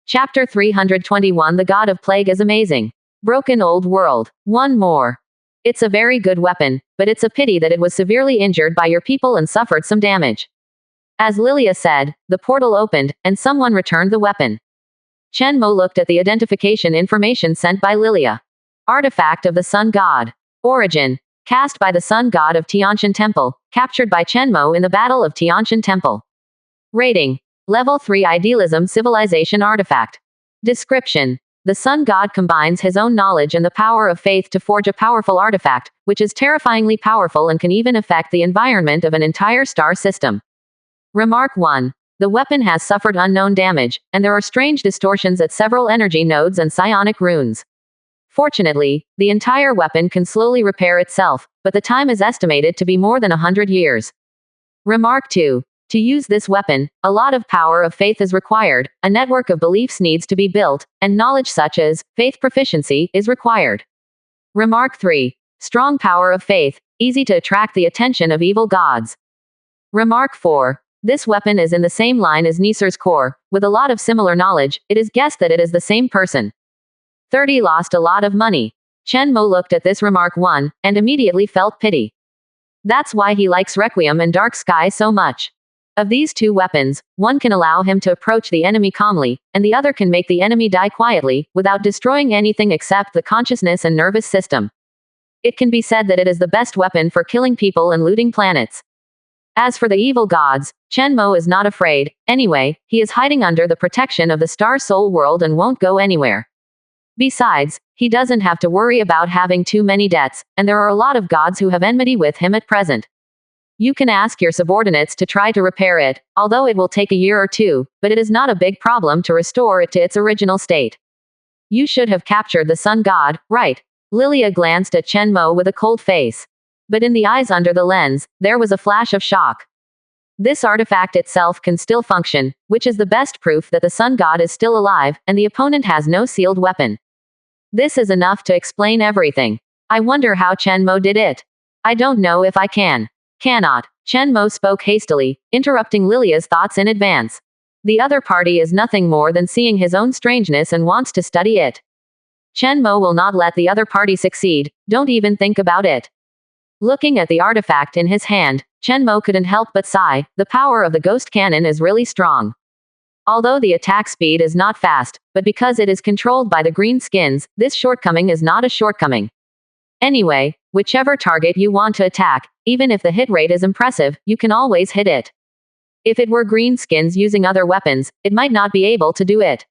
Chapter 321 The God of Plague is amazing. Broken old world. One more. It's a very good weapon, but it's a pity that it was severely injured by your people and suffered some damage. As Lilia said, the portal opened, and someone returned the weapon. Chen Mo looked at the identification information sent by Lilia. Artifact of the Sun God. Origin. Cast by the Sun God of Tianshan Temple, captured by Chen Mo in the Battle of Tianshan Temple. Rating. Level 3 Idealism Civilization Artifact. Description. The Sun God combines his own knowledge and the power of faith to forge a powerful artifact, which is terrifyingly powerful and can even affect the environment of an entire star system. Remark 1. The weapon has suffered unknown damage, and there are strange distortions at several energy nodes and psionic runes. Fortunately, the entire weapon can slowly repair itself, but the time is estimated to be more than 100 years. Remark 2. To use this weapon, a lot of power of faith is required, a network of beliefs needs to be built, and knowledge such as faith proficiency is required. Remark 3. Strong power of faith, easy to attract the attention of evil gods. Remark 4. This weapon is in the same line as Nisar's core, with a lot of similar knowledge. It is guessed that it is the same person. 30 lost a lot of money. Chen Mo looked at this remark 1, and immediately felt pity. That's why he likes Requiem and Dark Sky so much. Of these two weapons, one can allow him to approach the enemy calmly, and the other can make the enemy die quietly, without destroying anything except the consciousness and nervous system. It can be said that it is the best weapon for killing people and looting planets. As for the evil gods, Chen Mo is not afraid. Anyway, he is hiding under the protection of the Star Soul world and won't go anywhere. Besides, he doesn't have to worry about having too many debts, and there are a lot of gods who have enmity with him at present. You can ask your subordinates to try to repair it, although it will take a year or two, but it is not a big problem to restore it to its original state. You should have captured the Sun God, right? Lilia glanced at Chen Mo with a cold face. But in the eyes under the lens, there was a flash of shock. This artifact itself can still function, which is the best proof that the Sun God is still alive, and the opponent has no sealed weapon. This is enough to explain everything. I wonder how Chen Mo did it. I don't know if I can. Cannot. Chen Mo spoke hastily, interrupting Lilia's thoughts in advance. The other party is nothing more than seeing his own strangeness and wants to study it. Chen Mo will not let the other party succeed, don't even think about it. Looking at the artifact in his hand, Chen Mo couldn't help but sigh. The power of the ghost cannon is really strong. Although the attack speed is not fast, but because it is controlled by the green skins, this shortcoming is not a shortcoming. Anyway, whichever target you want to attack, even if the hit rate is impressive, you can always hit it. If it were green skins using other weapons, it might not be able to do it.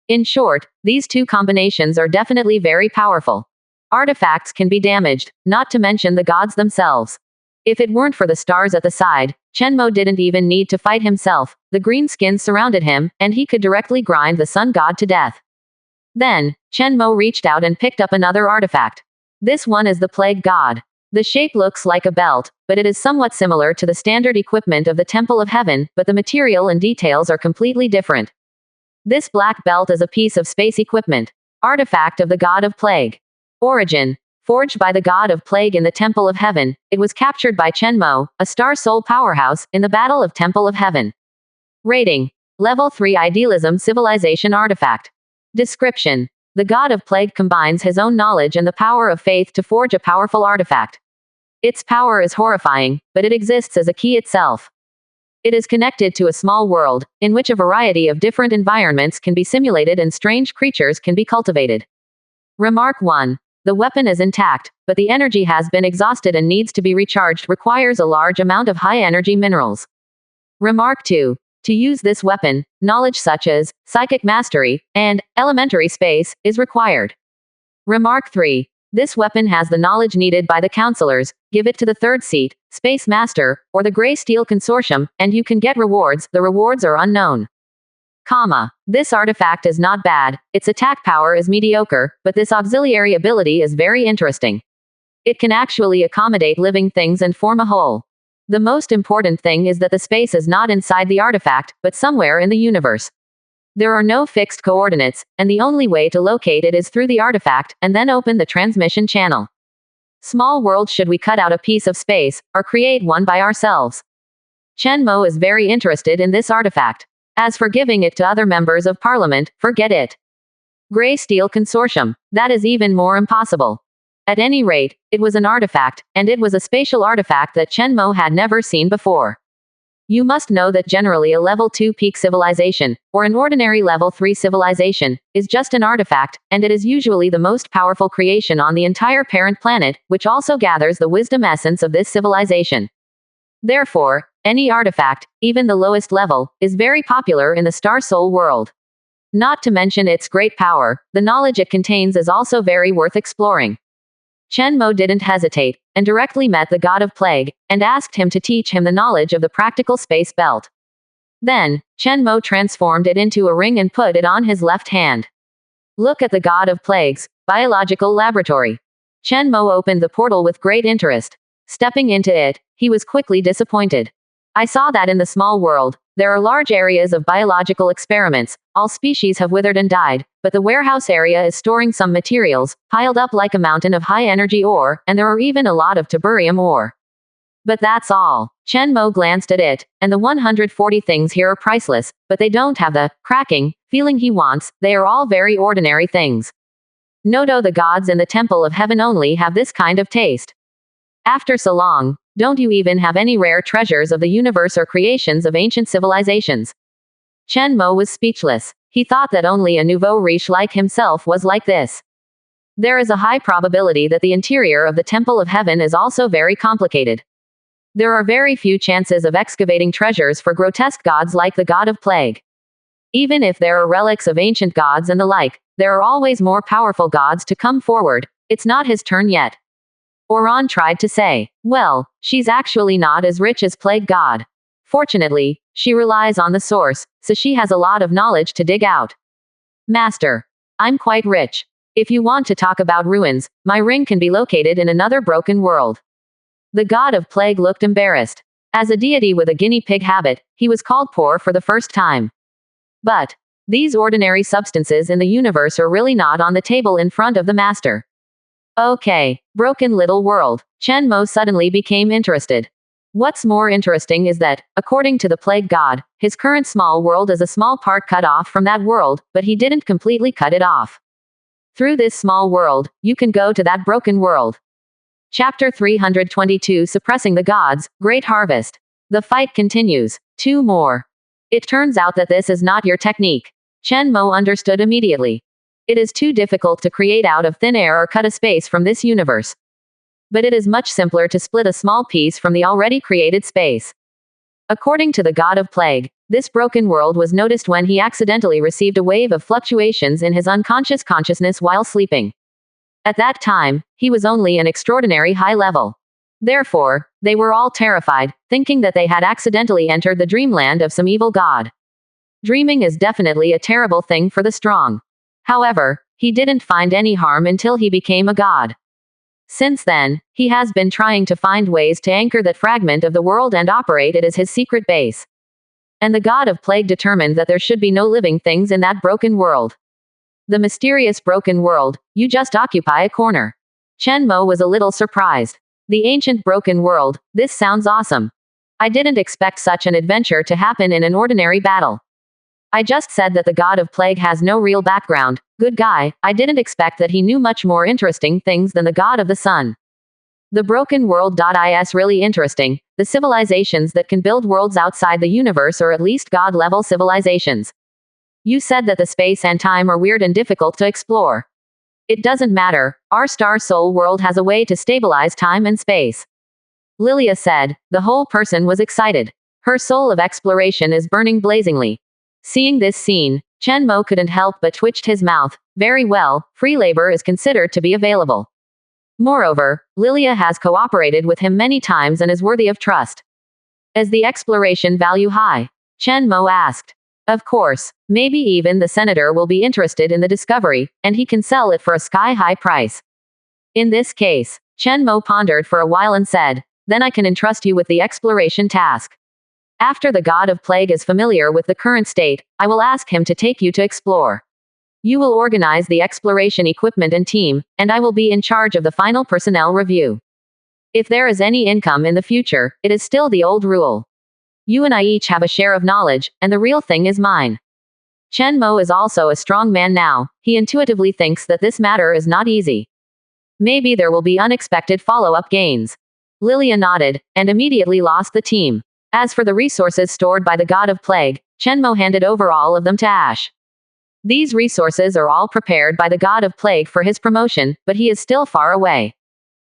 In short, these two combinations are definitely very powerful. Artifacts can be damaged, not to mention the gods themselves. If it weren't for the stars at the side, Chen Mo didn't even need to fight himself. The green skins surrounded him, and he could directly grind the Sun God to death. Then, Chen Mo reached out and picked up another artifact. This one is the Plague God. The shape looks like a belt, but it is somewhat similar to the standard equipment of the Temple of Heaven, but the material and details are completely different. This black belt is a piece of space equipment. Artifact of the God of Plague. Origin. Forged by the God of Plague in the Temple of Heaven, it was captured by Chen Mo, a Star Soul powerhouse, in the Battle of Temple of Heaven. Rating. Level 3 Idealism Civilization Artifact. Description. The God of Plague combines his own knowledge and the power of faith to forge a powerful artifact. Its power is horrifying, but it exists as a key itself. It is connected to a small world, in which a variety of different environments can be simulated and strange creatures can be cultivated. Remark 1. The weapon is intact, but the energy has been exhausted and needs to be recharged, requires a large amount of high-energy minerals. Remark 2. To use this weapon, knowledge such as psychic mastery and elementary space is required. Remark 3. This weapon has the knowledge needed by the counselors. Give it to the third seat, Space Master, or the Grey Steel Consortium, and you can get rewards. The rewards are unknown. This artifact is not bad. Its attack power is mediocre, but this auxiliary ability is very interesting. It can actually accommodate living things and form a whole. The most important thing is that the space is not inside the artifact, but somewhere in the universe. There are no fixed coordinates, and the only way to locate it is through the artifact, and then open the transmission channel. Small world, should we cut out a piece of space, or create one by ourselves? Chen Mo is very interested in this artifact. As for giving it to other members of parliament, forget it. Grey Steel Consortium. That is even more impossible. At any rate, it was an artifact, and it was a spatial artifact that Chen Mo had never seen before. You must know that generally a level 2 peak civilization, or an ordinary level 3 civilization, is just an artifact, and it is usually the most powerful creation on the entire parent planet, which also gathers the wisdom essence of this civilization. Therefore, any artifact, even the lowest level, is very popular in the Star Soul world. Not to mention its great power, the knowledge it contains is also very worth exploring. Chen Mo didn't hesitate, and directly met the God of Plague, and asked him to teach him the knowledge of the practical space belt. Then, Chen Mo transformed it into a ring and put it on his left hand. Look at the God of Plague's biological laboratory. Chen Mo opened the portal with great interest. Stepping into it, he was quickly disappointed. I saw that in the small world, there are large areas of biological experiments, all species have withered and died, but the warehouse area is storing some materials, piled up like a mountain of high-energy ore, and there are even a lot of tiberium ore. But that's all. Chen Mo glanced at it, and the 140 things here are priceless, but they don't have the cracking feeling he wants, they are all very ordinary things. Noto, the gods in the Temple of Heaven only have this kind of taste. After so long, don't you even have any rare treasures of the universe or creations of ancient civilizations? Chen Mo was speechless. He thought that only a nouveau riche like himself was like this. There is a high probability that the interior of the Temple of Heaven is also very complicated. There are very few chances of excavating treasures for grotesque gods like the God of Plague. Even if there are relics of ancient gods and the like, there are always more powerful gods to come forward. It's not his turn yet. Oran tried to say, well, she's actually not as rich as Plague God. Fortunately, she relies on the source, so she has a lot of knowledge to dig out. Master, I'm quite rich. If you want to talk about ruins, my ring can be located in another broken world. The God of Plague looked embarrassed. As a deity with a guinea pig habit, he was called poor for the first time. But these ordinary substances in the universe are really not on the table in front of the master. Okay, broken little world. Chen Mo suddenly became interested. What's more interesting is that, according to the Plague God, his current small world is a small part cut off from that world, but he didn't completely cut it off. Through this small world, you can go to that broken world. Chapter 322, Suppressing the Gods, Great Harvest. The fight continues. 2 more. It turns out that this is not your technique. Chen Mo understood immediately. It is too difficult to create out of thin air or cut a space from this universe. But it is much simpler to split a small piece from the already created space. According to the God of Plague, this broken world was noticed when he accidentally received a wave of fluctuations in his unconscious consciousness while sleeping. At that time, he was only an extraordinary high level. Therefore, they were all terrified, thinking that they had accidentally entered the dreamland of some evil god. Dreaming is definitely a terrible thing for the strong. However, he didn't find any harm until he became a god. Since then, he has been trying to find ways to anchor that fragment of the world and operate it as his secret base. And the God of Plague determined that there should be no living things in that broken world. The mysterious broken world, you just occupy a corner. Chen Mo was a little surprised. The ancient broken world, this sounds awesome. I didn't expect such an adventure to happen in an ordinary battle. I just said that the God of Plague has no real background. Good guy, I didn't expect that he knew much more interesting things than the God of the Sun. The broken world is really interesting. The civilizations that can build worlds outside the universe are at least God-level civilizations. You said that the space and time are weird and difficult to explore. It doesn't matter, our Star Soul world has a way to stabilize time and space. Lilia said. The whole person was excited. Her soul of exploration is burning blazingly. Seeing this scene, Chen Mo couldn't help but twitched his mouth. Very well, free labor is considered to be available. Moreover, Lilia has cooperated with him many times and is worthy of trust. Is the exploration value high? Chen Mo asked. Of course, maybe even the senator will be interested in the discovery, and he can sell it for a sky-high price. In this case, Chen Mo pondered for a while and said, then I can entrust you with the exploration task. After the God of Plague is familiar with the current state, I will ask him to take you to explore. You will organize the exploration equipment and team, and I will be in charge of the final personnel review. If there is any income in the future, it is still the old rule. You and I each have a share of knowledge, and the real thing is mine. Chen Mo is also a strong man now. He intuitively thinks that this matter is not easy. Maybe there will be unexpected follow-up gains. Lilia nodded, and immediately lost the team. As for the resources stored by the god of plague, Chen Mo handed over all of them to Ash. These resources are all prepared by the god of plague for his promotion, but he is still far away.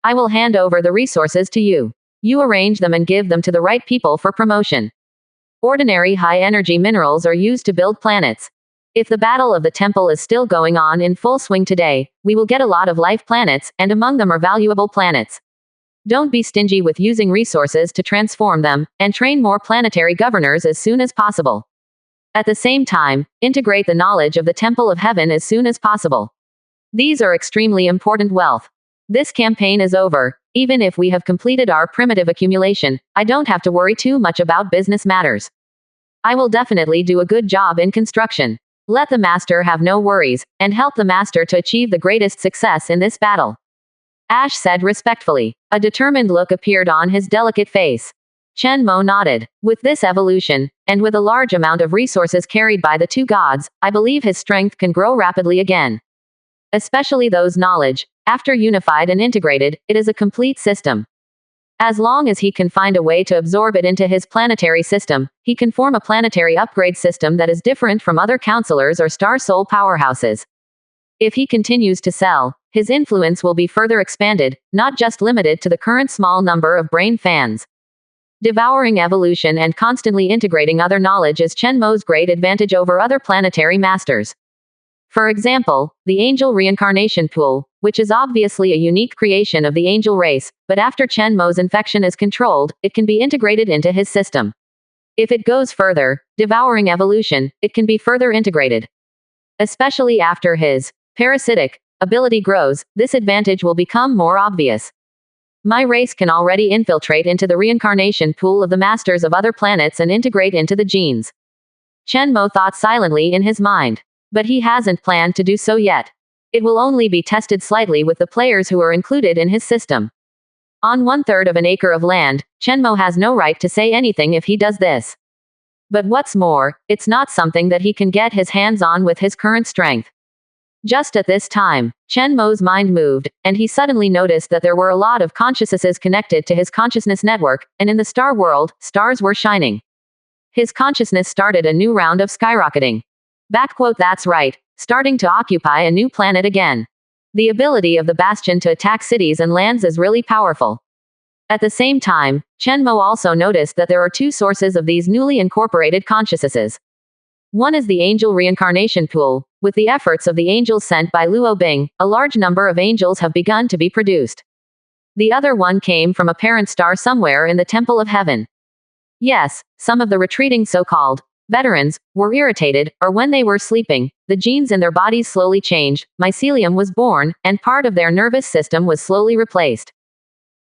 I will hand over the resources to you. You arrange them and give them to the right people for promotion. Ordinary high-energy minerals are used to build planets. If the Battle of the Temple is still going on in full swing today, we will get a lot of life planets, and among them are valuable planets. Don't be stingy with using resources to transform them, and train more planetary governors as soon as possible. At the same time, integrate the knowledge of the Temple of Heaven as soon as possible. These are extremely important wealth. This campaign is over. Even if we have completed our primitive accumulation, I don't have to worry too much about business matters. I will definitely do a good job in construction. Let the master have no worries, and help the master to achieve the greatest success in this battle. Ash said respectfully. A determined look appeared on his delicate face. Chen Mo nodded. With this evolution, and with a large amount of resources carried by the two gods, I believe his strength can grow rapidly again. Especially those knowledge. After unified and integrated, it is a complete system. As long as he can find a way to absorb it into his planetary system, he can form a planetary upgrade system that is different from other counselors or star soul powerhouses. If he continues to sell, his influence will be further expanded, not just limited to the current small number of brain fans. Devouring evolution and constantly integrating other knowledge is Chen Mo's great advantage over other planetary masters. For example, the angel reincarnation pool, which is obviously a unique creation of the angel race, but after Chen Mo's infection is controlled, it can be integrated into his system. If it goes further, devouring evolution, it can be further integrated. Especially after his parasitic ability grows, this advantage will become more obvious. My race can already infiltrate into the reincarnation pool of the masters of other planets and integrate into the genes. Chen Mo thought silently in his mind. But he hasn't planned to do so yet. It will only be tested slightly with the players who are included in his system. On 1/3 of an acre of land, Chen Mo has no right to say anything if he does this. But what's more, it's not something that he can get his hands on with his current strength. Just at this time, Chen Mo's mind moved, and he suddenly noticed that there were a lot of consciousnesses connected to his consciousness network, and in the star world, stars were shining. His consciousness started a new round of skyrocketing. That's right, starting to occupy a new planet again. The ability of the Bastion to attack cities and lands is really powerful. At the same time, Chen Mo also noticed that there are two sources of these newly incorporated consciousnesses. One is the angel reincarnation pool. With the efforts of the angels sent by Luo Bing, a large number of angels have begun to be produced. The other one came from a parent star somewhere in the Temple of Heaven. Yes, some of the retreating so-called veterans were irritated, or when they were sleeping, the genes in their bodies slowly changed, mycelium was born, and part of their nervous system was slowly replaced.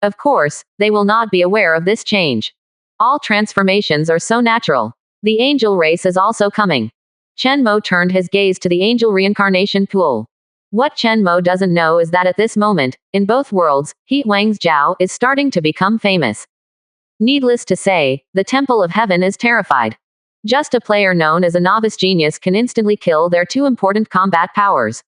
Of course, they will not be aware of this change. All transformations are so natural. The angel race is also coming. Chen Mo turned his gaze to the angel reincarnation pool. What Chen Mo doesn't know is that at this moment, in both worlds, He Wang's Zhao is starting to become famous. Needless to say, the Temple of Heaven is terrified. Just a player known as a novice genius can instantly kill their two important combat powers.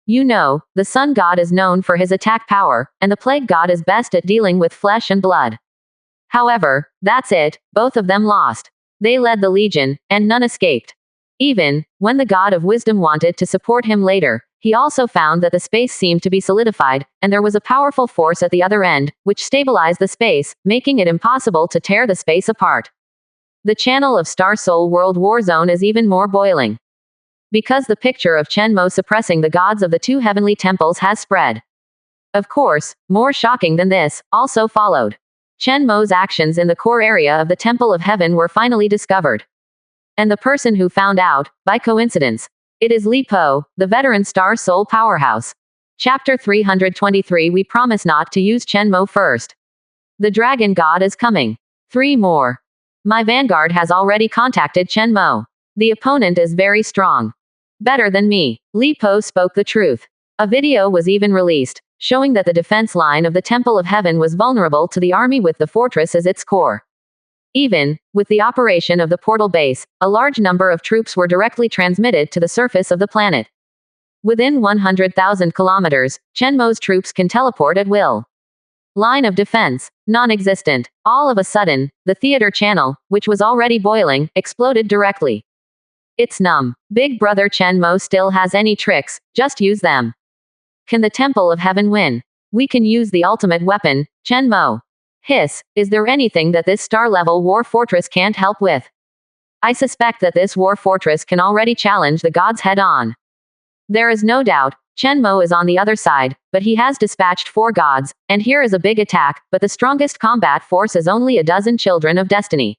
You know, the sun god is known for his attack power, and the plague god is best at dealing with flesh and blood. However, that's it, both of them lost. They led the legion, and none escaped. Even when the god of wisdom wanted to support him later, he also found that the space seemed to be solidified, and there was a powerful force at the other end, which stabilized the space, making it impossible to tear the space apart. The channel of Star Soul World War Zone is even more boiling. Because the picture of Chen Mo suppressing the gods of the two heavenly temples has spread. Of course, more shocking than this, also followed. Chen Mo's actions in the core area of the Temple of Heaven were finally discovered. And the person who found out, by coincidence, it is Li Po, the veteran Star Soul powerhouse. Chapter 323. We promise not to use Chen Mo first. The dragon god is coming. 3 more. My vanguard has already contacted Chen Mo. The opponent is very strong. Better than me. Li Po spoke the truth. A video was even released, showing that the defense line of the Temple of Heaven was vulnerable to the army with the fortress as its core. Even with the operation of the portal base, a large number of troops were directly transmitted to the surface of the planet. Within 100,000 kilometers, Chenmo's troops can teleport at will. Line of defense, non-existent. All of a sudden, the theater channel, which was already boiling, exploded directly. It's numb. Big Brother Chenmo still has any tricks, just use them. Can the Temple of Heaven win? We can use the ultimate weapon, Chenmo. Hiss, is there anything that this star-level war fortress can't help with? I suspect that this war fortress can already challenge the gods head-on. There is no doubt, Chenmo is on the other side, but he has dispatched 4 gods, and here is a big attack, but the strongest combat force is only a dozen children of destiny.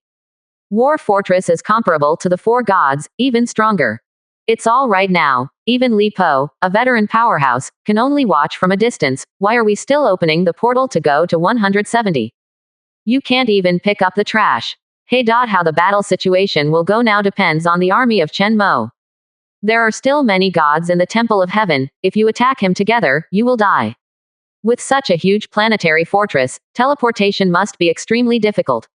War fortress is comparable to the 4 gods, even stronger. It's all right now. Even Li Po, a veteran powerhouse, can only watch from a distance. Why are we still opening the portal to go to 170? You can't even pick up the trash. Hey. How the battle situation will go now depends on the army of Chenmo. There are still many gods in the Temple of Heaven. If you attack him together, you will die. With such a huge planetary fortress, teleportation must be extremely difficult.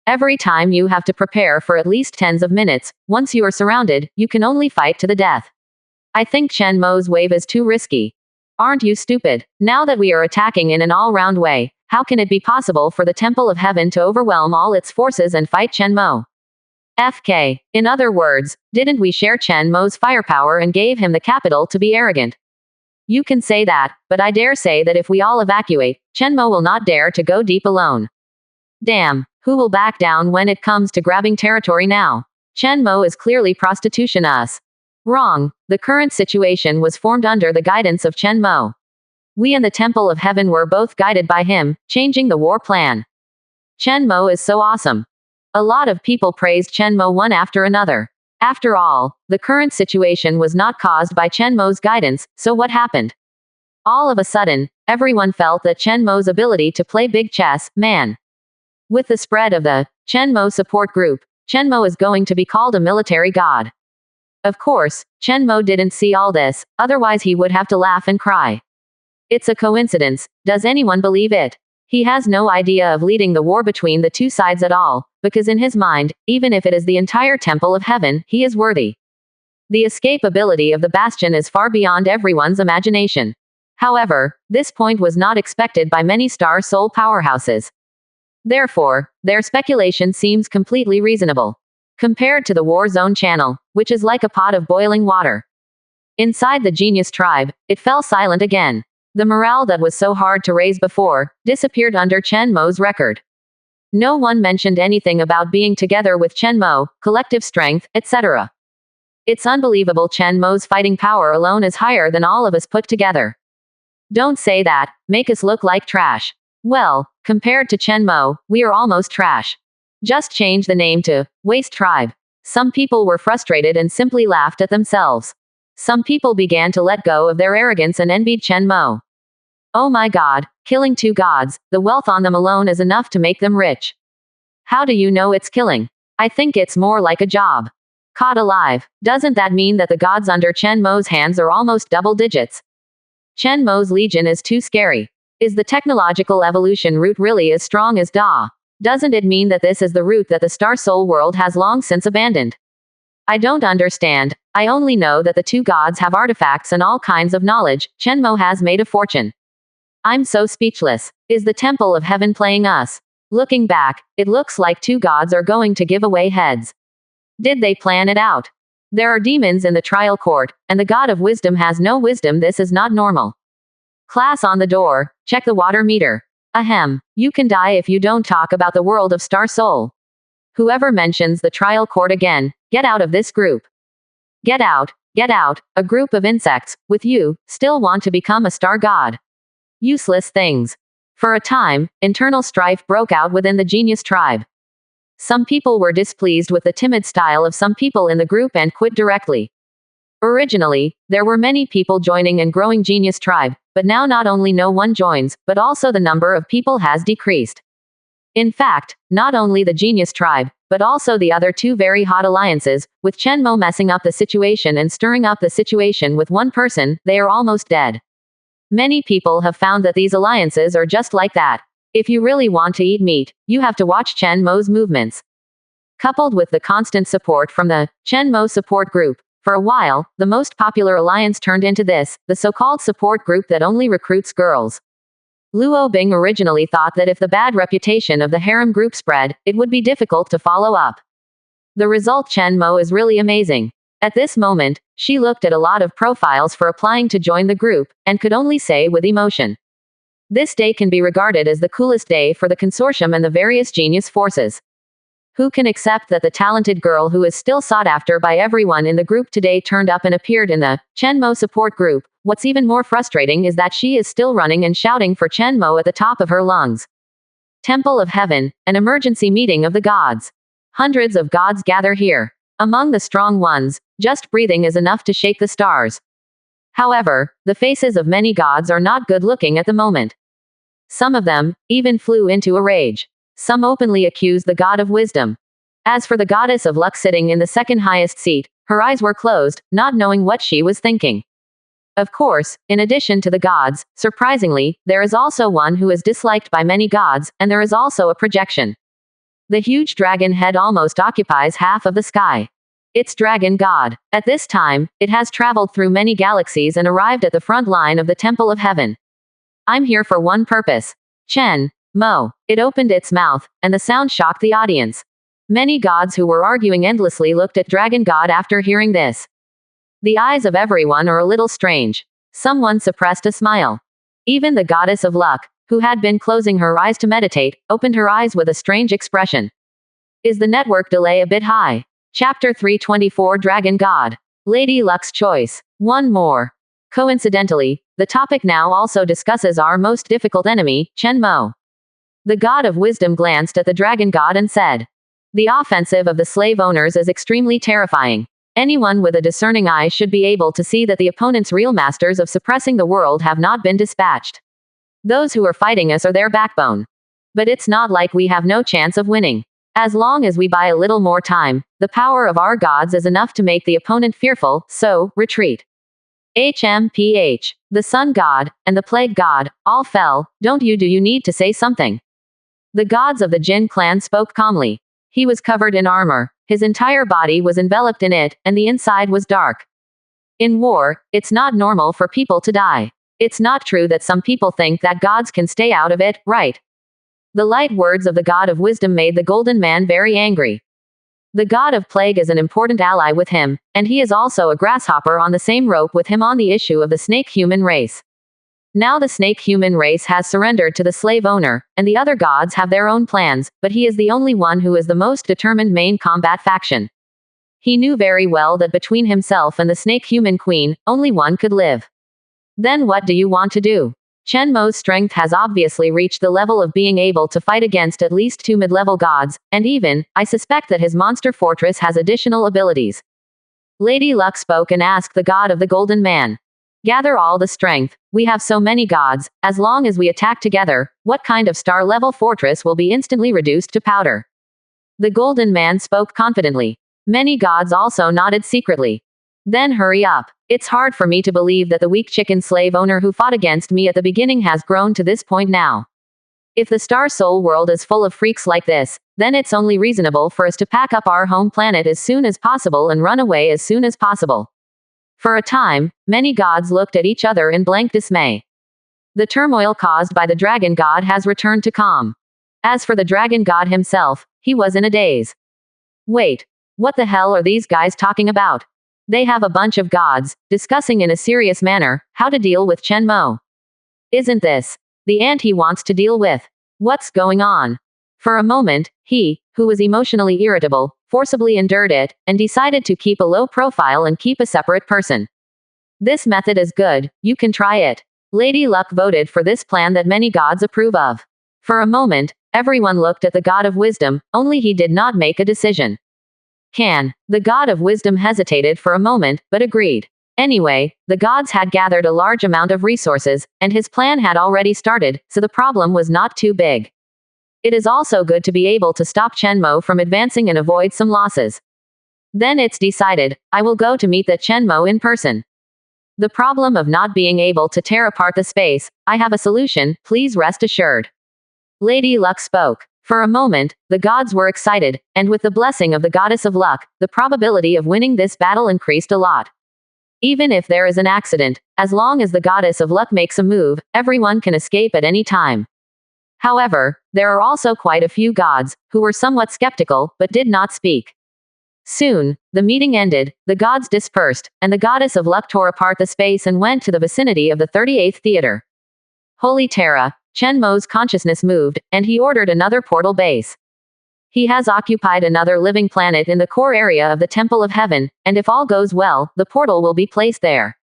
Every time you have to prepare for at least tens of minutes. Once you are surrounded, you can only fight to the death. I think Chenmo's wave is too risky. Aren't you stupid? Now that we are attacking in an all-round way, how can it be possible for the Temple of Heaven to overwhelm all its forces and fight Chenmo? FK. In other words, didn't we share Chenmo's firepower and gave him the capital to be arrogant? You can say that, but I dare say that if we all evacuate, Chenmo will not dare to go deep alone. Damn. Who will back down when it comes to grabbing territory now? Chenmo is clearly prostitution us. Wrong. The current situation was formed under the guidance of Chenmo. We and the Temple of Heaven were both guided by him, changing the war plan. Chenmo is so awesome. A lot of people praised Chenmo one after another. After all, the current situation was not caused by Chenmo's guidance, so what happened? All of a sudden, everyone felt that Chenmo's ability to play big chess, man. With the spread of the Chenmo support group, Chenmo is going to be called a military god. Of course, Chenmo didn't see all this, otherwise he would have to laugh and cry. It's a coincidence. Does anyone believe it? He has no idea of leading the war between the two sides at all, because in his mind, even if it is the entire Temple of Heaven, he is worthy. The escape ability of the Bastion is far beyond everyone's imagination. However, this point was not expected by many Star Soul powerhouses. Therefore, their speculation seems completely reasonable. Compared to the War Zone channel, which is like a pot of boiling water. Inside the Genius tribe, it fell silent again. The morale that was so hard to raise before, disappeared under Chenmo's record. No one mentioned anything about being together with Chenmo, collective strength, etc. It's unbelievable. Chenmo's fighting power alone is higher than all of us put together. Don't say that, make us look like trash. Well, compared to Chenmo, we are almost trash. Just change the name to Waste Tribe. Some people were frustrated and simply laughed at themselves. Some people began to let go of their arrogance and envied Chenmo. Oh my god, killing 2 gods, the wealth on them alone is enough to make them rich. How do you know it's killing? I think it's more like a job. Caught alive. Doesn't that mean that the gods under Chenmo's hands are almost double digits? Chenmo's legion is too scary. Is the technological evolution route really as strong as Da? Doesn't it mean that this is the route that the Star Soul world has long since abandoned? I don't understand. I only know that the 2 gods have artifacts and all kinds of knowledge. Chenmo has made a fortune. I'm so speechless. Is the Temple of Heaven playing us? Looking back, it looks like 2 gods are going to give away heads. Did they plan it out? There are demons in the trial court, and the God of Wisdom has no wisdom. This is not normal. Class on the door, check the water meter. Ahem. You can die if you don't talk about the world of Star Soul. Whoever mentions the trial court again, get out of this group. Get out, a group of insects, with you, still want to become a star god. Useless things. For a time, internal strife broke out within the Genius tribe. Some people were displeased with the timid style of some people in the group and quit directly. Originally, there were many people joining and growing Genius tribe, but now not only no one joins, but also the number of people has decreased. In fact, not only the Genius tribe, but also the other 2 very hot alliances, with Chenmo messing up the situation and stirring up the situation with one person, they are almost dead. Many people have found that these alliances are just like that. If you really want to eat meat, you have to watch Chen Mo's movements. Coupled with the constant support from the Chen Mo support group, for a while, the most popular alliance turned into this, the so-called support group that only recruits girls. Luo Bing originally thought that if the bad reputation of the harem group spread, it would be difficult to follow up. The result Chen Mo is really amazing. At this moment, she looked at a lot of profiles for applying to join the group, and could only say with emotion. This day can be regarded as the coolest day for the consortium and the various genius forces. Who can accept that the talented girl who is still sought after by everyone in the group today turned up and appeared in the Chen Mo support group? What's even more frustrating is that she is still running and shouting for Chen Mo at the top of her lungs. Temple of Heaven, an emergency meeting of the gods. Hundreds of gods gather here. Among the strong ones, just breathing is enough to shake the stars. However, the faces of many gods are not good looking at the moment. Some of them even flew into a rage. Some openly accuse the god of wisdom. As for the goddess of luck sitting in the second highest seat, her eyes were closed, not knowing what she was thinking. Of course, in addition to the gods, surprisingly, there is also one who is disliked by many gods, and there is also a projection. The huge dragon head almost occupies half of the sky. It's Dragon God. At this time, it has traveled through many galaxies and arrived at the front line of the Temple of Heaven. I'm here for one purpose. Chen Mo. It opened its mouth, and the sound shocked the audience. Many gods who were arguing endlessly looked at Dragon God after hearing this. The eyes of everyone are a little strange. Someone suppressed a smile. Even the goddess of luck, who had been closing her eyes to meditate, opened her eyes with a strange expression. Is the network delay a bit high? Chapter 324 Dragon God. Lady Luck's Choice. One more. Coincidentally, the topic now also discusses our most difficult enemy, Chen Mo. The god of wisdom glanced at the dragon god and said, "The offensive of the slave owners is extremely terrifying. Anyone with a discerning eye should be able to see that the opponent's real masters of suppressing the world have not been dispatched. Those who are fighting us are their backbone. But it's not like we have no chance of winning. As long as we buy a little more time, the power of our gods is enough to make the opponent fearful, so, retreat." HMPH. The sun god, and the plague god, all fell. Do you need to say something? The gods of the Jin clan spoke calmly. He was covered in armor. His entire body was enveloped in it, and the inside was dark. In war, it's not normal for people to die. It's not true that some people think that gods can stay out of it, right? The light words of the god of wisdom made the golden man very angry. The god of plague is an important ally with him, and he is also a grasshopper on the same rope with him on the issue of the snake human race. Now the snake human race has surrendered to the slave owner, and the other gods have their own plans, but he is the only one who is the most determined main combat faction. He knew very well that between himself and the snake human queen, only one could live. Then what do you want to do? Chen Mo's strength has obviously reached the level of being able to fight against at least 2 mid-level gods, and even, I suspect that his monster fortress has additional abilities. Lady Luck spoke and asked the god of the golden man. Gather all the strength. We have so many gods. As long as we attack together, what kind of star-level fortress will be instantly reduced to powder? The golden man spoke confidently. Many gods also nodded secretly. Then hurry up. It's hard for me to believe that the weak chicken slave owner who fought against me at the beginning has grown to this point now. If the Star Soul world is full of freaks like this, then it's only reasonable for us to pack up our home planet as soon as possible and run away as soon as possible. For a time, many gods looked at each other in blank dismay. The turmoil caused by the dragon god has returned to calm. As for the dragon god himself, he was in a daze. Wait. What the hell are these guys talking about? They have a bunch of gods, discussing in a serious manner, how to deal with Chen Mo. Isn't this the ant he wants to deal with? What's going on? For a moment, he, who was emotionally irritable, forcibly endured it, and decided to keep a low profile and keep a separate person. This method is good, you can try it. Lady Luck voted for this plan that many gods approve of. For a moment, everyone looked at the god of wisdom, only he did not make a decision. The god of wisdom hesitated for a moment, but agreed. Anyway, the gods had gathered a large amount of resources, and his plan had already started, so the problem was not too big. It is also good to be able to stop Chen Mo from advancing and avoid some losses. Then it's decided, I will go to meet the Chen Mo in person. The problem of not being able to tear apart the space, I have a solution, please rest assured. Lady Luck spoke. For a moment, the gods were excited, and with the blessing of the goddess of luck, the probability of winning this battle increased a lot. Even if there is an accident, as long as the goddess of luck makes a move, everyone can escape at any time. However, there are also quite a few gods, who were somewhat skeptical, but did not speak. Soon, the meeting ended, the gods dispersed, and the goddess of luck tore apart the space and went to the vicinity of the 38th theater. Holy Terra, Chen Mo's consciousness moved, and he ordered another portal base. He has occupied another living planet in the core area of the Temple of Heaven, and if all goes well, the portal will be placed there.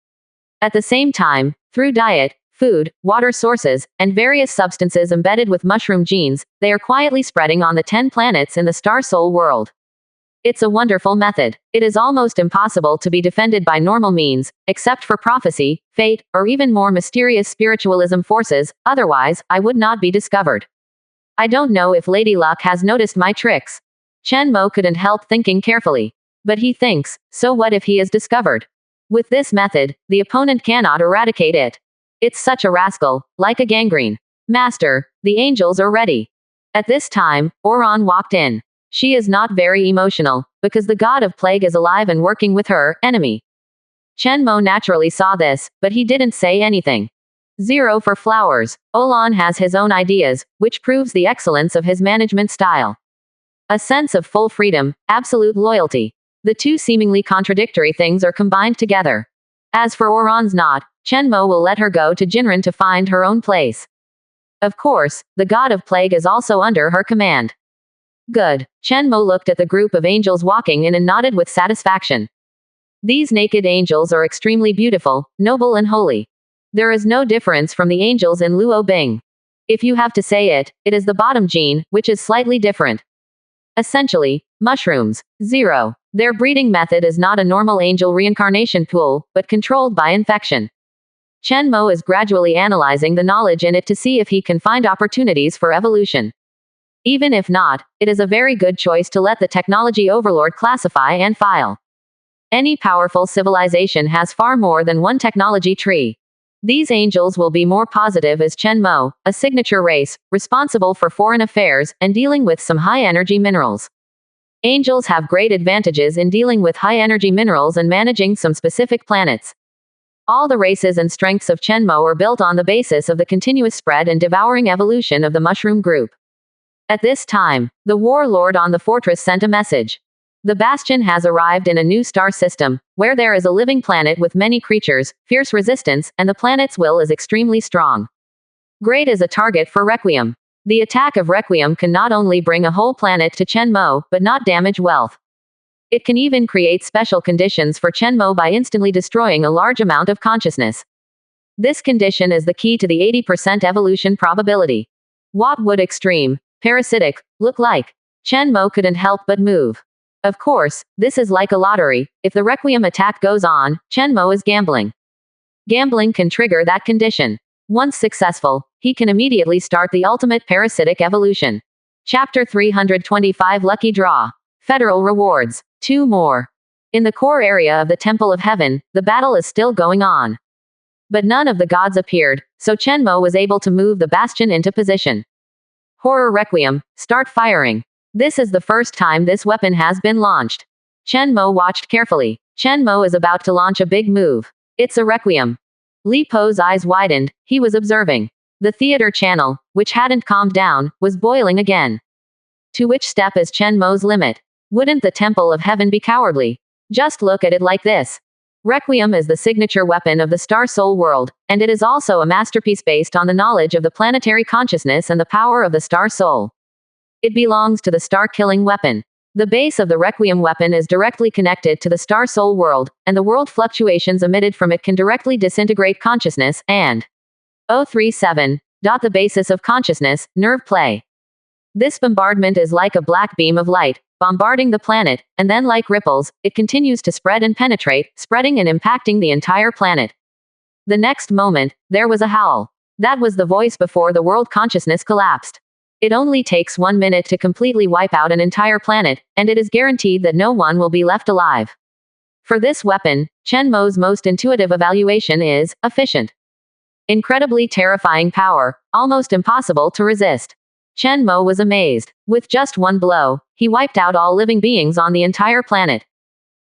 At the same time, through diet, food, water sources, and various substances embedded with mushroom genes, they are quietly spreading on the 10 planets in the Star Soul world. It's a wonderful method. It is almost impossible to be defended by normal means, except for prophecy, fate, or even more mysterious spiritualism forces, otherwise, I would not be discovered. I don't know if Lady Luck has noticed my tricks. Chen Mo couldn't help thinking carefully. But he thinks, so what if he is discovered? With this method, the opponent cannot eradicate it. It's such a rascal, like a gangrene. Master, the angels are ready. At this time, Oran walked in. She is not very emotional, because the god of plague is alive and working with her enemy. Chen Mo naturally saw this, but he didn't say anything. 0 for flowers. Olan has his own ideas, which proves the excellence of his management style. A sense of full freedom, absolute loyalty. The two seemingly contradictory things are combined together. As for Oran's not, Chen Mo will let her go to Jinran to find her own place. Of course, the god of plague is also under her command. Good. Chen Mo looked at the group of angels walking in and nodded with satisfaction. These naked angels are extremely beautiful, noble and holy. There is no difference from the angels in Luo Bing. If you have to say it, it is the bottom gene, which is slightly different. Essentially, mushrooms. 0. Their breeding method is not a normal angel reincarnation pool, but controlled by infection. Chen Mo is gradually analyzing the knowledge in it to see if he can find opportunities for evolution. Even if not, it is a very good choice to let the technology overlord classify and file. Any powerful civilization has far more than one technology tree. These angels will be more positive as Chen Mo, a signature race, responsible for foreign affairs, and dealing with some high-energy minerals. Angels have great advantages in dealing with high-energy minerals and managing some specific planets. All the races and strengths of Chen Mo are built on the basis of the continuous spread and devouring evolution of the mushroom group. At this time, the warlord on the fortress sent a message. The bastion has arrived in a new star system, where there is a living planet with many creatures, fierce resistance, and the planet's will is extremely strong. Great is a target for Requiem. The attack of Requiem can not only bring a whole planet to Chen Mo, but not damage wealth. It can even create special conditions for Chen Mo by instantly destroying a large amount of consciousness. This condition is the key to the 80% evolution probability. What would extreme, parasitic, look like? Chen Mo couldn't help but move. Of course, this is like a lottery. If the Requiem attack goes on, Chen Mo is gambling. Gambling can trigger that condition. Once successful, he can immediately start the ultimate parasitic evolution. Chapter 325 Lucky Draw. Federal Rewards. 2 more. In the core area of the Temple of Heaven, the battle is still going on. But none of the gods appeared, so Chen Mo was able to move the bastion into position. Horror Requiem, start firing. This is the first time this weapon has been launched. Chen Mo watched carefully. Chen Mo is about to launch a big move. It's a Requiem. Li Po's eyes widened, he was observing. The theater channel, which hadn't calmed down, was boiling again. To which step is Chen Mo's limit? Wouldn't the Temple of Heaven be cowardly? Just look at it like this. Requiem is the signature weapon of the Star Soul world, and it is also a masterpiece based on the knowledge of the planetary consciousness and the power of the Star Soul. It belongs to the star-killing weapon. The base of the Requiem weapon is directly connected to the Star Soul world, and the world fluctuations emitted from it can directly disintegrate consciousness, and 037. The basis of consciousness, nerve play. This bombardment is like a black beam of light, bombarding the planet, and then like ripples, it continues to spread and penetrate, spreading and impacting the entire planet. The next moment, there was a howl. That was the voice before the world consciousness collapsed. It only takes 1 minute to completely wipe out an entire planet, and it is guaranteed that no one will be left alive. For this weapon, Chen Mo's most intuitive evaluation is efficient. Incredibly terrifying power, almost impossible to resist. Chen Mo was amazed. With just one blow, he wiped out all living beings on the entire planet.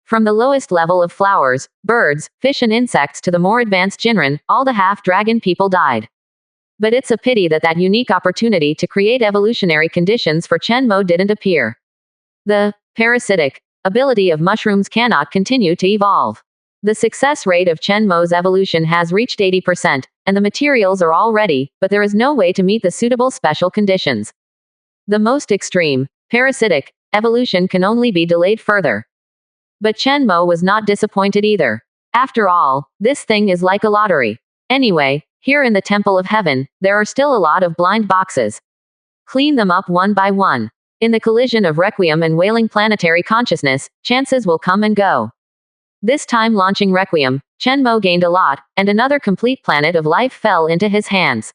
From the lowest level of flowers, birds, fish and insects to the more advanced Jinren, all the half-dragon people died. But it's a pity that that unique opportunity to create evolutionary conditions for Chen Mo didn't appear. The parasitic ability of mushrooms cannot continue to evolve. The success rate of Chen Mo's evolution has reached 80%, and the materials are all ready, but there is no way to meet the suitable special conditions. The most extreme, parasitic, evolution can only be delayed further. But Chen Mo was not disappointed either. After all, this thing is like a lottery. Anyway, here in the Temple of Heaven, there are still a lot of blind boxes. Clean them up one by one. In the collision of Requiem and wailing planetary consciousness, chances will come and go. This time launching Requiem, Chen Mo gained a lot, and another complete planet of life fell into his hands.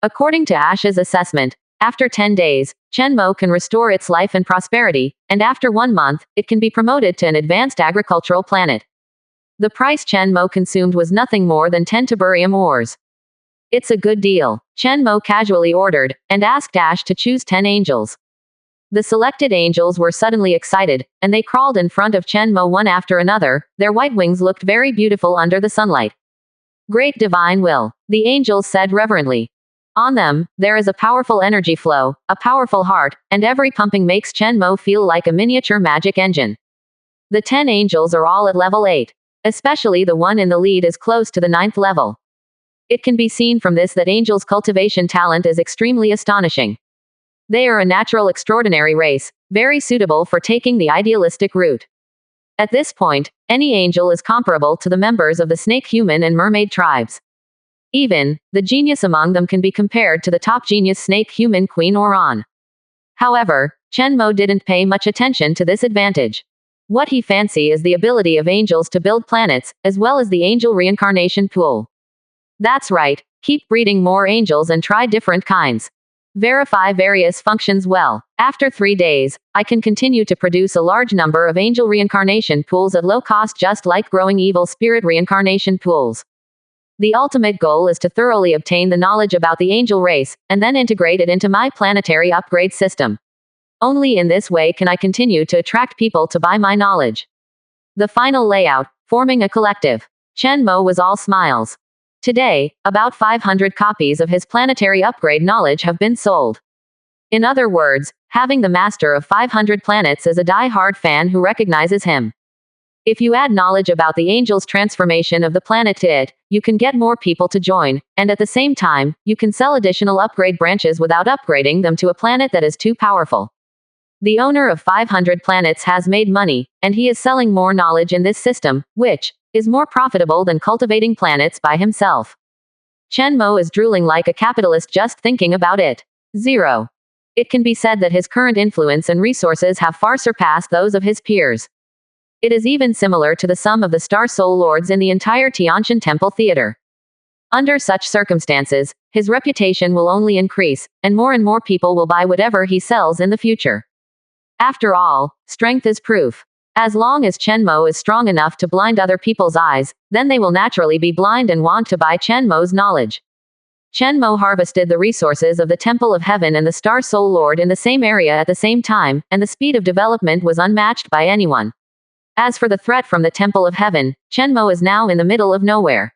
According to Ash's assessment, after 10 days, Chen Mo can restore its life and prosperity, and after 1 month, it can be promoted to an advanced agricultural planet. The price Chen Mo consumed was nothing more than 10 tiberium ores. It's a good deal, Chen Mo casually ordered, and asked Ash to choose 10 angels. The selected angels were suddenly excited, and they crawled in front of Chen Mo one after another. Their white wings looked very beautiful under the sunlight. Great divine will, the angels said reverently. On them, there is a powerful energy flow, a powerful heart, and every pumping makes Chen Mo feel like a miniature magic engine. The 10 angels are all at level 8. Especially the one in the lead is close to the 9th level. It can be seen from this that angels' cultivation talent is extremely astonishing. They are a natural extraordinary race, very suitable for taking the idealistic route. At this point, any angel is comparable to the members of the snake human and mermaid tribes. Even, the genius among them can be compared to the top genius snake human Queen Oran. However, Chen Mo didn't pay much attention to this advantage. What he fancy is the ability of angels to build planets, as well as the angel reincarnation pool. That's right, keep breeding more angels and try different kinds. Verify various functions well. After 3 days, I can continue to produce a large number of angel reincarnation pools at low cost, just like growing evil spirit reincarnation pools. The ultimate goal is to thoroughly obtain the knowledge about the angel race, and then integrate it into my planetary upgrade system. Only in this way can I continue to attract people to buy my knowledge. The final layout, forming a collective. Chen Mo was all smiles. Today, about 500 copies of his planetary upgrade knowledge have been sold. In other words, having the master of 500 planets is a die-hard fan who recognizes him. If you add knowledge about the angel's transformation of the planet to it, you can get more people to join, and at the same time, you can sell additional upgrade branches without upgrading them to a planet that is too powerful. The owner of 500 planets has made money, and he is selling more knowledge in this system, which is more profitable than cultivating planets by himself. Chen Mo is drooling like a capitalist just thinking about it. 0. It can be said that his current influence and resources have far surpassed those of his peers. It is even similar to the sum of the Star Soul Lords in the entire Tianshan Temple Theater. Under such circumstances, his reputation will only increase, and more people will buy whatever he sells in the future. After all, strength is proof. As long as Chen Mo is strong enough to blind other people's eyes, then they will naturally be blind and want to buy Chen Mo's knowledge. Chen Mo harvested the resources of the Temple of Heaven and the Star Soul Lord in the same area at the same time, and the speed of development was unmatched by anyone. As for the threat from the Temple of Heaven, Chen Mo is now in the middle of nowhere.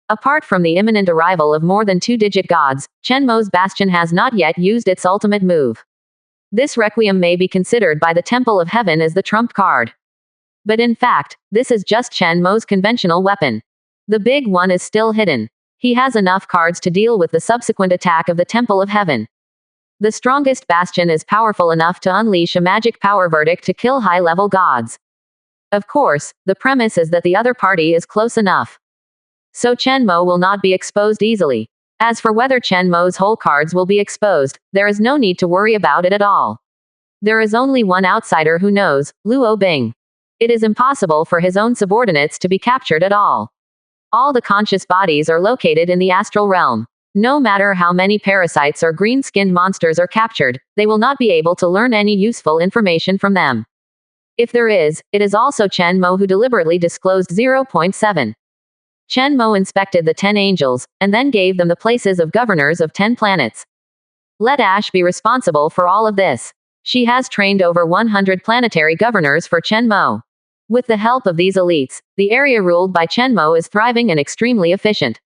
Apart from the imminent arrival of more than 2-digit gods, Chen Mo's bastion has not yet used its ultimate move. This Requiem may be considered by the Temple of Heaven as the trump card. But in fact, this is just Chen Mo's conventional weapon. The big one is still hidden. He has enough cards to deal with the subsequent attack of the Temple of Heaven. The strongest bastion is powerful enough to unleash a magic power verdict to kill high-level gods. Of course, the premise is that the other party is close enough. So Chen Mo will not be exposed easily. As for whether Chen Mo's whole cards will be exposed, there is no need to worry about it at all. There is only one outsider who knows, Luo Bing. It is impossible for his own subordinates to be captured at all. All the conscious bodies are located in the astral realm. No matter how many parasites or green-skinned monsters are captured, they will not be able to learn any useful information from them. If there is, it is also Chen Mo who deliberately disclosed 0.7. Chen Mo inspected the 10 angels, and then gave them the places of governors of 10 planets. Let Ash be responsible for all of this. She has trained over 100 planetary governors for Chenmo. With the help of these elites, the area ruled by Chenmo is thriving and extremely efficient.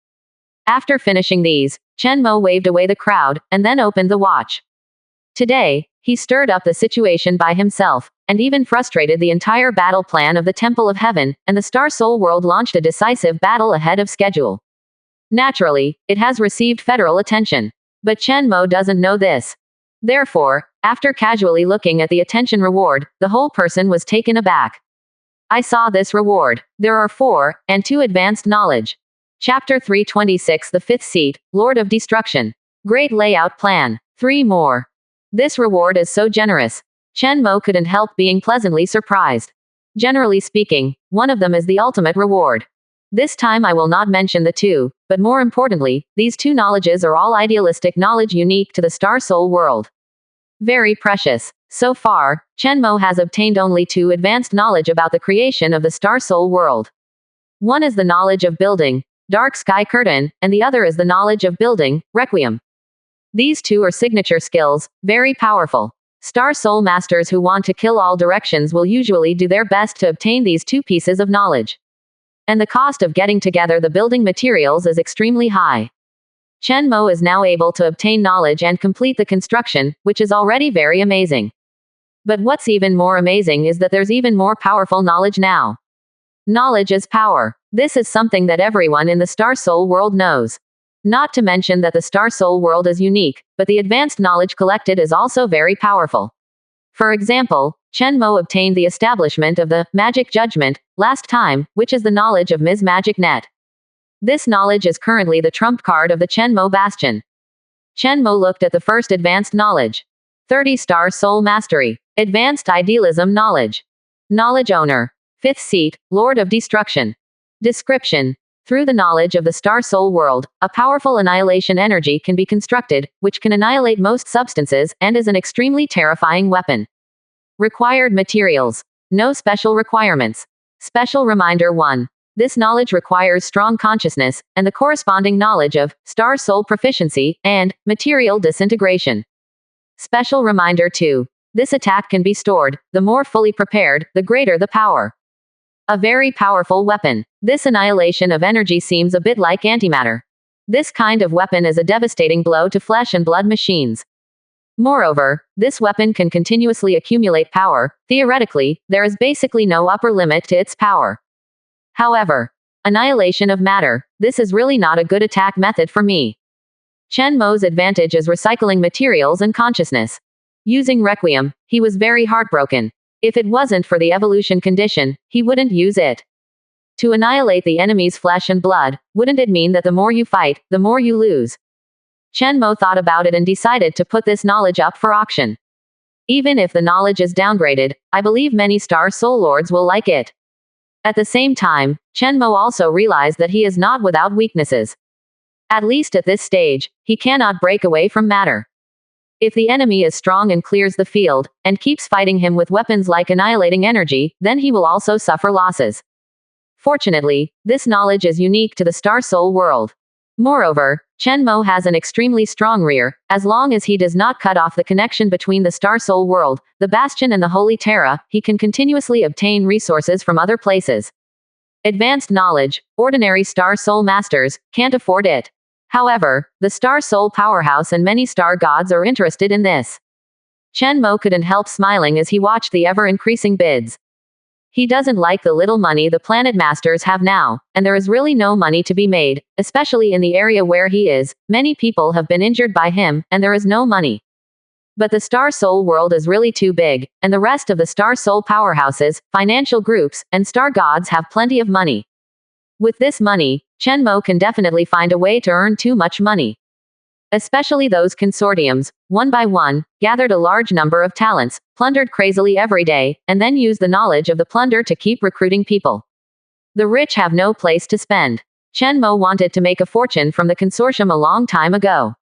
After finishing these, Chenmo waved away the crowd, and then opened the watch. Today, he stirred up the situation by himself, and even frustrated the entire battle plan of the Temple of Heaven, and the Star Soul world launched a decisive battle ahead of schedule. Naturally, it has received federal attention. But Chenmo doesn't know this. Therefore, after casually looking at the attention reward, the whole person was taken aback. I saw this reward. There are 4, and 2 advanced knowledge. Chapter 326 The Fifth Seat, Lord of Destruction. Great layout plan. 3 more. This reward is so generous. Chenmo couldn't help being pleasantly surprised. Generally speaking, one of them is the ultimate reward. This time I will not mention the 2, but more importantly, these 2 knowledges are all idealistic knowledge unique to the Star Soul world. Very precious. So far, Chenmo has obtained only 2 advanced knowledge about the creation of the Star Soul world. One is the knowledge of building, Dark Sky Curtain, and the other is the knowledge of building, Requiem. These 2 are signature skills, very powerful. Star Soul masters who want to kill all directions will usually do their best to obtain these 2 pieces of knowledge. And the cost of getting together the building materials is extremely high. Chenmo is now able to obtain knowledge and complete the construction, which is already very amazing. But what's even more amazing is that there's even more powerful knowledge now. Knowledge is power. This is something that everyone in the Star Soul world knows. Not to mention that the Star Soul world is unique, but the advanced knowledge collected is also very powerful. For example, Chenmo obtained the establishment of the Magic Judgment last time, which is the knowledge of Ms. Magic Net. This knowledge is currently the trump card of the Chenmo Bastion. Chenmo looked at the first advanced knowledge. 30 Star Soul Mastery. Advanced Idealism Knowledge. Knowledge Owner. 5th Seat, Lord of Destruction. Description. Through the knowledge of the Star Soul world, a powerful annihilation energy can be constructed, which can annihilate most substances, and is an extremely terrifying weapon. Required materials. No special requirements. Special reminder 1. This knowledge requires strong consciousness, and the corresponding knowledge of Star Soul proficiency, and material disintegration. Special reminder 2. This attack can be stored. The more fully prepared, the greater the power. A very powerful weapon. This annihilation of energy seems a bit like antimatter. This kind of weapon is a devastating blow to flesh and blood machines. Moreover, this weapon can continuously accumulate power. Theoretically, there is basically no upper limit to its power. However, annihilation of matter, this is really not a good attack method for me. Chenmo's advantage is recycling materials and consciousness. Using Requiem, he was very heartbroken. If it wasn't for the evolution condition, he wouldn't use it. To annihilate the enemy's flesh and blood, wouldn't it mean that the more you fight, the more you lose? Chenmo thought about it and decided to put this knowledge up for auction. Even if the knowledge is downgraded, I believe many Star Soul Lords will like it. At the same time, Chenmo also realized that he is not without weaknesses. At least at this stage, he cannot break away from matter. If the enemy is strong and clears the field, and keeps fighting him with weapons like annihilating energy, then he will also suffer losses. Fortunately, this knowledge is unique to the Star Soul world. Moreover, Chenmo has an extremely strong rear. As long as he does not cut off the connection between the Star Soul world, the Bastion and the Holy Terra, he can continuously obtain resources from other places. Advanced knowledge, ordinary Star Soul masters, can't afford it. However, the Star Soul powerhouse and many star gods are interested in this. Chenmo couldn't help smiling as he watched the ever-increasing bids. He doesn't like the little money the planet masters have now, and there is really no money to be made, especially in the area where he is. Many people have been injured by him, and there is no money. But the Star Soul world is really too big, and the rest of the Star Soul powerhouses, financial groups, and star gods have plenty of money. With this money, Chenmo can definitely find a way to earn too much money. Especially those consortiums, one by one, gathered a large number of talents, plundered crazily every day, and then used the knowledge of the plunder to keep recruiting people. The rich have no place to spend. Chenmo wanted to make a fortune from the consortium a long time ago.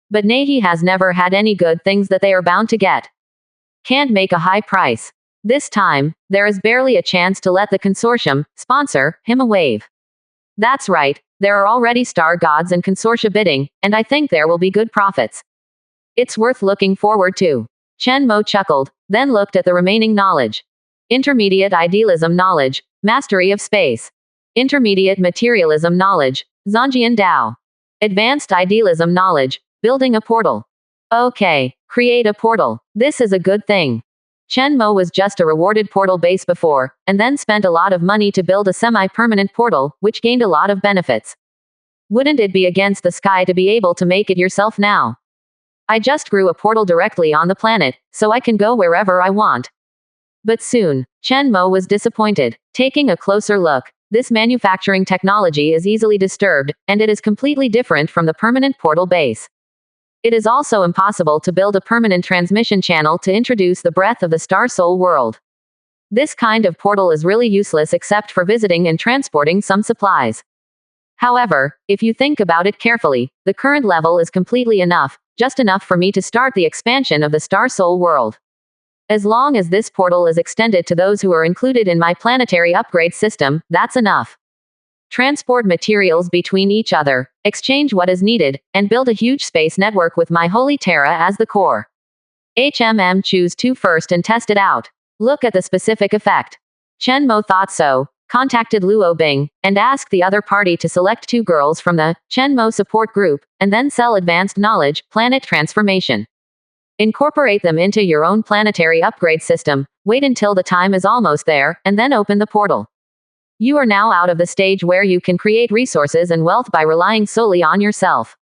But Nahi has never had any good things that they are bound to get. Can't make a high price. This time, there is barely a chance to let the consortium sponsor him a wave. That's right, there are already star gods and consortia bidding, and I think there will be good profits. It's worth looking forward to. Chen Mo chuckled, then looked at the remaining knowledge. Intermediate idealism knowledge, mastery of space. Intermediate materialism knowledge, Zhangjian Dao. Advanced idealism knowledge, building a portal. Okay, create a portal. This is a good thing. Chen Mo was just a rewarded portal base before, and then spent a lot of money to build a semi-permanent portal, which gained a lot of benefits. Wouldn't it be against the sky to be able to make it yourself now? I just grew a portal directly on the planet, so I can go wherever I want. But soon, Chen Mo was disappointed. Taking a closer look, this manufacturing technology is easily disturbed, and it is completely different from the permanent portal base. It is also impossible to build a permanent transmission channel to introduce the breath of the Star Soul world. This kind of portal is really useless except for visiting and transporting some supplies. However, if you think about it carefully, the current level is completely enough, just enough for me to start the expansion of the Star Soul world. As long as this portal is extended to those who are included in my planetary upgrade system, that's enough. Transport materials between each other, exchange what is needed, and build a huge space network with my holy Terra as the core. Choose 2 first and test it out. Look at the specific effect. Chen Mo thought so, contacted Luo Bing, and asked the other party to select 2 girls from the Chen Mo support group, and then sell advanced knowledge, planet transformation. Incorporate them into your own planetary upgrade system, wait until the time is almost there, and then open the portal. You are now out of the stage where you can create resources and wealth by relying solely on yourself.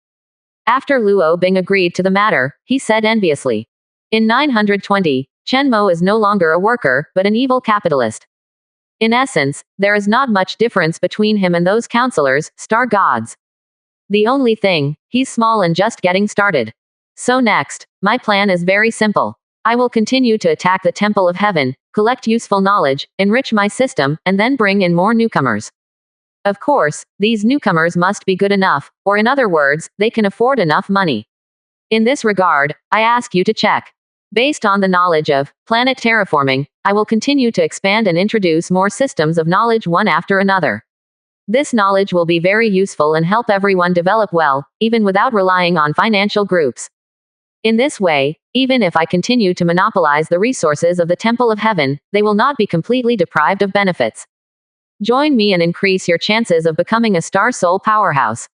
After Luo Bing agreed to the matter, he said enviously. In 920, Chen Mo is no longer a worker, but an evil capitalist. In essence, there is not much difference between him and those counselors, star gods. The only thing, he's small and just getting started. So next, my plan is very simple. I will continue to attack the Temple of Heaven, collect useful knowledge, enrich my system, and then bring in more newcomers. Of course, these newcomers must be good enough, or in other words, they can afford enough money. In this regard, I ask you to check. Based on the knowledge of planet terraforming, I will continue to expand and introduce more systems of knowledge one after another. This knowledge will be very useful and help everyone develop well, even without relying on financial groups. In this way, even if I continue to monopolize the resources of the Temple of Heaven, they will not be completely deprived of benefits. Join me and increase your chances of becoming a Star Soul powerhouse.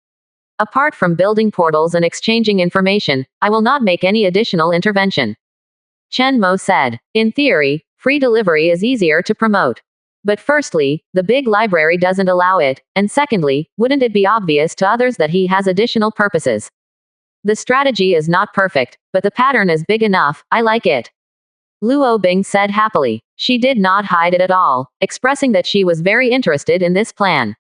Apart from building portals and exchanging information, I will not make any additional intervention. Chen Mo said. In theory, free delivery is easier to promote. But firstly, the big library doesn't allow it, and secondly, wouldn't it be obvious to others that he has additional purposes? The strategy is not perfect, but the pattern is big enough, I like it. Luo Bing said happily. She did not hide it at all, expressing that she was very interested in this plan.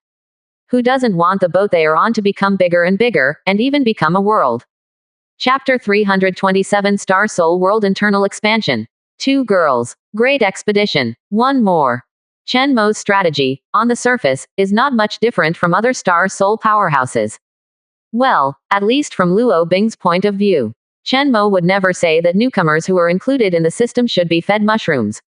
Who doesn't want the boat they are on to become bigger and bigger, and even become a world? Chapter 327 Star Soul World Internal Expansion. 2 girls. Great expedition. 1 more. Chen Mo's strategy, on the surface, is not much different from other Star Soul powerhouses. Well, at least from Luo Bing's point of view. Chen Mo would never say that newcomers who are included in the system should be fed mushrooms.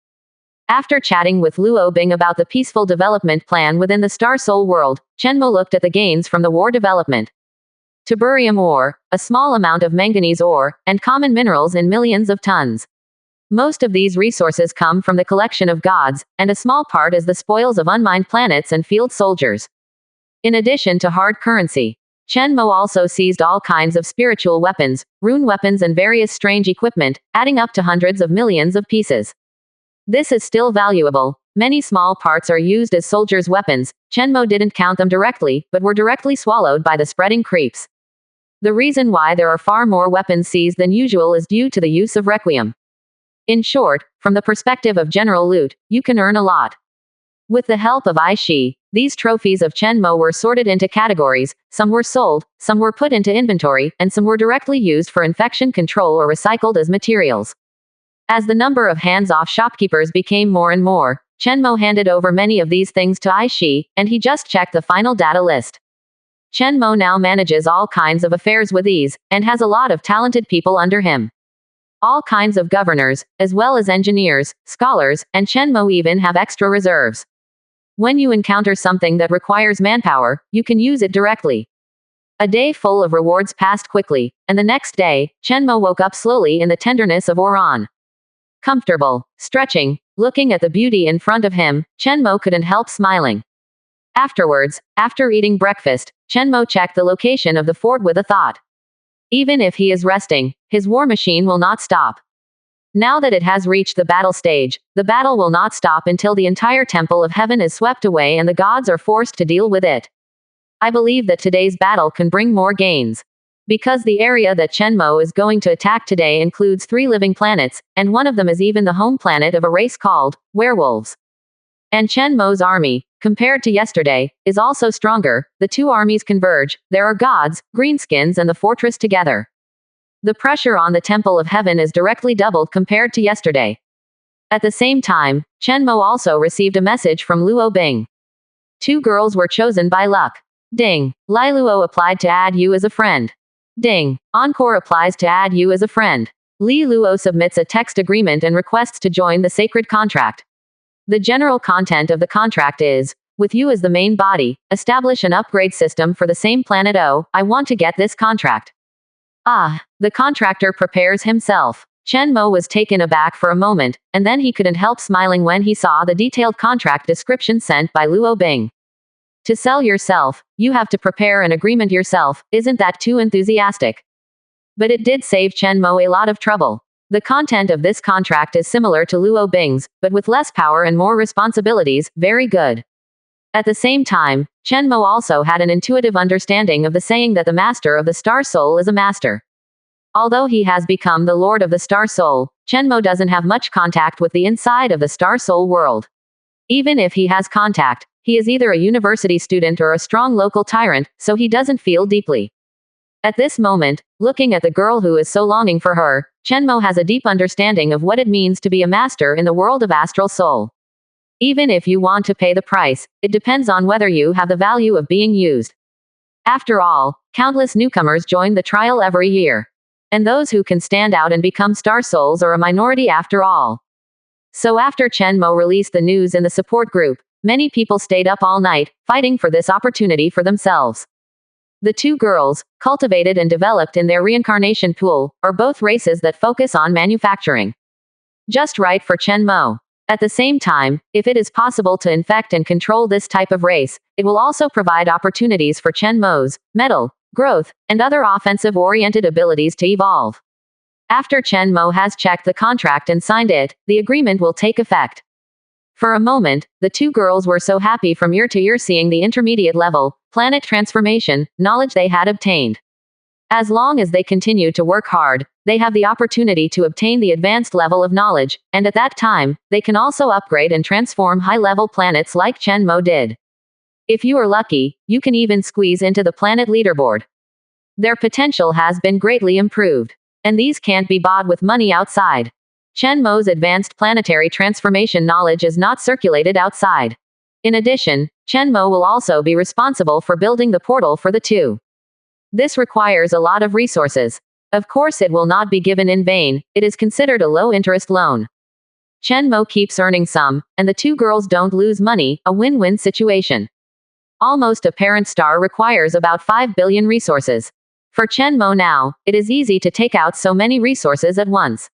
After chatting with Luo Bing about the peaceful development plan within the Star Soul world, Chen Mo looked at the gains from the war development. Tiburium ore, a small amount of manganese ore, and common minerals in millions of tons. Most of these resources come from the collection of gods, and a small part is the spoils of unmined planets and field soldiers. In addition to hard currency, Chen Mo also seized all kinds of spiritual weapons, rune weapons and various strange equipment, adding up to hundreds of millions of pieces. This is still valuable. Many small parts are used as soldiers' weapons. Chen Mo didn't count them directly, but were directly swallowed by the spreading creeps. The reason why there are far more weapons seized than usual is due to the use of Requiem. In short, from the perspective of general loot, you can earn a lot. With the help of Aishi, these trophies of Chen Mo were sorted into categories, some were sold, some were put into inventory, and some were directly used for infection control or recycled as materials. As the number of hands-off shopkeepers became more and more, Chen Mo handed over many of these things to Aishi, and he just checked the final data list. Chen Mo now manages all kinds of affairs with ease, and has a lot of talented people under him. All kinds of governors, as well as engineers, scholars, and Chen Mo even have extra reserves. When you encounter something that requires manpower, you can use it directly. A day full of rewards passed quickly, and the next day, Chenmo woke up slowly in the tenderness of Oran. Comfortable, stretching, looking at the beauty in front of him, Chenmo couldn't help smiling. Afterwards, after eating breakfast, Chenmo checked the location of the fort with a thought. Even if he is resting, his war machine will not stop. Now that it has reached the battle stage, the battle will not stop until the entire temple of heaven is swept away and the gods are forced to deal with it. I believe that today's battle can bring more gains. Because the area that Chenmo is going to attack today includes 3 living planets, and one of them is even the home planet of a race called werewolves. And Chenmo's army, compared to yesterday, is also stronger. The 2 armies converge, there are gods, greenskins and the fortress together. The pressure on the Temple of Heaven is directly doubled compared to yesterday. At the same time, Chenmo also received a message from Luo Bing. 2 girls were chosen by luck. Ding. Lai Luo applied to add you as a friend. Ding. Encore applies to add you as a friend. Li Luo submits a text agreement and requests to join the sacred contract. The general content of the contract is, with you as the main body, establish an upgrade system for the same planet O. I want to get this contract. Ah, the contractor prepares himself. Chenmo was taken aback for a moment, and then he couldn't help smiling when he saw the detailed contract description sent by Luo Bing. To sell yourself, you have to prepare an agreement yourself, isn't that too enthusiastic? But it did save Chenmo a lot of trouble. The content of this contract is similar to Luo Bing's, but with less power and more responsibilities, very good. At the same time, Chenmo also had an intuitive understanding of the saying that the master of the Star Soul is a master. Although he has become the Lord of the Star Soul, Chenmo doesn't have much contact with the inside of the Star Soul world. Even if he has contact, he is either a university student or a strong local tyrant, so he doesn't feel deeply. At this moment, looking at the girl who is so longing for her, Chenmo has a deep understanding of what it means to be a master in the world of astral soul. Even if you want to pay the price, it depends on whether you have the value of being used. After all, countless newcomers join the trial every year. And those who can stand out and become Star Souls are a minority after all. So after Chenmo released the news in the support group, many people stayed up all night, fighting for this opportunity for themselves. The 2 girls, cultivated and developed in their reincarnation pool, are both races that focus on manufacturing. Just right for Chenmo. At the same time, if it is possible to infect and control this type of race, it will also provide opportunities for Chenmo's metal, growth, and other offensive-oriented abilities to evolve. After Chenmo has checked the contract and signed it, the agreement will take effect. For a moment, the 2 girls were so happy from year to year seeing the intermediate level, planet transformation, knowledge they had obtained. As long as they continue to work hard, they have the opportunity to obtain the advanced level of knowledge, and at that time, they can also upgrade and transform high-level planets like Chenmo did. If you are lucky, you can even squeeze into the planet leaderboard. Their potential has been greatly improved. And these can't be bought with money outside. Chenmo's advanced planetary transformation knowledge is not circulated outside. In addition, Chenmo will also be responsible for building the portal for the 2. This requires a lot of resources. Of course it will not be given in vain, it is considered a low-interest loan. Chenmo keeps earning some, and the 2 girls don't lose money, a win-win situation. Almost a parent star requires about 5 billion resources. For Chenmo now, it is easy to take out so many resources at once.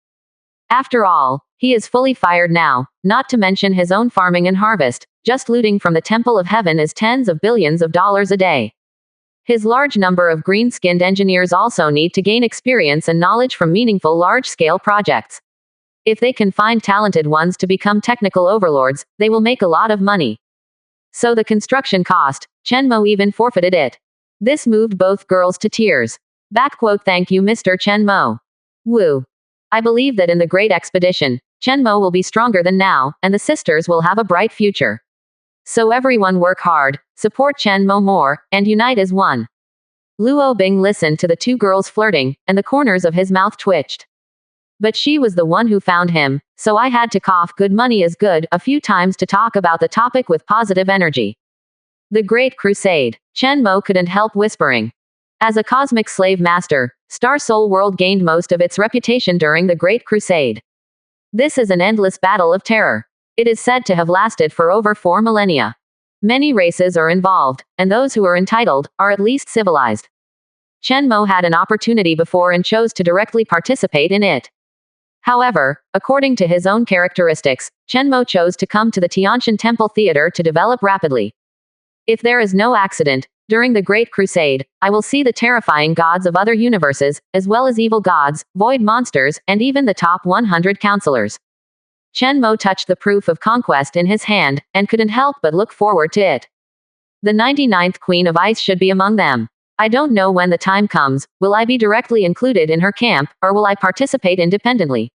After all, he is fully fired now, not to mention his own farming and harvest, just looting from the Temple of Heaven is tens of billions of dollars a day. His large number of green-skinned engineers also need to gain experience and knowledge from meaningful large-scale projects. If they can find talented ones to become technical overlords, they will make a lot of money. So the construction cost, Chenmo even forfeited it. This moved both girls to tears. Thank you Mr. Chenmo. Woo. I believe that in the great expedition, Chenmo will be stronger than now, and the sisters will have a bright future. So everyone work hard, support Chenmo more, and unite as one. Luo Bing listened to the 2 girls flirting, and the corners of his mouth twitched. But she was the one who found him, so I had to cough good money is good a few times to talk about the topic with positive energy. The Great Crusade. Chenmo couldn't help whispering. As a cosmic slave master, Star Soul World gained most of its reputation during the Great Crusade. This is an endless battle of terror. It is said to have lasted for over 4 millennia. Many races are involved, and those who are entitled, are at least civilized. Chen Mo had an opportunity before and chose to directly participate in it. However, according to his own characteristics, Chen Mo chose to come to the Tianshan Temple Theater to develop rapidly. If there is no accident, during the Great Crusade, I will see the terrifying gods of other universes, as well as evil gods, void monsters, and even the top 100 counselors. Chen Mo touched the proof of conquest in his hand, and couldn't help but look forward to it. The 99th Queen of Ice should be among them. I don't know when the time comes, will I be directly included in her camp, or will I participate independently?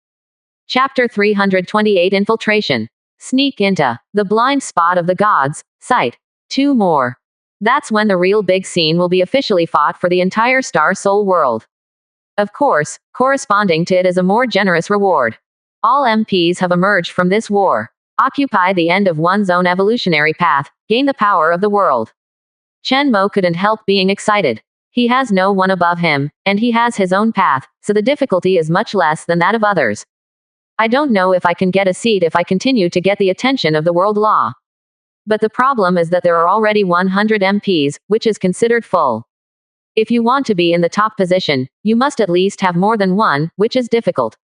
Chapter 328 Infiltration. Sneak into the blind spot of the gods, sight. 2 more. That's when the real big scene will be officially fought for the entire Star Soul world. Of course, corresponding to it is a more generous reward. All MPs have emerged from this war. Occupy the end of one's own evolutionary path, gain the power of the world. Chen Mo couldn't help being excited. He has no one above him, and he has his own path, so the difficulty is much less than that of others. I don't know if I can get a seat if I continue to get the attention of the world law. But the problem is that there are already 100 MPs, which is considered full. If you want to be in the top position, you must at least have more than one, which is difficult.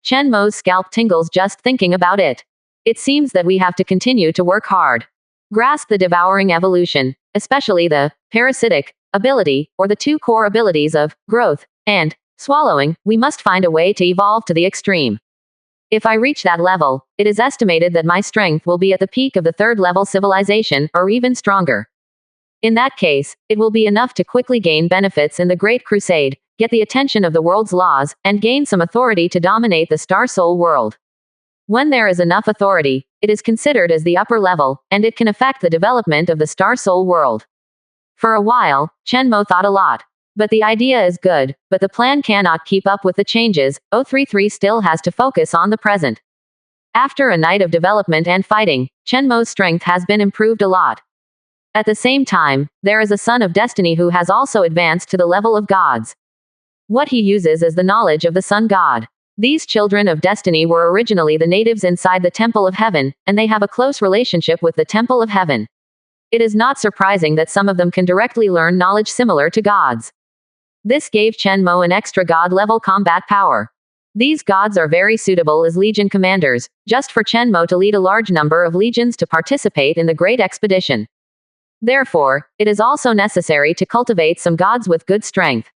Chen Mo's scalp tingles just thinking about it. It seems that we have to continue to work hard. Grasp the devouring evolution, especially the parasitic ability, or the 2 core abilities of growth and swallowing. We must find a way to evolve to the extreme. If I reach that level, it is estimated that my strength will be at the peak of the 3rd level civilization, or even stronger. In that case, it will be enough to quickly gain benefits in the Great Crusade, get the attention of the world's laws, and gain some authority to dominate the Star Soul world. When there is enough authority, it is considered as the upper level, and it can affect the development of the Star Soul world. For a while, Chen Mo thought a lot. But the idea is good, but the plan cannot keep up with the changes. 033 still has to focus on the present. After a night of development and fighting, Chen Mo's strength has been improved a lot. At the same time, there is a son of destiny who has also advanced to the level of gods. What he uses is the knowledge of the sun god. These children of destiny were originally the natives inside the Temple of Heaven, and they have a close relationship with the Temple of Heaven. It is not surprising that some of them can directly learn knowledge similar to gods. This gave Chen Mo an extra god-level combat power. These gods are very suitable as legion commanders, just for Chen Mo to lead a large number of legions to participate in the great expedition. Therefore, it is also necessary to cultivate some gods with good strength.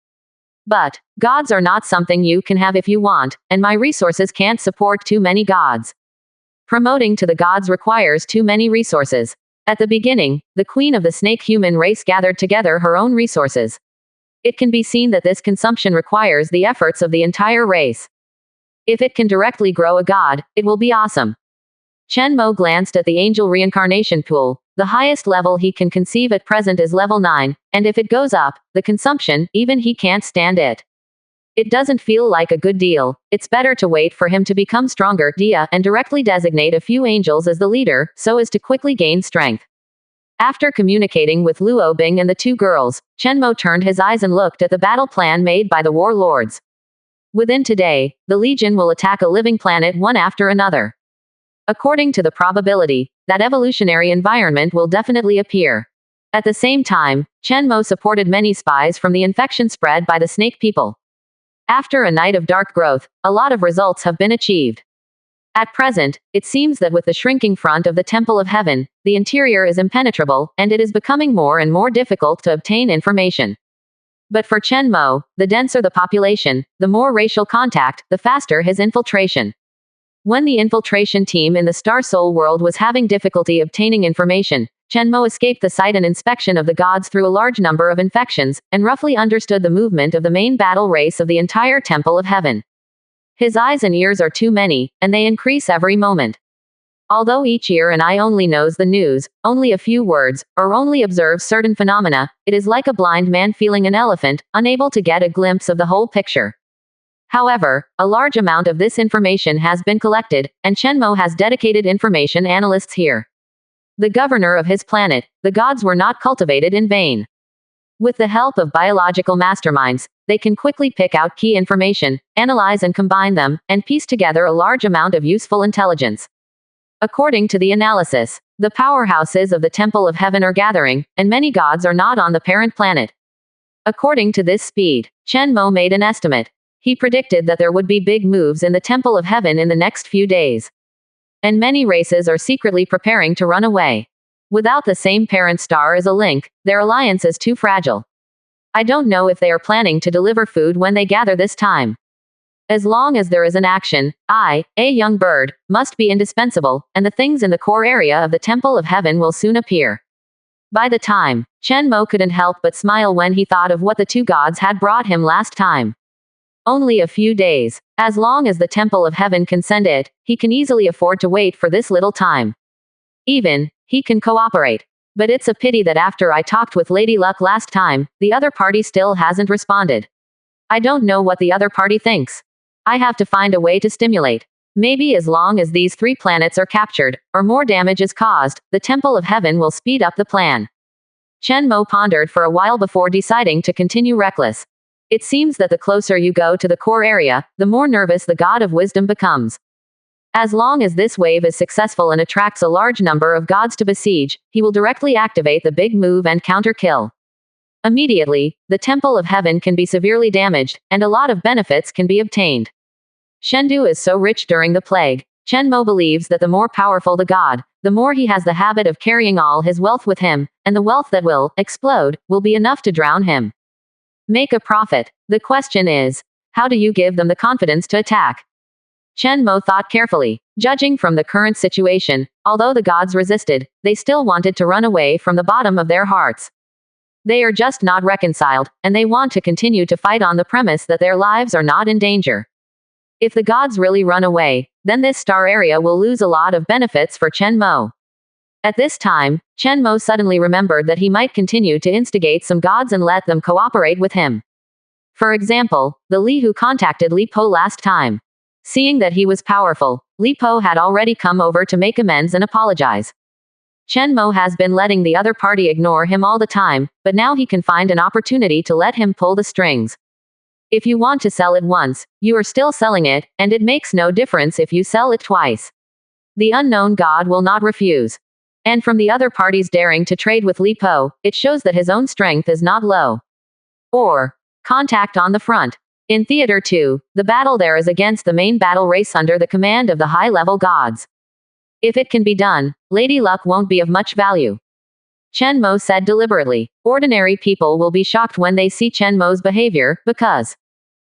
But gods are not something you can have if you want, and my resources can't support too many gods. Promoting to the gods requires too many resources. At the beginning, the queen of the snake human race gathered together her own resources. It can be seen that this consumption requires the efforts of the entire race. If it can directly grow a god, it will be awesome. Chen Mo glanced at the angel reincarnation pool. The highest level he can conceive at present is level 9, and if it goes up, the consumption, even he can't stand it. It doesn't feel like a good deal. It's better to wait for him to become stronger, and directly designate a few angels as the leader, so as to quickly gain strength. After communicating with Luo Bing and the 2 girls, Chen Mo turned his eyes and looked at the battle plan made by the warlords. Within today, the Legion will attack a living planet one after another. According to the probability, that evolutionary environment will definitely appear. At the same time, Chen Mo supported many spies from the infection spread by the snake people. After a night of dark growth, a lot of results have been achieved. At present, it seems that with the shrinking front of the Temple of Heaven, the interior is impenetrable, and it is becoming more and more difficult to obtain information. But for Chen Mo, the denser the population, the more racial contact, the faster his infiltration. When the infiltration team in the Star Soul world was having difficulty obtaining information, Chen Mo escaped the sight and inspection of the gods through a large number of infections, and roughly understood the movement of the main battle race of the entire Temple of Heaven. His eyes and ears are too many, and they increase every moment. Although each ear and eye only knows the news, only a few words, or only observes certain phenomena, it is like a blind man feeling an elephant, unable to get a glimpse of the whole picture. However, a large amount of this information has been collected, and Chen Mo has dedicated information analysts here. The governor of his planet, the gods were not cultivated in vain. With the help of biological masterminds, they can quickly pick out key information, analyze and combine them, and piece together a large amount of useful intelligence. According to the analysis, the powerhouses of the Temple of Heaven are gathering, and many gods are not on the parent planet. According to this speed, Chen Mo made an estimate. He predicted that there would be big moves in the Temple of Heaven in the next few days. And many races are secretly preparing to run away. Without the same parent star as a link, their alliance is too fragile. I don't know if they are planning to deliver food when they gather this time. As long as there is an action, I, a young bird, must be indispensable, and the things in the core area of the Temple of Heaven will soon appear. By the time, Chen Mo couldn't help but smile when he thought of what the two gods had brought him last time. Only a few days. As long as the Temple of Heaven can send it, he can easily afford to wait for this little time. Even, he can cooperate. But it's a pity that after I talked with Lady Luck last time, the other party still hasn't responded. I don't know what the other party thinks. I have to find a way to stimulate. Maybe as long as these 3 planets are captured, or more damage is caused, the Temple of Heaven will speed up the plan. Chen Mo pondered for a while before deciding to continue reckless. It seems that the closer you go to the core area, the more nervous the God of Wisdom becomes. As long as this wave is successful and attracts a large number of gods to besiege, he will directly activate the big move and counter-kill. Immediately, the Temple of Heaven can be severely damaged, and a lot of benefits can be obtained. Shendu is so rich during the plague. Chen Mo believes that the more powerful the god, the more he has the habit of carrying all his wealth with him, and the wealth that will explode will be enough to drown him. Make a profit. The question is, how do you give them the confidence to attack? Chen Mo thought carefully. Judging from the current situation, although the gods resisted, they still wanted to run away from the bottom of their hearts. They are just not reconciled, and they want to continue to fight on the premise that their lives are not in danger. If the gods really run away, then this star area will lose a lot of benefits for Chen Mo. At this time, Chen Mo suddenly remembered that he might continue to instigate some gods and let them cooperate with him. For example, the Li who contacted Li Po last time. Seeing that he was powerful, Li Po had already come over to make amends and apologize. Chen Mo has been letting the other party ignore him all the time, but now he can find an opportunity to let him pull the strings. If you want to sell it once, you are still selling it, and it makes no difference if you sell it twice. The unknown god will not refuse. And from the other parties daring to trade with Li Po, it shows that his own strength is not low. Or, contact on the front. In Theater 2, the battle there is against the main battle race under the command of the high-level gods. If it can be done, Lady Luck won't be of much value. Chen Mo said deliberately. Ordinary people will be shocked when they see Chen Mo's behavior, because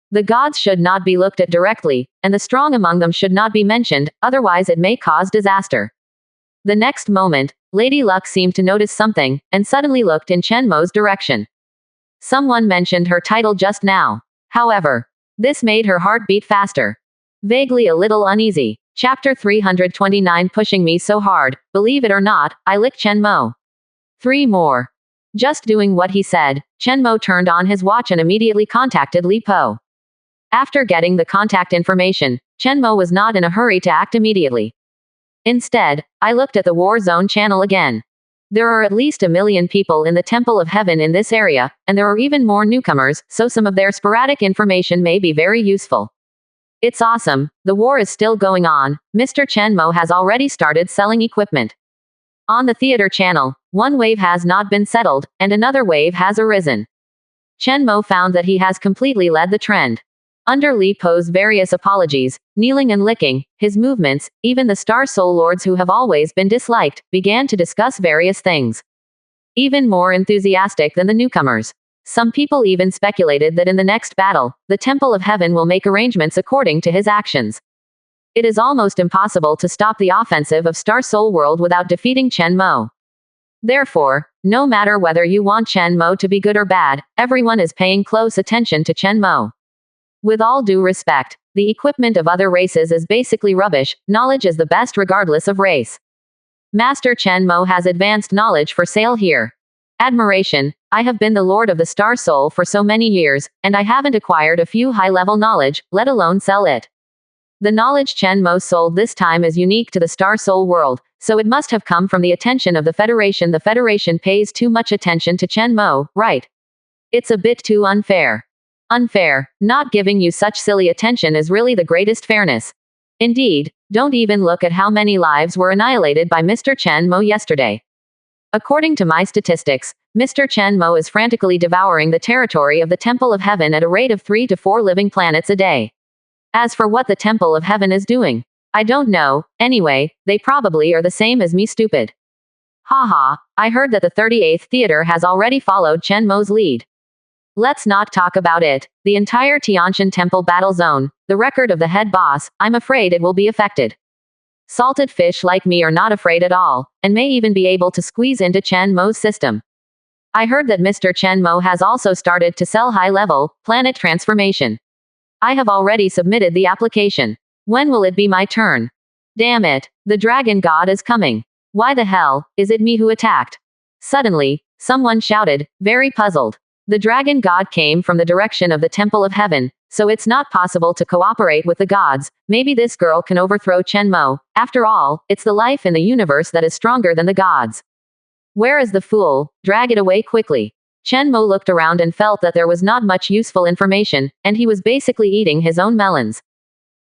the gods should not be looked at directly, and the strong among them should not be mentioned, otherwise it may cause disaster. The next moment, Lady Luck seemed to notice something, and suddenly looked in Chen Mo's direction. Someone mentioned her title just now. However, this made her heart beat faster. Vaguely a little uneasy. Chapter 329 Pushing me so hard, believe it or not, I lick Chen Mo. 3 more. Just doing what he said, Chen Mo turned on his watch and immediately contacted Li Po. After getting the contact information, Chen Mo was not in a hurry to act immediately. Instead, I looked at the War Zone channel again. There are at least 1 million people in the Temple of Heaven in this area, and there are even more newcomers, so some of their sporadic information may be very useful. It's awesome, the war is still going on. Mr. Chen Mo has already started selling equipment. On the theater channel, one wave has not been settled, and another wave has arisen. Chen Mo found that he has completely led the trend. Under Li Po's various apologies, kneeling and licking, his movements, even the Star Soul Lords who have always been disliked, began to discuss various things. Even more enthusiastic than the newcomers. Some people even speculated that in the next battle, the Temple of Heaven will make arrangements according to his actions. It is almost impossible to stop the offensive of Star Soul World without defeating Chen Mo. Therefore, no matter whether you want Chen Mo to be good or bad, everyone is paying close attention to Chen Mo. With all due respect, the equipment of other races is basically rubbish, knowledge is the best regardless of race. Master Chen Mo has advanced knowledge for sale here. Admiration, I have been the Lord of the Star Soul for so many years, and I haven't acquired a few high-level knowledge, let alone sell it. The knowledge Chen Mo sold this time is unique to the Star Soul world, so it must have come from the attention of the Federation. The Federation pays too much attention to Chen Mo, right? It's a bit too unfair. Unfair, not giving you such silly attention is really the greatest fairness. Indeed, don't even look at how many lives were annihilated by Mr. Chen Mo yesterday. According to my statistics, Mr. Chen Mo is frantically devouring the territory of the Temple of Heaven at a rate of 3 to 4 living planets a day. As for what the Temple of Heaven is doing, I don't know. Anyway, they probably are the same as me, stupid. Haha, I heard that the 38th theater has already followed Chen Mo's lead. Let's not talk about it. The entire Tianshan Temple battle zone, the record of the head boss, I'm afraid it will be affected. Salted fish like me are not afraid at all, and may even be able to squeeze into Chen Mo's system. I heard that Mr. Chen Mo has also started to sell high-level, planet transformation. I have already submitted the application. When will it be my turn? Damn it, the dragon god is coming. Why the hell, is it me who attacked? Suddenly, someone shouted, very puzzled. The dragon god came from the direction of the Temple of Heaven, so it's not possible to cooperate with the gods. Maybe this girl can overthrow Chen Mo. After all, it's the life in the universe that is stronger than the gods. Where is the fool? Drag it away quickly. Chen Mo looked around and felt that there was not much useful information, and he was basically eating his own melons.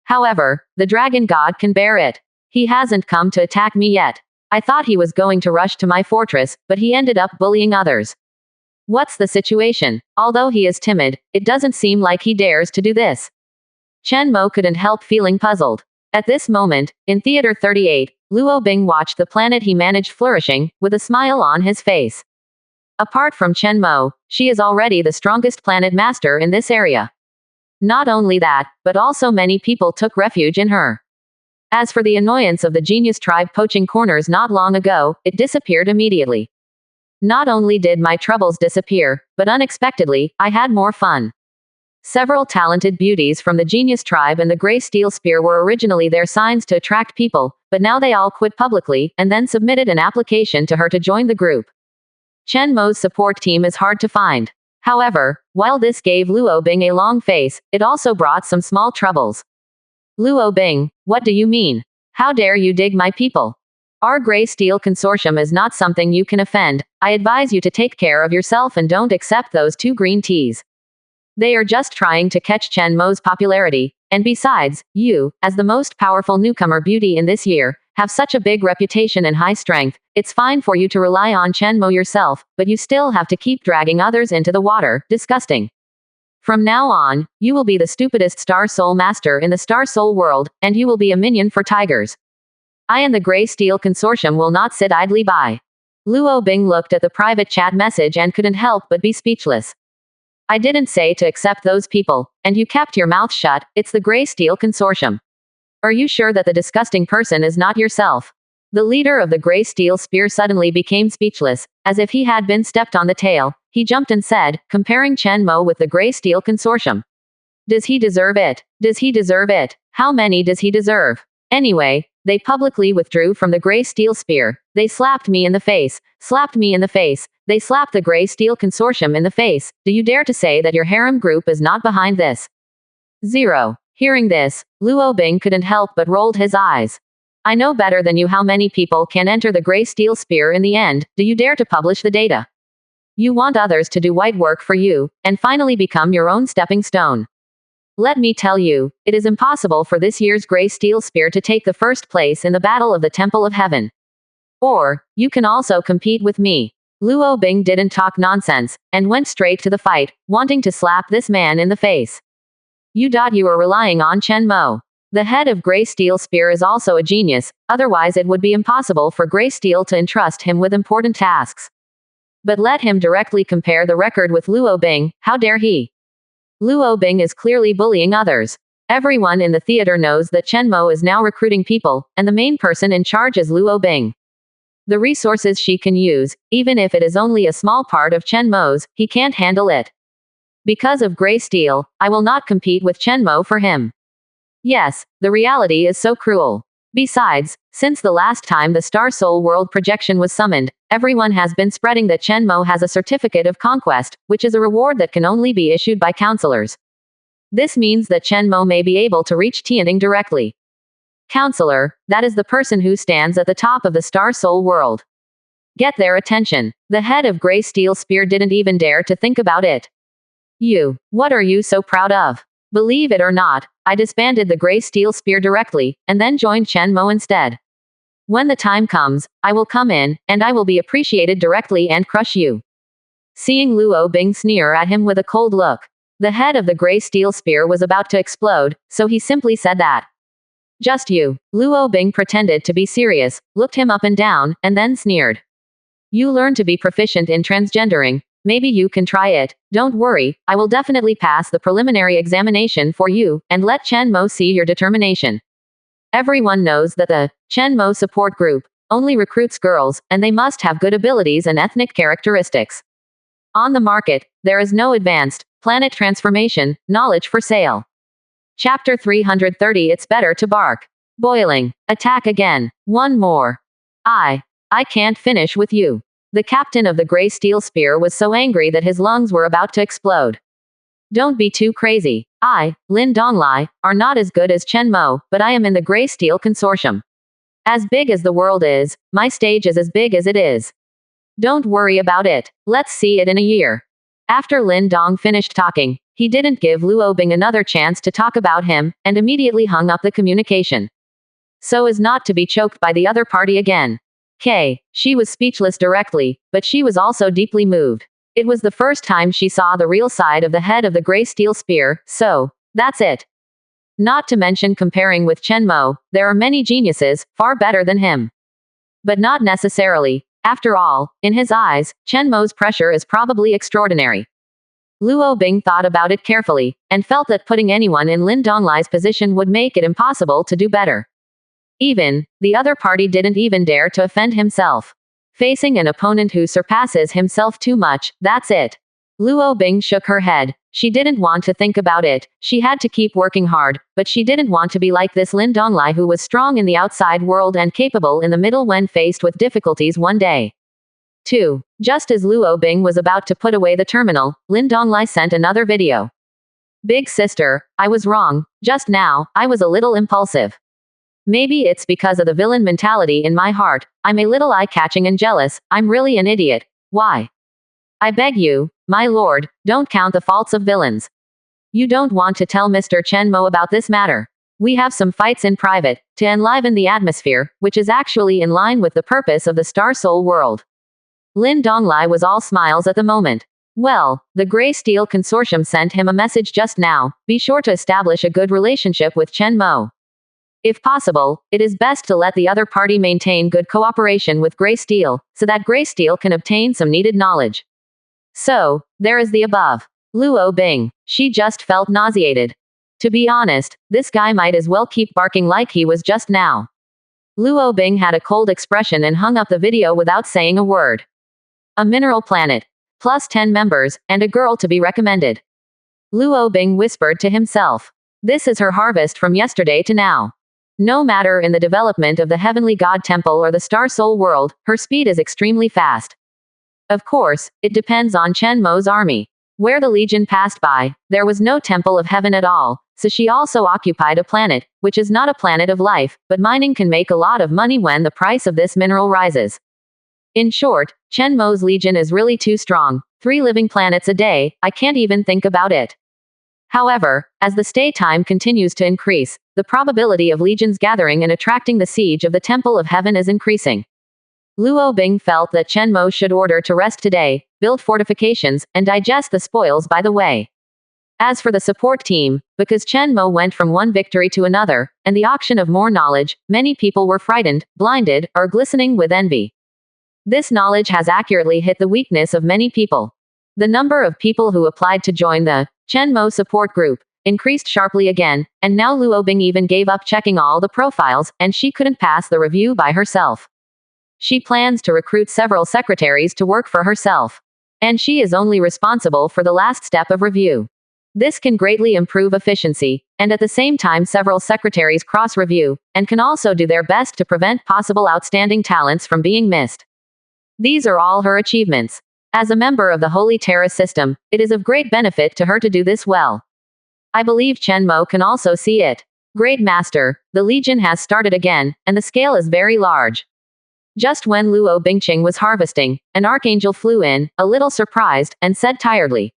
However, the dragon god can bear it. He hasn't come to attack me yet. I thought he was going to rush to my fortress, but he ended up bullying others. What's the situation? Although he is timid, it doesn't seem like he dares to do this. Chen Mo couldn't help feeling puzzled. At this moment, in Theater 38, Luo Bing watched the planet he managed flourishing, with a smile on his face. Apart from Chen Mo, she is already the strongest planet master in this area. Not only that, but also many people took refuge in her. As for the annoyance of the genius tribe poaching corners not long ago, it disappeared immediately. Not only did my troubles disappear, but unexpectedly, I had more fun. Several talented beauties from the genius tribe and the gray steel spear were originally their signs to attract people, but now they all quit publicly, and then submitted an application to her to join the group. Chen Mo's support team is hard to find. However, while this gave Luo Bing a long face, it also brought some small troubles. Luo Bing, what do you mean? How dare you dig my people? Our Gray Steel Consortium is not something you can offend. I advise you to take care of yourself and don't accept those 2 green teas. They are just trying to catch Chen Mo's popularity, and besides, you, as the most powerful newcomer beauty in this year, have such a big reputation and high strength. It's fine for you to rely on Chen Mo yourself, but you still have to keep dragging others into the water. Disgusting. From now on, you will be the stupidest Star Soul Master in the Star Soul world, and you will be a minion for tigers. I and the Gray Steel Consortium will not sit idly by. Luo Bing looked at the private chat message and couldn't help but be speechless. I didn't say to accept those people, and you kept your mouth shut. It's the Gray Steel Consortium. Are you sure that the disgusting person is not yourself? The leader of the Gray Steel Spear suddenly became speechless, as if he had been stepped on the tail. He jumped and said, comparing Chen Mo with the Gray Steel Consortium. Does he deserve it? Does he deserve it? How many does he deserve? Anyway, they publicly withdrew from the Gray Steel Spear. They slapped me in the face. Slapped me in the face. They slapped the Gray Steel Consortium in the face. Do you dare to say that your harem group is not behind this? 0. Hearing this, Luo Bing couldn't help but rolled his eyes. I know better than you how many people can enter the Gray Steel Spear in the end. Do you dare to publish the data? You want others to do white work for you, and finally become your own stepping stone. Let me tell you, it is impossible for this year's Gray Steel Spear to take the first place in the Battle of the Temple of Heaven. Or, you can also compete with me. Luo Bing didn't talk nonsense, and went straight to the fight, wanting to slap this man in the face. You are relying on Chen Mo. The head of Gray Steel Spear is also a genius, otherwise it would be impossible for Gray Steel to entrust him with important tasks. But let him directly compare the record with Luo Bing. How dare he? Luo Bing is clearly bullying others. Everyone in the theater knows that Chen Mo is now recruiting people, and the main person in charge is Luo Bing. The resources she can use, even if it is only a small part of Chen Mo's, he can't handle it. Because of Gray Steel, I will not compete with Chen Mo for him. Yes, the reality is so cruel. Besides, since the last time the Star Soul World projection was summoned, everyone has been spreading that Chen Mo has a certificate of conquest, which is a reward that can only be issued by counselors. This means that Chen Mo may be able to reach Tianting directly. Counselor, that is the person who stands at the top of the Star Soul World. Get their attention. The head of Gray Steel Spear didn't even dare to think about it. You, what are you so proud of? Believe it or not, I disbanded the Gray Steel Spear directly, and then joined Chen Mo instead. When the time comes, I will come in, and I will be appreciated directly and crush you. seeing Luo Bing sneer at him with a cold look. The head of the gray steel spear was about to explode, so he simply said that. Just you. Luo Bing pretended to be serious, looked him up and down, and then sneered. You learn to be proficient in transgendering. Maybe you can try it. Don't worry, I will definitely pass the preliminary examination for you, and let Chen Mo see your determination. Everyone knows that the Chen Mo support group only recruits girls, and they must have good abilities and ethnic characteristics. On the market, there is no advanced planet transformation knowledge for sale. Chapter 330. It's better to bark. Boiling. Attack again. One more. I can't finish with you. The captain of the gray steel spear was so angry that his lungs were about to explode. Don't be too crazy. Lin Donglai, are not as good as Chen Mo, but I am in the gray steel consortium. As big as the world is, my stage is as big as it is. Don't worry about it. Let's see it in a year. After Lin Dong finished talking, he didn't give Luo Bing another chance to talk about him, and immediately hung up the communication. So as not to be choked by the other party again. She was speechless directly, but she was also deeply moved. It was the first time she saw the real side of the head of the gray steel spear, so, that's it. Not to mention comparing with Chen Mo, there are many geniuses, far better than him. But not necessarily. After all, in his eyes, Chen Mo's pressure is probably extraordinary. Luo Bing thought about it carefully, and felt that putting anyone in Lin Donglai's position would make it impossible to do better. The other party didn't even dare to offend himself. Facing an opponent who surpasses himself too much, that's it. Luo Bing shook her head. She didn't want to think about it. She had to keep working hard, but she didn't want to be like this Lin Donglai who was strong in the outside world and capable in the middle when faced with difficulties one day. 2. Just as Luo Bing was about to put away the terminal, Lin Donglai sent another video. Big sister, I was wrong. Just now, I was a little impulsive. Maybe it's because of the villain mentality in my heart. I'm a little eye-catching and jealous. I'm really an idiot. Why? I beg you, my lord, don't count the faults of villains. You don't want to tell Mr. Chen Mo about this matter. We have some fights in private, to enliven the atmosphere, which is actually in line with the purpose of the Star Soul world. Lin Donglai was all smiles at the moment. Well, the Gray Steel Consortium sent him a message just now. Be sure to establish a good relationship with Chen Mo. If possible, it is best to let the other party maintain good cooperation with Gray Steel, so that Gray Steel can obtain some needed knowledge. So, there is the above. Luo Bing. She just felt nauseated. To be honest, this guy might as well keep barking like he was just now. Luo Bing had a cold expression and hung up the video without saying a word. A mineral planet. Plus 10 members, and a girl to be recommended. Luo Bing whispered to himself. This is her harvest from yesterday to now. No matter in the development of the Heavenly God Temple or the Star Soul world, her speed is extremely fast. Of course, it depends on Chen Mo's army. Where the Legion passed by, there was no Temple of Heaven at all, so she also occupied a planet, which is not a planet of life, but mining can make a lot of money when the price of this mineral rises. In short, Chen Mo's Legion is really too strong. 3 living planets a day, I can't even think about it. However, as the stay time continues to increase, the probability of legions gathering and attracting the siege of the Temple of Heaven is increasing. Luo Bing felt that Chen Mo should order to rest today, build fortifications, and digest the spoils by the way. As for the support team, because Chen Mo went from one victory to another, and the auction of more knowledge, many people were frightened, blinded, or glistening with envy. This knowledge has accurately hit the weakness of many people. The number of people who applied to join the Chen Mo support group increased sharply again, and now Luo Bing even gave up checking all the profiles, and she couldn't pass the review by herself. She plans to recruit several secretaries to work for herself. And she is only responsible for the last step of review. This can greatly improve efficiency, and at the same time several secretaries cross-review, and can also do their best to prevent possible outstanding talents from being missed. These are all her achievements. As a member of the Holy Terra system, it is of great benefit to her to do this well. I believe Chen Mo can also see it. Great Master, the Legion has started again, and the scale is very large. Just when Luo Bingqing was harvesting, an archangel flew in, a little surprised, and said tiredly. ?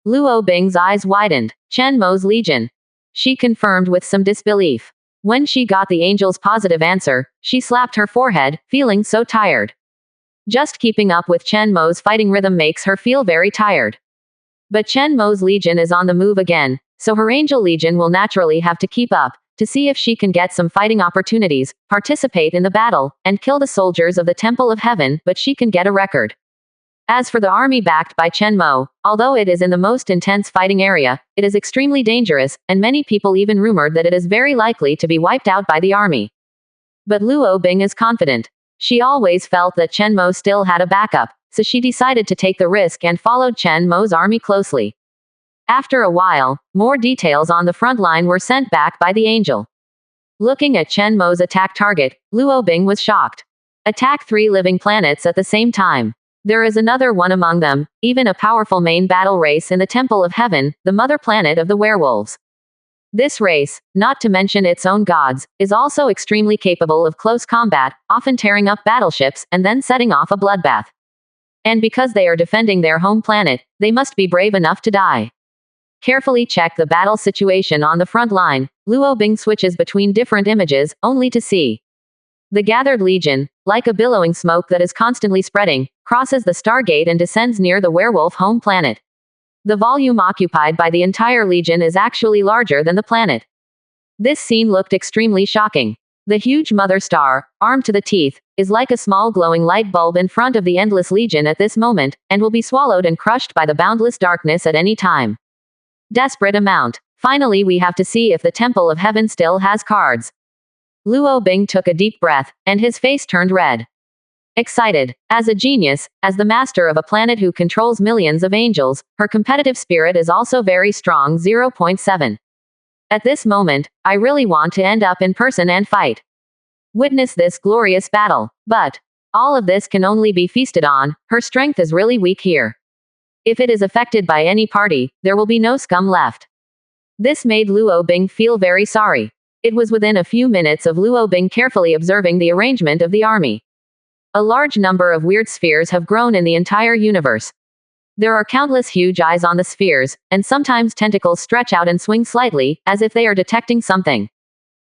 Luo Bing's eyes widened. Chen Mo's Legion. She confirmed with some disbelief. When she got the angel's positive answer, she slapped her forehead, feeling so tired. Just keeping up with Chen Mo's fighting rhythm makes her feel very tired. But Chen Mo's legion is on the move again, so her angel legion will naturally have to keep up, to see if she can get some fighting opportunities, participate in the battle, and kill the soldiers of the Temple of Heaven, but she can get a record. As for the army backed by Chen Mo, although it is in the most intense fighting area, it is extremely dangerous, and many people even rumored that it is very likely to be wiped out by the army. But Luo Bing is confident. She always felt that Chen Mo still had a backup, so she decided to take the risk and followed Chen Mo's army closely. After a while, more details on the front line were sent back by the angel. Looking at Chen Mo's attack target, Luo Bing was shocked. Attack 3 living planets at the same time. There is another one among them, even a powerful main battle race in the Temple of Heaven, the mother planet of the werewolves. This race, not to mention its own gods, is also extremely capable of close combat, often tearing up battleships and then setting off a bloodbath. And because they are defending their home planet, they must be brave enough to die. Carefully check the battle situation on the front line. Luo Bing switches between different images, only to see the gathered legion, like a billowing smoke that is constantly spreading, crosses the Stargate and descends near the werewolf home planet. The volume occupied by the entire legion is actually larger than the planet. This scene looked extremely shocking. The huge mother star, armed to the teeth, is like a small glowing light bulb in front of the endless legion at this moment, and will be swallowed and crushed by the boundless darkness at any time. Desperate amount. Finally, we have to see if the Temple of Heaven still has cards. Luo Bing took a deep breath, and his face turned red. Excited. As a genius, as the master of a planet who controls millions of angels, her competitive spirit is also very strong. 0.7. At this moment, I really want to end up in person and fight. Witness this glorious battle. But all of this can only be feasted on. Her strength is really weak here. If it is affected by any party, there will be no scum left. This made Luo Bing feel very sorry. It was within a few minutes of Luo Bing carefully observing the arrangement of the army. A large number of weird spheres have grown in the entire universe. There are countless huge eyes on the spheres, and sometimes tentacles stretch out and swing slightly, as if they are detecting something.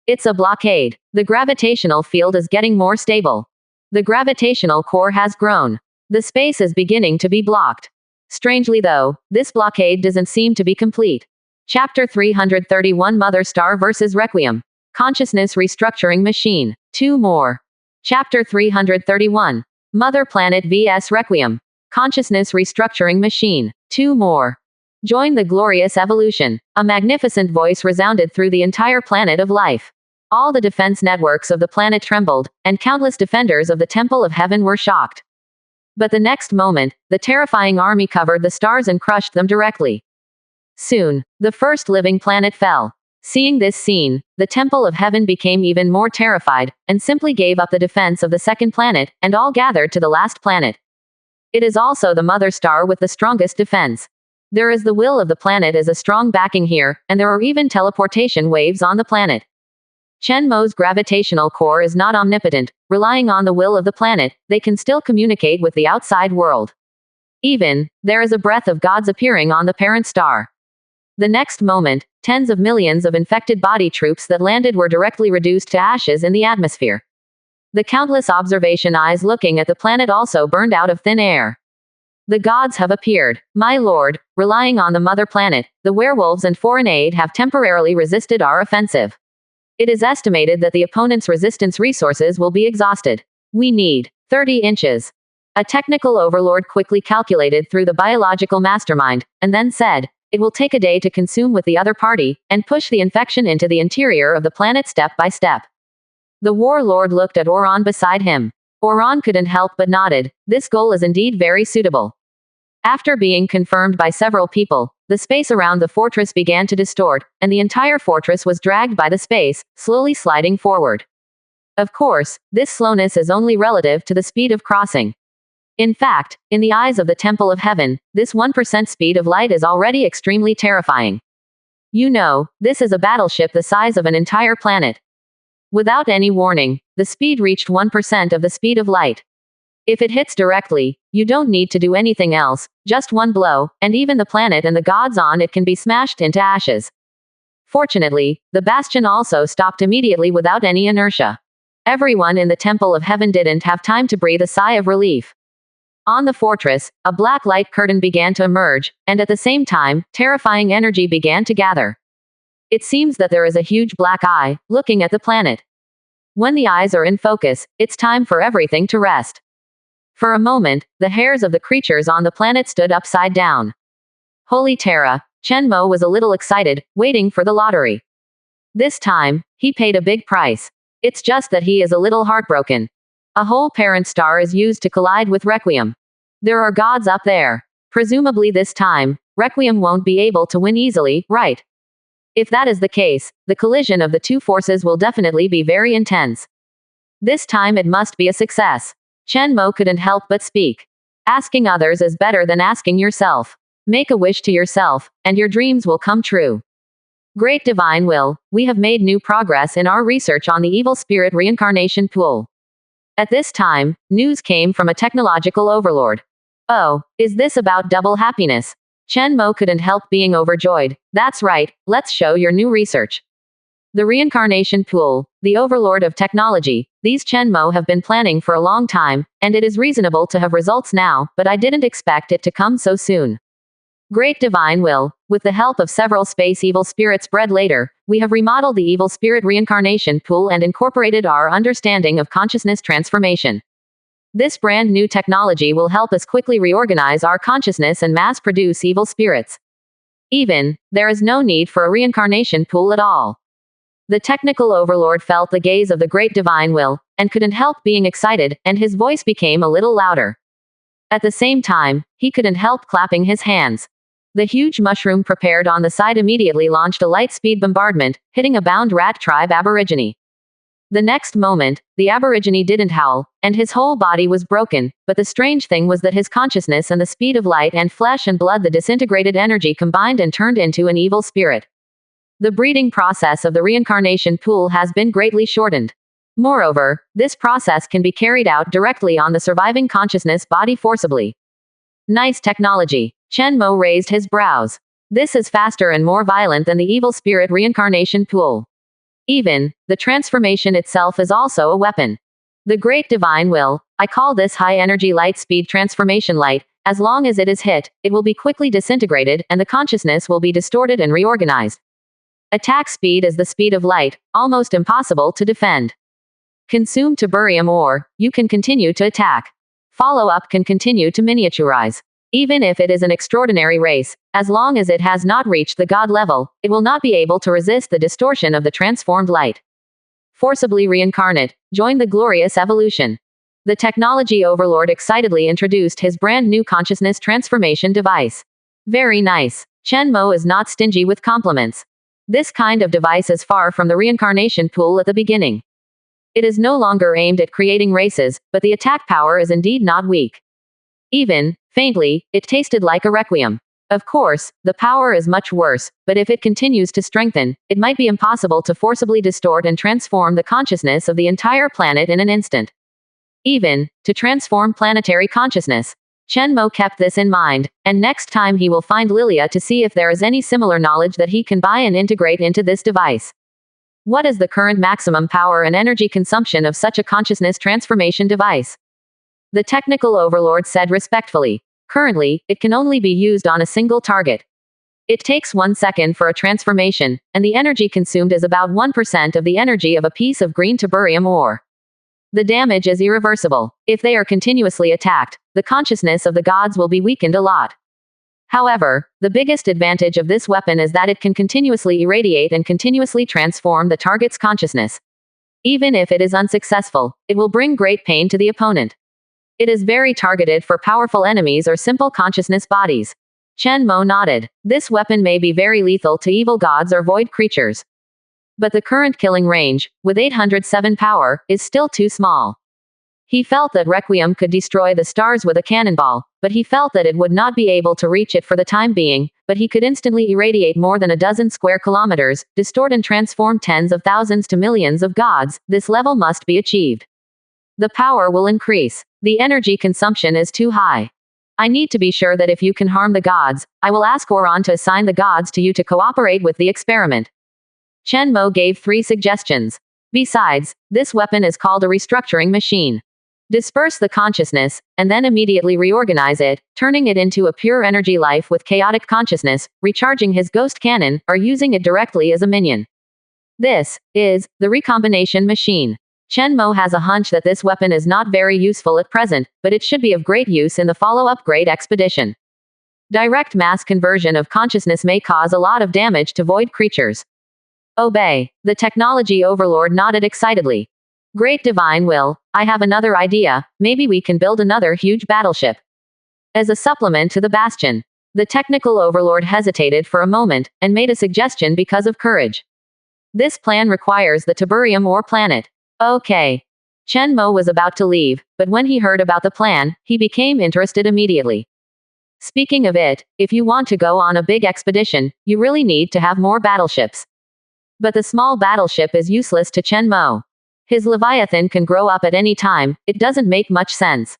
It's a blockade. The gravitational field is getting more stable. The gravitational core has grown. The space is beginning to be blocked. Strangely though, this blockade doesn't seem to be complete. Chapter 331 Mother Star vs. Requiem. Consciousness Restructuring Machine. 2 more. Chapter 331. Mother Planet vs. Requiem. Consciousness Restructuring Machine. 2 more. Join the glorious evolution. A magnificent voice resounded through the entire planet of life. All the defense networks of the planet trembled, and countless defenders of the Temple of Heaven were shocked. But the next moment, the terrifying army covered the stars and crushed them directly. Soon, the first living planet fell. Seeing this scene, the Temple of Heaven became even more terrified, and simply gave up the defense of the second planet, and all gathered to the last planet. It is also the mother star with the strongest defense. There is the will of the planet as a strong backing here, and there are even teleportation waves on the planet. Chen Mo's gravitational core is not omnipotent. Relying on the will of the planet, they can still communicate with the outside world. Even, there is a breath of God's appearing on the parent star. The next moment, tens of millions of infected body troops that landed were directly reduced to ashes in the atmosphere. The countless observation eyes looking at the planet also burned out of thin air. The gods have appeared. My lord, relying on the mother planet, the werewolves and foreign aid have temporarily resisted our offensive. It is estimated that the opponent's resistance resources will be exhausted. We need 30 inches. A technical overlord quickly calculated through the biological mastermind, and then said, it will take a day to consume with the other party, and push the infection into the interior of the planet step by step. The warlord looked at Oran beside him. Oran couldn't help but nodded. This goal is indeed very suitable. After being confirmed by several people, the space around the fortress began to distort, and the entire fortress was dragged by the space, slowly sliding forward. Of course, this slowness is only relative to the speed of crossing. In fact, in the eyes of the Temple of Heaven, this 1% speed of light is already extremely terrifying. You know, this is a battleship the size of an entire planet. Without any warning, the speed reached 1% of the speed of light. If it hits directly, you don't need to do anything else, just one blow, and even the planet and the gods on it can be smashed into ashes. Fortunately, the bastion also stopped immediately without any inertia. Everyone in the Temple of Heaven didn't have time to breathe a sigh of relief. On the fortress, a black light curtain began to emerge, and at the same time, terrifying energy began to gather. It seems that there is a huge black eye, looking at the planet. When the eyes are in focus, it's time for everything to rest. For a moment, the hairs of the creatures on the planet stood upside down. Holy Terra, Chen Mo was a little excited, waiting for the lottery. This time, he paid a big price. It's just that he is a little heartbroken. A whole parent star is used to collide with Requiem. There are gods up there. Presumably this time, Requiem won't be able to win easily, right? If that is the case, the collision of the two forces will definitely be very intense. This time it must be a success. Chen Mo couldn't help but speak. Asking others is better than asking yourself. Make a wish to yourself, and your dreams will come true. Great Divine Will, we have made new progress in our research on the evil spirit reincarnation pool. At this time, news came from a technological overlord. Oh, is this about double happiness? Chen Mo couldn't help being overjoyed. That's right, let's show your new research. The reincarnation pool, the overlord of technology, these Chen Mo have been planning for a long time, and it is reasonable to have results now, but I didn't expect it to come so soon. Great Divine Will, with the help of several space evil spirits bred later, we have remodeled the evil spirit reincarnation pool and incorporated our understanding of consciousness transformation. This brand new technology will help us quickly reorganize our consciousness and mass produce evil spirits. There is no need for a reincarnation pool at all. The technical overlord felt the gaze of the Great Divine Will, and couldn't help being excited, and his voice became a little louder. At the same time, he couldn't help clapping his hands. The huge mushroom prepared on the side immediately launched a light-speed bombardment, hitting a bound rat tribe aborigine. The next moment, the aborigine didn't howl, and his whole body was broken, but the strange thing was that his consciousness and the speed of light and flesh and blood, the disintegrated energy combined and turned into an evil spirit. The breeding process of the reincarnation pool has been greatly shortened. Moreover, this process can be carried out directly on the surviving consciousness body forcibly. Nice technology. Chen Mo raised his brows. This is faster and more violent than the evil spirit reincarnation pool. The transformation itself is also a weapon. The Great Divine Will, I call this high-energy light-speed transformation light. As long as it is hit, it will be quickly disintegrated, and the consciousness will be distorted and reorganized. Attack speed is the speed of light, almost impossible to defend. Consume to barium ore, you can continue to attack. Follow-up can continue to miniaturize. Even if it is an extraordinary race, as long as it has not reached the god level, it will not be able to resist the distortion of the transformed light. Forcibly reincarnate, join the glorious evolution. The technology overlord excitedly introduced his brand new consciousness transformation device. Very nice. Chen Mo is not stingy with compliments. This kind of device is far from the reincarnation pool at the beginning. It is no longer aimed at creating races, but the attack power is indeed not weak. Faintly, it tasted like a requiem. Of course, the power is much worse, but if it continues to strengthen, it might be impossible to forcibly distort and transform the consciousness of the entire planet in an instant. To transform planetary consciousness. Chen Mo kept this in mind, and next time he will find Lilia to see if there is any similar knowledge that he can buy and integrate into this device. What is the current maximum power and energy consumption of such a consciousness transformation device? The technical overlord said respectfully. Currently, it can only be used on a single target. It takes 1 second for a transformation, and the energy consumed is about 1% of the energy of a piece of green tiberium ore. The damage is irreversible. If they are continuously attacked, the consciousness of the gods will be weakened a lot. However, the biggest advantage of this weapon is that it can continuously irradiate and continuously transform the target's consciousness. Even if it is unsuccessful, it will bring great pain to the opponent. It is very targeted for powerful enemies or simple consciousness bodies. Chen Mo nodded. This weapon may be very lethal to evil gods or void creatures. But the current killing range, with 807 power, is still too small. He felt that Requiem could destroy the stars with a cannonball, but he felt that it would not be able to reach it for the time being, but he could instantly irradiate more than a dozen square kilometers, distort and transform tens of thousands to millions of gods. This level must be achieved. The power will increase. The energy consumption is too high. I need to be sure that if you can harm the gods, I will ask Oran to assign the gods to you to cooperate with the experiment. Chen Mo gave 3 suggestions. Besides, this weapon is called a restructuring machine. Disperse the consciousness, and then immediately reorganize it, turning it into a pure energy life with chaotic consciousness, recharging his ghost cannon, or using it directly as a minion. This is the recombination machine. Chen Mo has a hunch that this weapon is not very useful at present, but it should be of great use in the follow-up great expedition. Direct mass conversion of consciousness may cause a lot of damage to void creatures. Obey. The technology overlord nodded excitedly. Great divine will, I have another idea, maybe we can build another huge battleship. As a supplement to the Bastion. The technical overlord hesitated for a moment, and made a suggestion because of courage. This plan requires the Tiberium ore planet. Okay. Chen Mo was about to leave, but when he heard about the plan, he became interested immediately. Speaking of it, if you want to go on a big expedition, you really need to have more battleships. But the small battleship is useless to Chen Mo. His Leviathan can grow up at any time, it doesn't make much sense.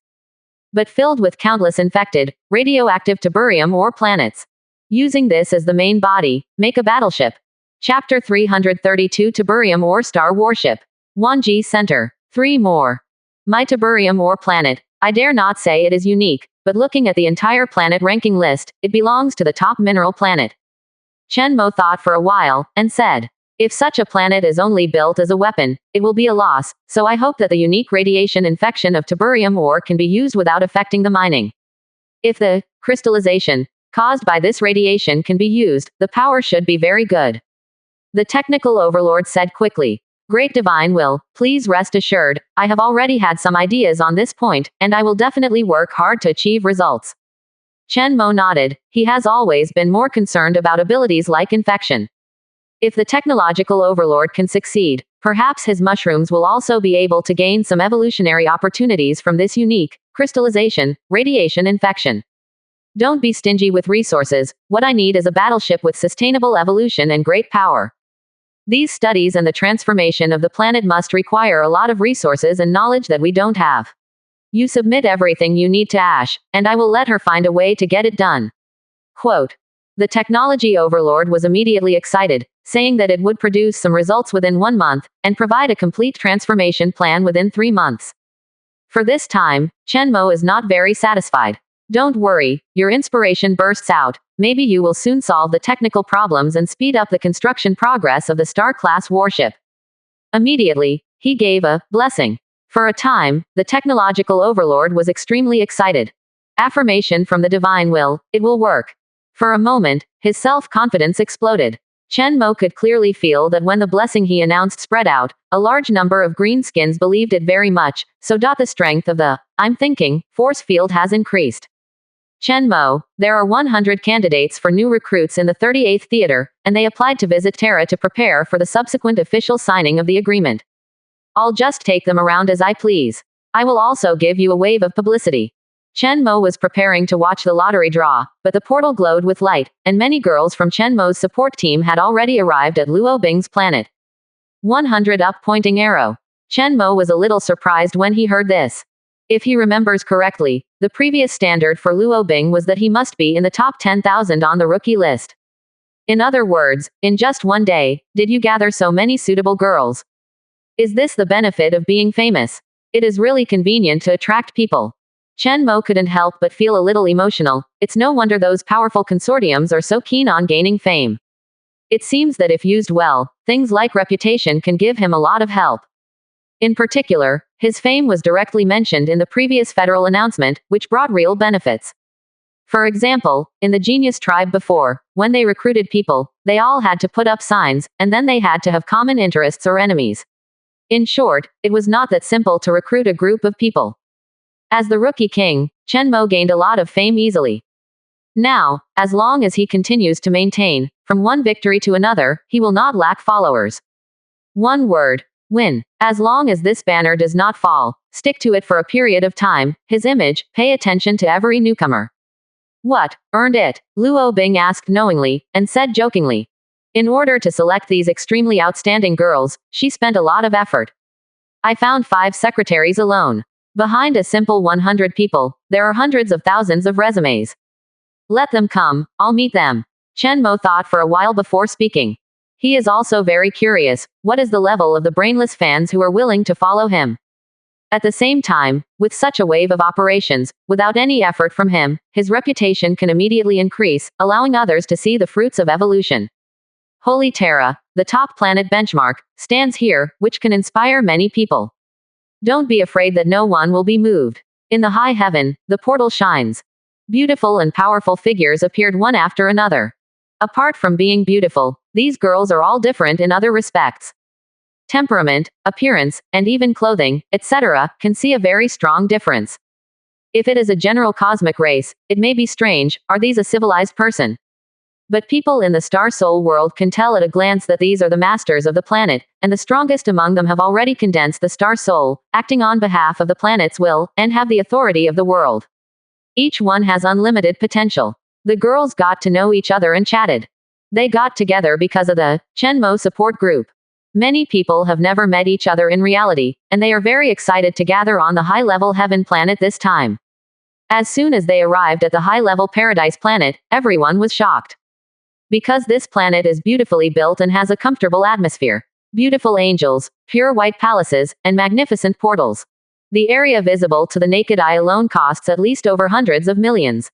But filled with countless infected, radioactive Tiberium ore planets. Using this as the main body, make a battleship. Chapter 332 Tiberium ore star warship. Wanji Center. 3 more. My Tiberium ore planet. I dare not say it is unique, but looking at the entire planet ranking list, it belongs to the top mineral planet. Chen Mo thought for a while, and said, if such a planet is only built as a weapon, it will be a loss, so I hope that the unique radiation infection of Tiberium ore can be used without affecting the mining. If the crystallization caused by this radiation can be used, the power should be very good. The technical overlord said quickly. Great divine will, please rest assured, I have already had some ideas on this point, and I will definitely work hard to achieve results. Chen Mo nodded. He has always been more concerned about abilities like infection. If the technological overlord can succeed, perhaps his mushrooms will also be able to gain some evolutionary opportunities from this unique crystallization, radiation infection. Don't be stingy with resources, what I need is a battleship with sustainable evolution and great power. These studies and the transformation of the planet must require a lot of resources and knowledge that we don't have. You submit everything you need to Ash, and I will let her find a way to get it done. Quote. The technology overlord was immediately excited, saying that it would produce some results within 1 month, and provide a complete transformation plan within 3 months. For this time, Chen Mo is not very satisfied. Don't worry, your inspiration bursts out, maybe you will soon solve the technical problems and speed up the construction progress of the Star-class warship. Immediately, he gave a blessing. For a time, the technological overlord was extremely excited. Affirmation from the divine will, it will work. For a moment, his self-confidence exploded. Chen Mo could clearly feel that when the blessing he announced spread out, a large number of greenskins believed it very much, so the strength of the, I'm thinking, force field has increased. Chen Mo, there are 100 candidates for new recruits in the 38th Theater, and they applied to visit Terra to prepare for the subsequent official signing of the agreement. I'll just take them around as I please. I will also give you a wave of publicity. Chen Mo was preparing to watch the lottery draw, but the portal glowed with light, and many girls from Chen Mo's support team had already arrived at Luo Bing's planet. 100 up pointing arrow. Chen Mo was a little surprised when he heard this. If he remembers correctly, the previous standard for Luo Bing was that he must be in the top 10,000 on the rookie list. In other words, in just 1 day, did you gather so many suitable girls? Is this the benefit of being famous? It is really convenient to attract people. Chen Mo couldn't help but feel a little emotional. It's no wonder those powerful consortiums are so keen on gaining fame. It seems that if used well, things like reputation can give him a lot of help. In particular, his fame was directly mentioned in the previous federal announcement, which brought real benefits. For example, in the Genius Tribe before, when they recruited people, they all had to put up signs, and then they had to have common interests or enemies. In short, it was not that simple to recruit a group of people. As the rookie king, Chen Mo gained a lot of fame easily. Now, as long as he continues to maintain, from one victory to another, he will not lack followers. One word. Win. As long as this banner does not fall, stick to it for a period of time, his image, pay attention to every newcomer. What, earned it? Luo Bing asked knowingly, and said jokingly. In order to select these extremely outstanding girls, she spent a lot of effort. I found 5 secretaries alone. Behind a simple 100 people, there are hundreds of thousands of resumes. Let them come, I'll meet them. Chen Mo thought for a while before speaking. He is also very curious, what is the level of the brainless fans who are willing to follow him? At the same time, with such a wave of operations, without any effort from him, his reputation can immediately increase, allowing others to see the fruits of evolution. Holy Terra, the top planet benchmark, stands here, which can inspire many people. Don't be afraid that no one will be moved. In the high heaven, the portal shines. Beautiful and powerful figures appeared one after another. Apart from being beautiful, these girls are all different in other respects. Temperament, appearance, and even clothing, etc., can see a very strong difference. If it is a general cosmic race, it may be strange, are these a civilized person? But people in the Star Soul world can tell at a glance that these are the masters of the planet, and the strongest among them have already condensed the Star Soul, acting on behalf of the planet's will, and have the authority of the world. Each one has unlimited potential. The girls got to know each other and chatted. They got together because of the Chenmo support group. Many people have never met each other in reality, and they are very excited to gather on the high-level heaven planet this time. As soon as they arrived at the high-level paradise planet, everyone was shocked. Because this planet is beautifully built and has a comfortable atmosphere. Beautiful angels, pure white palaces, and magnificent portals. The area visible to the naked eye alone costs at least over hundreds of millions.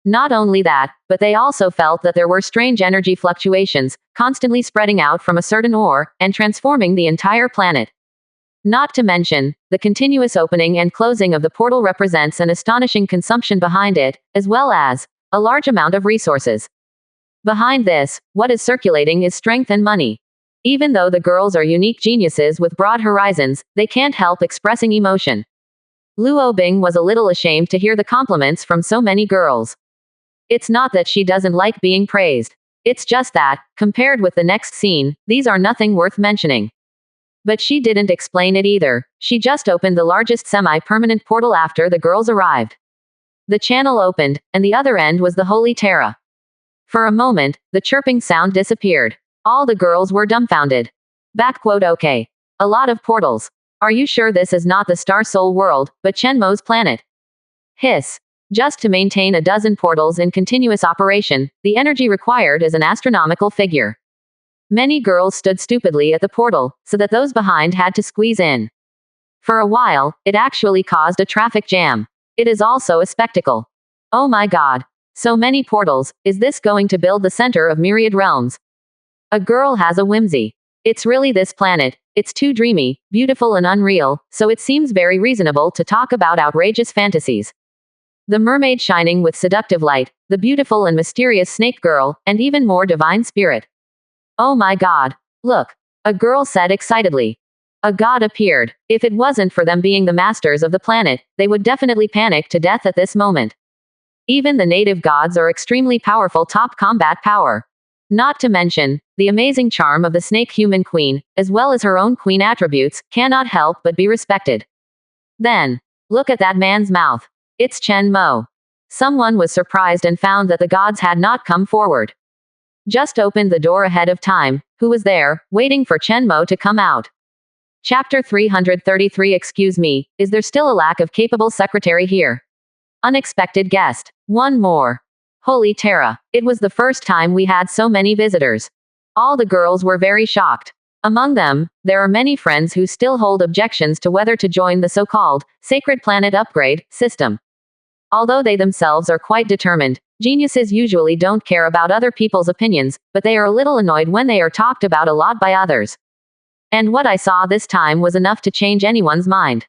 Not only that, but they also felt that there were strange energy fluctuations, constantly spreading out from a certain ore, and transforming the entire planet. Not to mention, the continuous opening and closing of the portal represents an astonishing consumption behind it, as well as a large amount of resources. Behind this, what is circulating is strength and money. Even though the girls are unique geniuses with broad horizons, they can't help expressing emotion. Luo Bing was a little ashamed to hear the compliments from so many girls. It's not that she doesn't like being praised. It's just that, compared with the next scene, these are nothing worth mentioning. But she didn't explain it either. She just opened the largest semi-permanent portal after the girls arrived. The channel opened, and the other end was the Holy Terra. For a moment, the chirping sound disappeared. All the girls were dumbfounded. Okay. A lot of portals. Are you sure this is not the Star Soul world, but Chenmo's planet? Hiss. Just to maintain a dozen portals in continuous operation, the energy required is an astronomical figure. Many girls stood stupidly at the portal, so that those behind had to squeeze in. For a while, it actually caused a traffic jam. It is also a spectacle. Oh my god. So many portals, is this going to build the center of myriad realms? A girl has a whimsy. It's really this planet, it's too dreamy, beautiful and unreal, so it seems very reasonable to talk about outrageous fantasies. The mermaid shining with seductive light, the beautiful and mysterious snake girl, and even more divine spirit. Oh my god. Look. A girl said excitedly. A god appeared. If it wasn't for them being the masters of the planet, they would definitely panic to death at this moment. Even the native gods are extremely powerful top combat power. Not to mention, the amazing charm of the snake human queen, as well as her own queen attributes, cannot help but be respected. Then, look at that man's mouth. It's Chen Mo. Someone was surprised and found that the gods had not come forward. Just opened the door ahead of time. Who was there, waiting for Chen Mo to come out? Chapter 333. Excuse me, is there still a lack of capable secretary here? Unexpected guest. One more. Holy Terra. It was the first time we had so many visitors. All the girls were very shocked. Among them, there are many friends who still hold objections to whether to join the so-called sacred planet upgrade system. Although they themselves are quite determined, geniuses usually don't care about other people's opinions, but they are a little annoyed when they are talked about a lot by others. And what I saw this time was enough to change anyone's mind.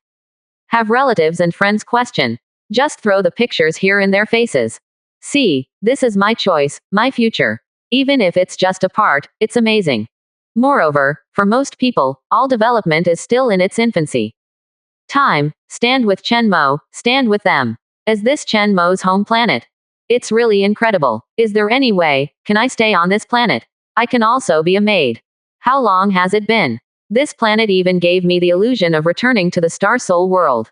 Have relatives and friends question. Just throw the pictures here in their faces. See, this is my choice, my future. Even if it's just a part, it's amazing. Moreover, for most people, all development is still in its infancy. Time, stand with Chen Mo, stand with them. Is this Chen Mo's home planet? It's really incredible. Is there any way, can I stay on this planet? I can also be a maid. How long has it been? This planet even gave me the illusion of returning to the Star Soul world.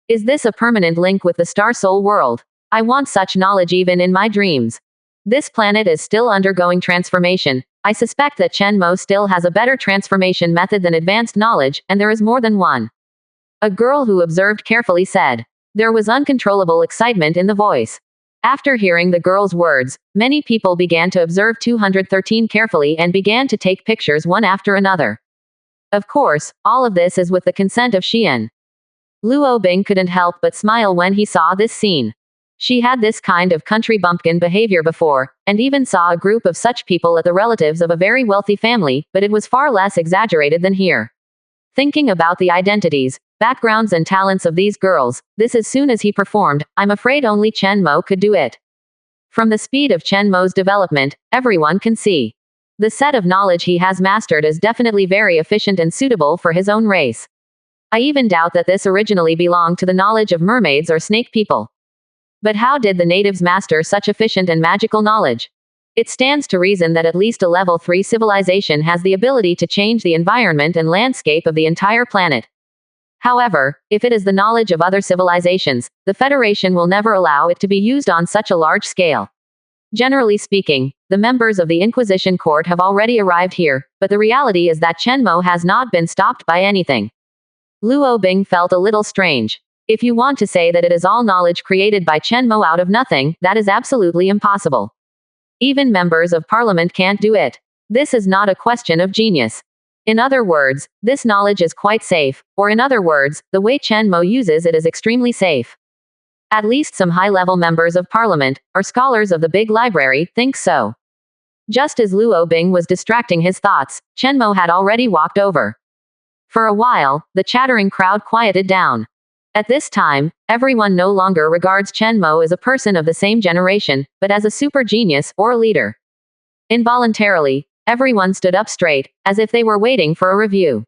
Is this a permanent link with the Star Soul world? I want such knowledge even in my dreams. This planet is still undergoing transformation. I suspect that Chen Mo still has a better transformation method than advanced knowledge, and there is more than one. A girl who observed carefully said. There was uncontrollable excitement in the voice. After hearing the girl's words, many people began to observe 213 carefully and began to take pictures one after another. Of course, all of this is with the consent of Xian. Luo Bing couldn't help but smile when he saw this scene. She had this kind of country bumpkin behavior before, and even saw a group of such people at the relatives of a very wealthy family, but it was far less exaggerated than here. Thinking about the identities, backgrounds and talents of these girls, this as soon as he performed, I'm afraid only Chen Mo could do it. From the speed of Chen Mo's development, everyone can see. The set of knowledge he has mastered is definitely very efficient and suitable for his own race. I even doubt that this originally belonged to the knowledge of mermaids or snake people. But how did the natives master such efficient and magical knowledge? It stands to reason that at least a level 3 civilization has the ability to change the environment and landscape of the entire planet. However, if it is the knowledge of other civilizations, the Federation will never allow it to be used on such a large scale. Generally speaking, the members of the Inquisition Court have already arrived here, but the reality is that Chen Mo has not been stopped by anything. Luo Bing felt a little strange. If you want to say that it is all knowledge created by Chen Mo out of nothing, that is absolutely impossible. Even members of parliament can't do it. This is not a question of genius. In other words, this knowledge is quite safe, or in other words, the way Chen Mo uses it is extremely safe. At least some high-level members of parliament, or scholars of the big library, think so. Just as Luo Bing was distracting his thoughts, Chen Mo had already walked over. For a while, the chattering crowd quieted down. At this time, everyone no longer regards Chen Mo as a person of the same generation, but as a super genius, or leader. Involuntarily, everyone stood up straight, as if they were waiting for a review.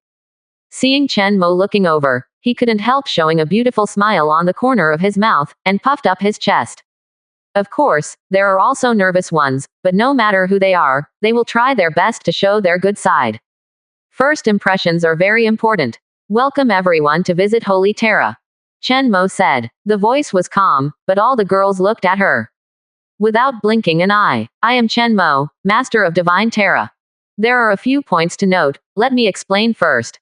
Seeing Chen Mo looking over, he couldn't help showing a beautiful smile on the corner of his mouth, and puffed up his chest. Of course, there are also nervous ones, but no matter who they are, they will try their best to show their good side. First impressions are very important. Welcome everyone to visit Holy Terra. Chen Mo said. The voice was calm, but all the girls looked at her. Without blinking an eye, I am Chen Mo, Master of Divine Terra. There are a few points to note, let me explain first.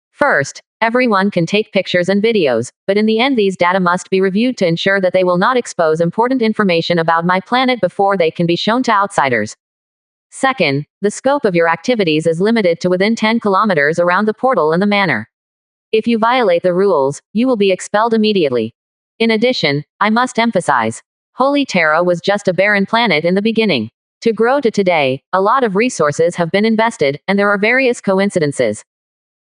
First, everyone can take pictures and videos, but in the end these data must be reviewed to ensure that they will not expose important information about my planet before they can be shown to outsiders. Second, the scope of your activities is limited to within 10 kilometers around the portal and the manor. If you violate the rules, you will be expelled immediately. In addition, I must emphasize, Holy Terra was just a barren planet in the beginning. To grow to today, a lot of resources have been invested, and there are various coincidences.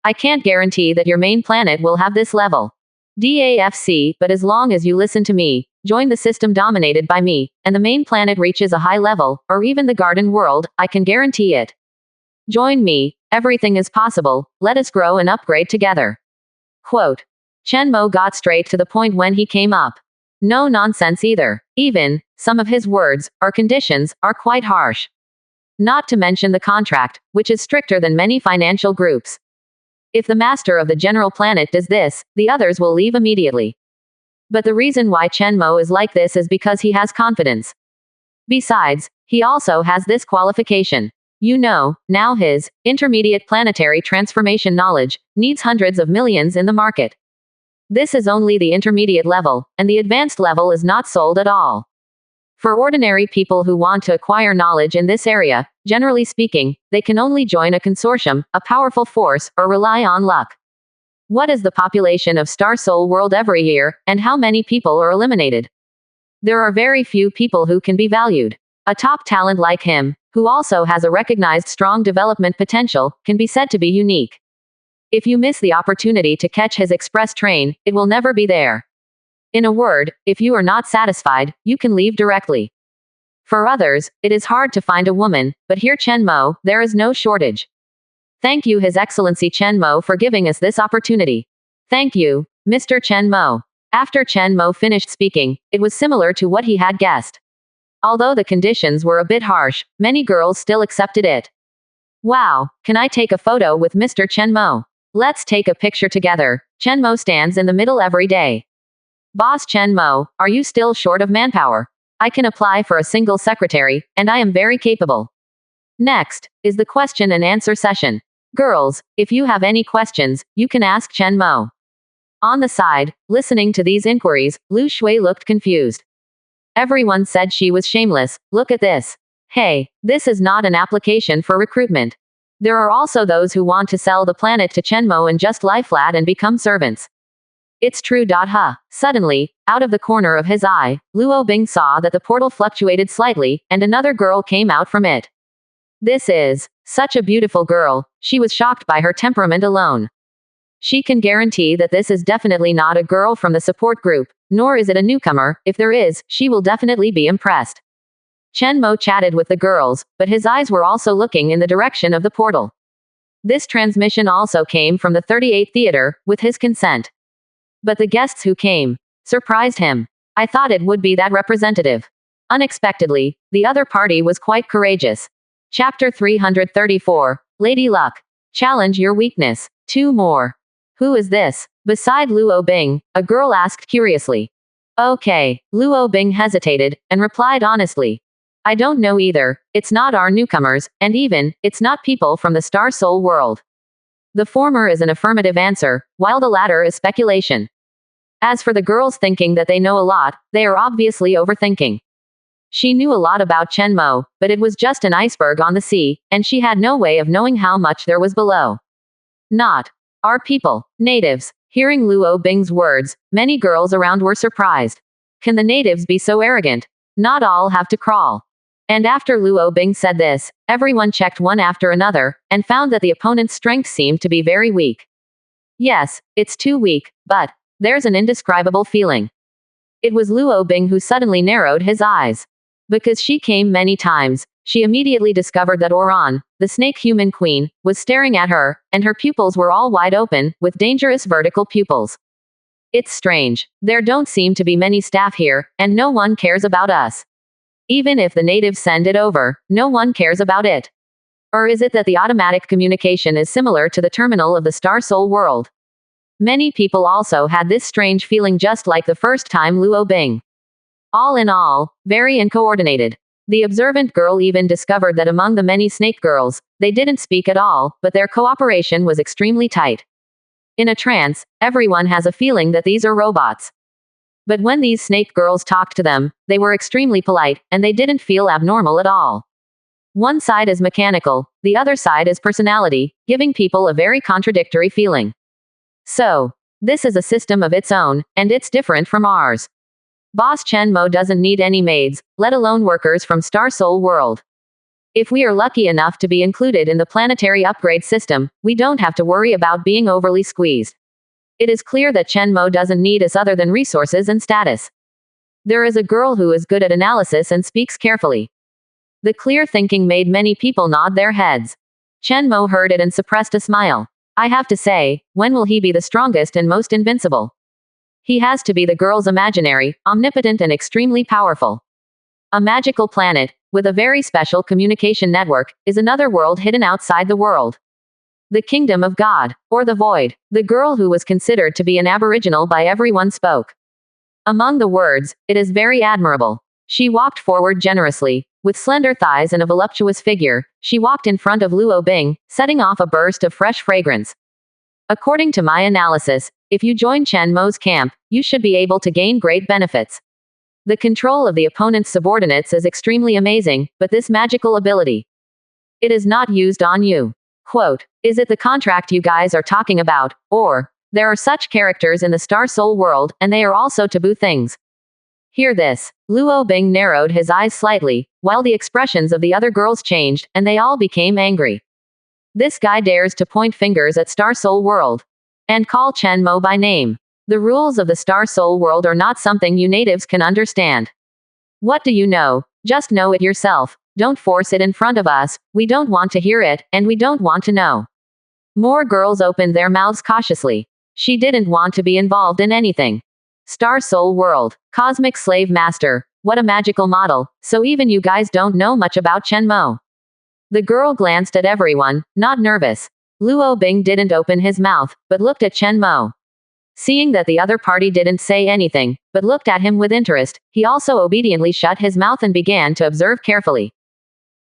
I can't guarantee that your main planet will have this level. DAFC, but as long as you listen to me, join the system dominated by me, and the main planet reaches a high level, or even the garden world, I can guarantee it. Join me, everything is possible, let us grow and upgrade together. Quote. Chen Mo got straight to the point when he came up. No nonsense either. Even, some of his words, or conditions, are quite harsh. Not to mention the contract, which is stricter than many financial groups. If the master of the general planet does this, the others will leave immediately. But the reason why Chen Mo is like this is because he has confidence. Besides, he also has this qualification. You know, now his intermediate planetary transformation knowledge needs hundreds of millions in the market. This is only the intermediate level, and the advanced level is not sold at all. For ordinary people who want to acquire knowledge in this area, generally speaking, they can only join a consortium, a powerful force, or rely on luck. What is the population of Star Soul World every year, and how many people are eliminated? There are very few people who can be valued. A top talent like him, who also has a recognized strong development potential, can be said to be unique. If you miss the opportunity to catch his express train, it will never be there. In a word, if you are not satisfied, you can leave directly. For others, it is hard to find a woman, but here Chen Mo, there is no shortage. Thank you His Excellency Chen Mo for giving us this opportunity. Thank you, Mr. Chen Mo. After Chen Mo finished speaking, it was similar to what he had guessed. Although the conditions were a bit harsh, many girls still accepted it. Wow, can I take a photo with Mr. Chen Mo? Let's take a picture together. Chen Mo stands in the middle every day. Boss Chen Mo, are you still short of manpower? I can apply for a single secretary, and I am very capable. Next, is the question and answer session. Girls, if you have any questions, you can ask Chen Mo. On the side, listening to these inquiries, Lu Shui looked confused. Everyone said she was shameless. Look at this. Hey, this is not an application for recruitment. There are also those who want to sell the planet to Chen Mo and just lie flat and become servants. It's true. Huh. Suddenly, out of the corner of his eye, Luo Bing saw that the portal fluctuated slightly, and another girl came out from it. This is such a beautiful girl. She was shocked by her temperament alone. She can guarantee that this is definitely not a girl from the support group, nor is it a newcomer. If there is, she will definitely be impressed. Chen Mo chatted with the girls, but his eyes were also looking in the direction of the portal. This transmission also came from the 38th theater, with his consent. But the guests who came surprised him. I thought it would be that representative. Unexpectedly, the other party was quite courageous. Chapter 334, Lady Luck. Challenge your weakness. 2 more. Who is this? Beside Luo Bing, a girl asked curiously. Okay. Luo Bing hesitated, and replied honestly. I don't know either. It's not our newcomers, and even, it's not people from the Star Soul world. The former is an affirmative answer, while the latter is speculation. As for the girls thinking that they know a lot, they are obviously overthinking. She knew a lot about Chen Mo, but it was just an iceberg on the sea, and she had no way of knowing how much there was below. Not our people, natives. Hearing Luo Bing's words, many girls around were surprised. Can the natives be so arrogant? Not all have to crawl. And after Luo Bing said this, everyone checked one after another, and found that the opponent's strength seemed to be very weak. Yes, it's too weak, but there's an indescribable feeling. It was Luo Bing who suddenly narrowed his eyes. Because she came many times, she immediately discovered that Oran, the snake human queen, was staring at her, and her pupils were all wide open, with dangerous vertical pupils. It's strange. There don't seem to be many staff here, and no one cares about us. Even if the natives send it over, no one cares about it. Or is it that the automatic communication is similar to the terminal of the Star Soul world? Many people also had this strange feeling just like the first time Luo Bing. All in all, very uncoordinated. The observant girl even discovered that among the many snake girls, they didn't speak at all, but their cooperation was extremely tight. In a trance, everyone has a feeling that these are robots. But when these snake girls talked to them, they were extremely polite, and they didn't feel abnormal at all. One side is mechanical, the other side is personality, giving people a very contradictory feeling. So, this is a system of its own, and it's different from ours. Boss Chen Mo doesn't need any maids, let alone workers from Star Soul world. If we are lucky enough to be included in the planetary upgrade system, we don't have to worry about being overly squeezed. It is clear that Chen Mo doesn't need us other than resources and status. There is a girl who is good at analysis and speaks carefully. The clear thinking made many people nod their heads. Chen Mo heard it and suppressed a smile. I have to say, when will he be the strongest and most invincible? He has to be the girl's imaginary, omnipotent and extremely powerful. A magical planet, with a very special communication network, is another world hidden outside the world. The kingdom of God, or the void. The girl who was considered to be an aboriginal by everyone spoke. Among the words, it is very admirable. She walked forward generously. With slender thighs and a voluptuous figure, she walked in front of Luo Bing, setting off a burst of fresh fragrance. According to my analysis, if you join Chen Mo's camp, you should be able to gain great benefits. The control of the opponent's subordinates is extremely amazing, but this magical ability, it is not used on you. Quote, is it the contract you guys are talking about, or, there are such characters in the Star Soul world, and they are also taboo things? Hear this. Luo Bing narrowed his eyes slightly, while the expressions of the other girls changed, and they all became angry. This guy dares to point fingers at Star Soul world. And call Chen Mo by name. The rules of the Star Soul world are not something you natives can understand. What do you know? Just know it yourself. Don't force it in front of us, we don't want to hear it, and we don't want to know. More girls opened their mouths cautiously. She didn't want to be involved in anything. Star Soul world, cosmic slave master, what a magical model, so even you guys don't know much about Chen Mo. The girl glanced at everyone, not nervous. Luo Bing didn't open his mouth, but looked at Chen Mo. Seeing that the other party didn't say anything, but looked at him with interest, he also obediently shut his mouth and began to observe carefully.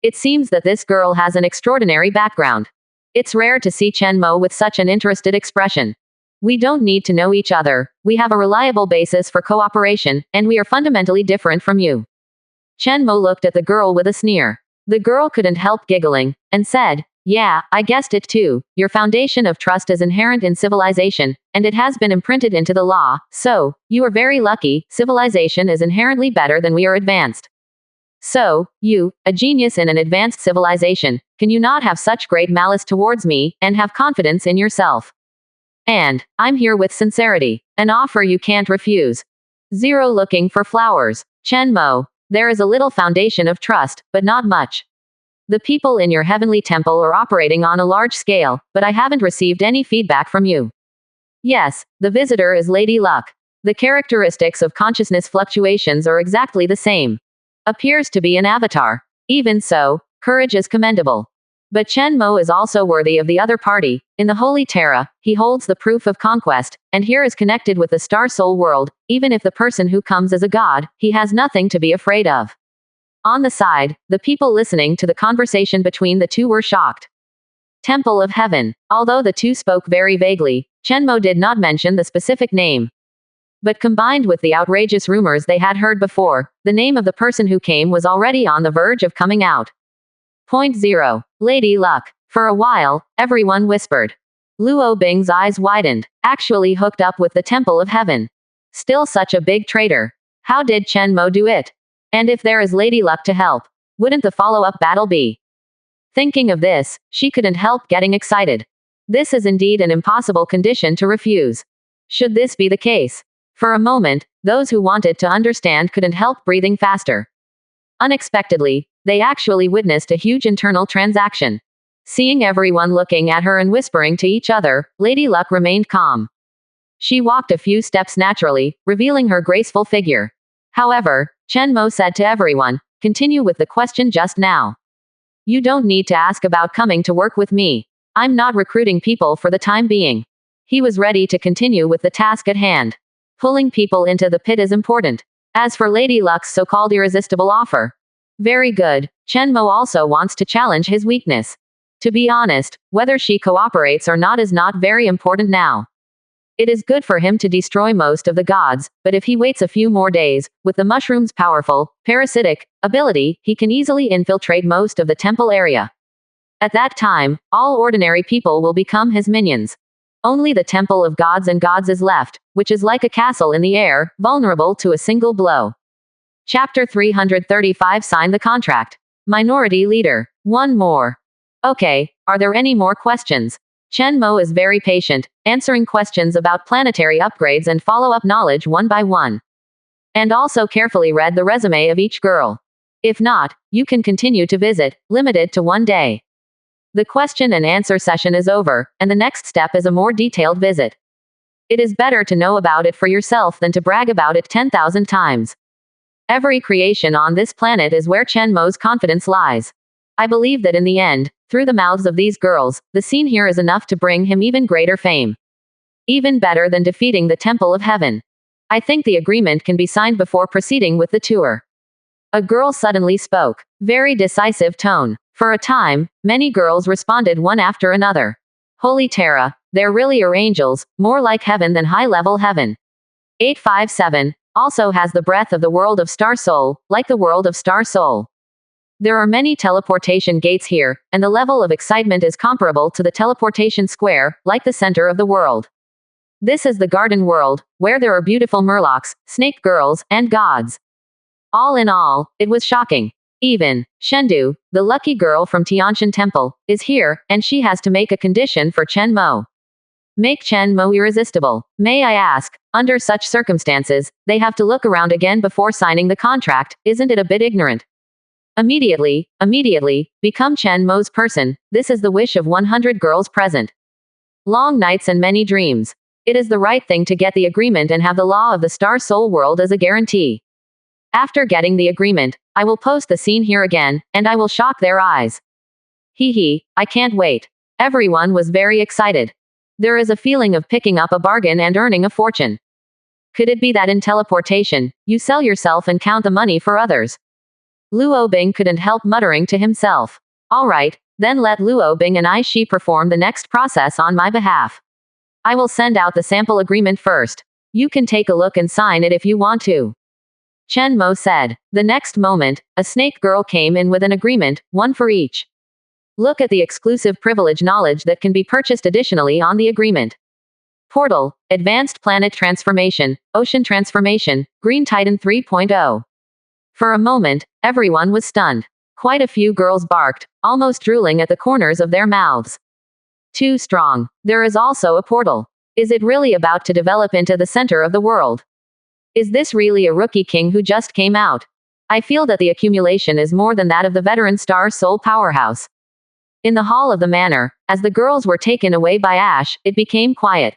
It seems that this girl has an extraordinary background. It's rare to see Chen Mo with such an interested expression. We don't need to know each other, we have a reliable basis for cooperation, and we are fundamentally different from you. Chen Mo looked at the girl with a sneer. The girl couldn't help giggling, and said, Yeah, I guessed it too. Your foundation of trust is inherent in civilization, and it has been imprinted into the law, so, you are very lucky, civilization is inherently better than we are advanced. So, you, a genius in an advanced civilization, can you not have such great malice towards me, and have confidence in yourself? And, I'm here with sincerity. An offer you can't refuse. Zero looking for flowers. Chen Mo. There is a little foundation of trust, but not much. The people in your heavenly temple are operating on a large scale, but I haven't received any feedback from you. Yes, the visitor is Lady Luck. The characteristics of consciousness fluctuations are exactly the same. Appears to be an avatar. Even so, courage is commendable. But Chen Mo is also worthy of the other party. In the Holy Terra, he holds the proof of conquest, and here is connected with the Star Soul world. Even if the person who comes is a god, he has nothing to be afraid of. On the side, the people listening to the conversation between the two were shocked. Temple of Heaven. Although the two spoke very vaguely, Chen Mo did not mention the specific name. But combined with the outrageous rumors they had heard before, the name of the person who came was already on the verge of coming out. Point 0. Lady Luck. For a while, everyone whispered. Luo Bing's eyes widened. Actually hooked up with the Temple of Heaven. Still such a big traitor. How did Chen Mo do it? And if there is Lady Luck to help, wouldn't the follow-up battle be? Thinking of this, she couldn't help getting excited. This is indeed an impossible condition to refuse. Should this be the case? For a moment, those who wanted to understand couldn't help breathing faster. Unexpectedly, they actually witnessed a huge internal transaction. Seeing everyone looking at her and whispering to each other, Lady Luck remained calm. She walked a few steps naturally, revealing her graceful figure. However, Chen Mo said to everyone, continue with the question just now. You don't need to ask about coming to work with me. I'm not recruiting people for the time being. He was ready to continue with the task at hand. Pulling people into the pit is important. As for Lady Luck's so-called irresistible offer. Very good, Chen Mo also wants to challenge his weakness. To be honest, whether she cooperates or not is not very important now. It is good for him to destroy most of the gods, but if he waits a few more days, with the mushroom's powerful, parasitic, ability, he can easily infiltrate most of the temple area. At that time, all ordinary people will become his minions. Only the temple of gods and gods is left, which is like a castle in the air, vulnerable to a single blow. Chapter 335 Sign the contract. Minority leader. One more. Okay, are there any more questions? Chen Mo is very patient, answering questions about planetary upgrades and follow-up knowledge one by one. And also carefully read the resume of each girl. If not, you can continue to visit, limited to 1 day. The question and answer session is over, and the next step is a more detailed visit. It is better to know about it for yourself than to brag about it 10,000 times. Every creation on this planet is where Chen Mo's confidence lies. I believe that in the end, through the mouths of these girls, the scene here is enough to bring him even greater fame. Even better than defeating the Temple of Heaven. I think the agreement can be signed before proceeding with the tour. A girl suddenly spoke. Very decisive tone. For a time, many girls responded one after another. Holy Terra, there really are angels, more like heaven than high-level heaven. 857 also has the breath of the world of Star Soul, like the world of Star Soul. There are many teleportation gates here, and the level of excitement is comparable to the teleportation square, like the center of the world. This is the garden world, where there are beautiful murlocs, snake girls, and gods. All in all, it was shocking. Even, Shendu, the lucky girl from Tianshan Temple, is here, and she has to make a condition for Chen Mo. Make Chen Mo irresistible. May I ask, under such circumstances, they have to look around again before signing the contract, isn't it a bit ignorant? Immediately, become Chen Mo's person, this is the wish of 100 girls present. Long nights and many dreams. It is the right thing to get the agreement and have the law of the Star Soul world as a guarantee. After getting the agreement, I will post the scene here again, and I will shock their eyes. I can't wait. Everyone was very excited. There is a feeling of picking up a bargain and earning a fortune. Could it be that in teleportation, you sell yourself and count the money for others? Luo Bing couldn't help muttering to himself. Alright, then let Luo Bing and Shi perform the next process on my behalf. I will send out the sample agreement first. You can take a look and sign it if you want to. Chen Mo said. The next moment, a snake girl came in with an agreement, one for each. Look at the exclusive privilege knowledge that can be purchased additionally on the agreement. Portal, Advanced Planet Transformation, Ocean Transformation, Green Titan 3.0. For a moment, everyone was stunned. Quite a few girls barked, almost drooling at the corners of their mouths. Too strong. There is also a portal. Is it really about to develop into the center of the world? Is this really a rookie king who just came out? I feel that the accumulation is more than that of the veteran star soul powerhouse. In the hall of the manor, as the girls were taken away by Ash, it became quiet.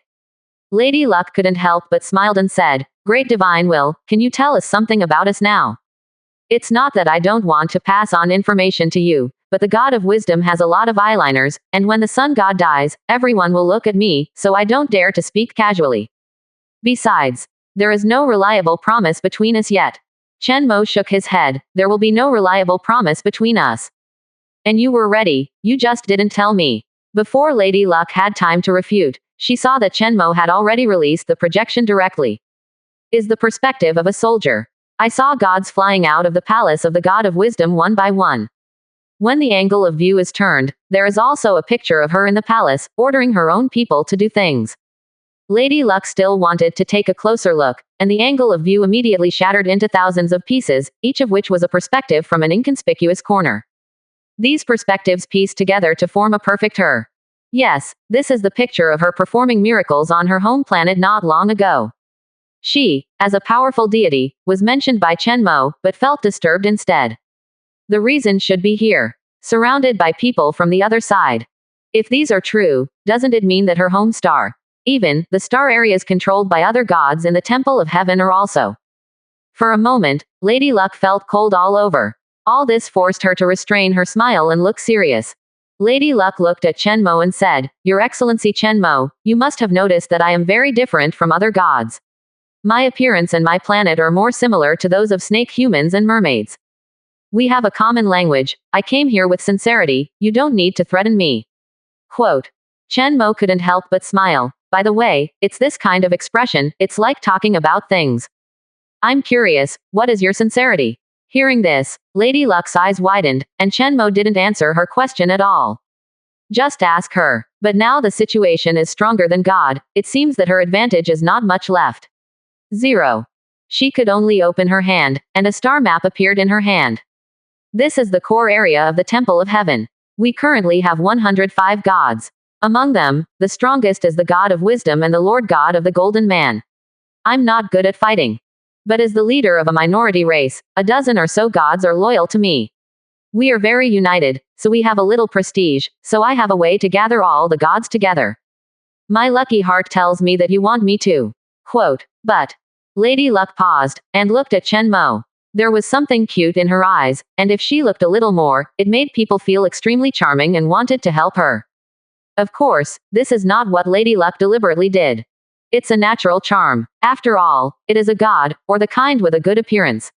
Lady Luck couldn't help but smiled and said, "Great divine will, can you tell us something about us now? It's not that I don't want to pass on information to you, but the god of wisdom has a lot of eyeliners, and when the sun god dies, everyone will look at me, so I don't dare to speak casually. Besides, there is no reliable promise between us yet." Chen Mo shook his head. "There will be no reliable promise between us. And you were ready, you just didn't tell me." Before Lady Luck had time to refute, she saw that Chen Mo had already released the projection directly. Is the perspective of a soldier. I saw gods flying out of the palace of the god of wisdom one by one. When the angle of view is turned, there is also a picture of her in the palace, ordering her own people to do things. Lady Luck still wanted to take a closer look, and the angle of view immediately shattered into thousands of pieces, each of which was a perspective from an inconspicuous corner. These perspectives pieced together to form a perfect her. Yes, this is the picture of her performing miracles on her home planet not long ago. She, as a powerful deity, was mentioned by Chen Mo, but felt disturbed instead. The reason should be here. Surrounded by people from the other side. If these are true, doesn't it mean that her home star, even the star areas controlled by other gods in the Temple of Heaven are also? For a moment, Lady Luck felt cold all over. All this forced her to restrain her smile and look serious. Lady Luck looked at Chen Mo and said, "Your Excellency Chen Mo, you must have noticed that I am very different from other gods. My appearance and my planet are more similar to those of snake humans and mermaids. We have a common language. I came here with sincerity, you don't need to threaten me." Quote. Chen Mo couldn't help but smile. "By the way, it's this kind of expression, it's like talking about things. I'm curious, what is your sincerity?" Hearing this, Lady Luck's eyes widened, and Chen Mo didn't answer her question at all. Just ask her. But now the situation is stronger than God, it seems that her advantage is not much left. 0. She could only open her hand, and a star map appeared in her hand. This is the core area of the Temple of Heaven. We currently have 105 gods. Among them, the strongest is the god of wisdom and the Lord God of the Golden Man. I'm not good at fighting. But as the leader of a minority race, a dozen or so gods are loyal to me. We are very united, so we have a little prestige, so I have a way to gather all the gods together. My lucky heart tells me that you want me to. Quote. But. Lady Luck paused, and looked at Chen Mo. There was something cute in her eyes, and if she looked a little more, it made people feel extremely charming and wanted to help her. Of course, this is not what Lady Luck deliberately did. It's a natural charm. After all, it is a god, or the kind with a good appearance.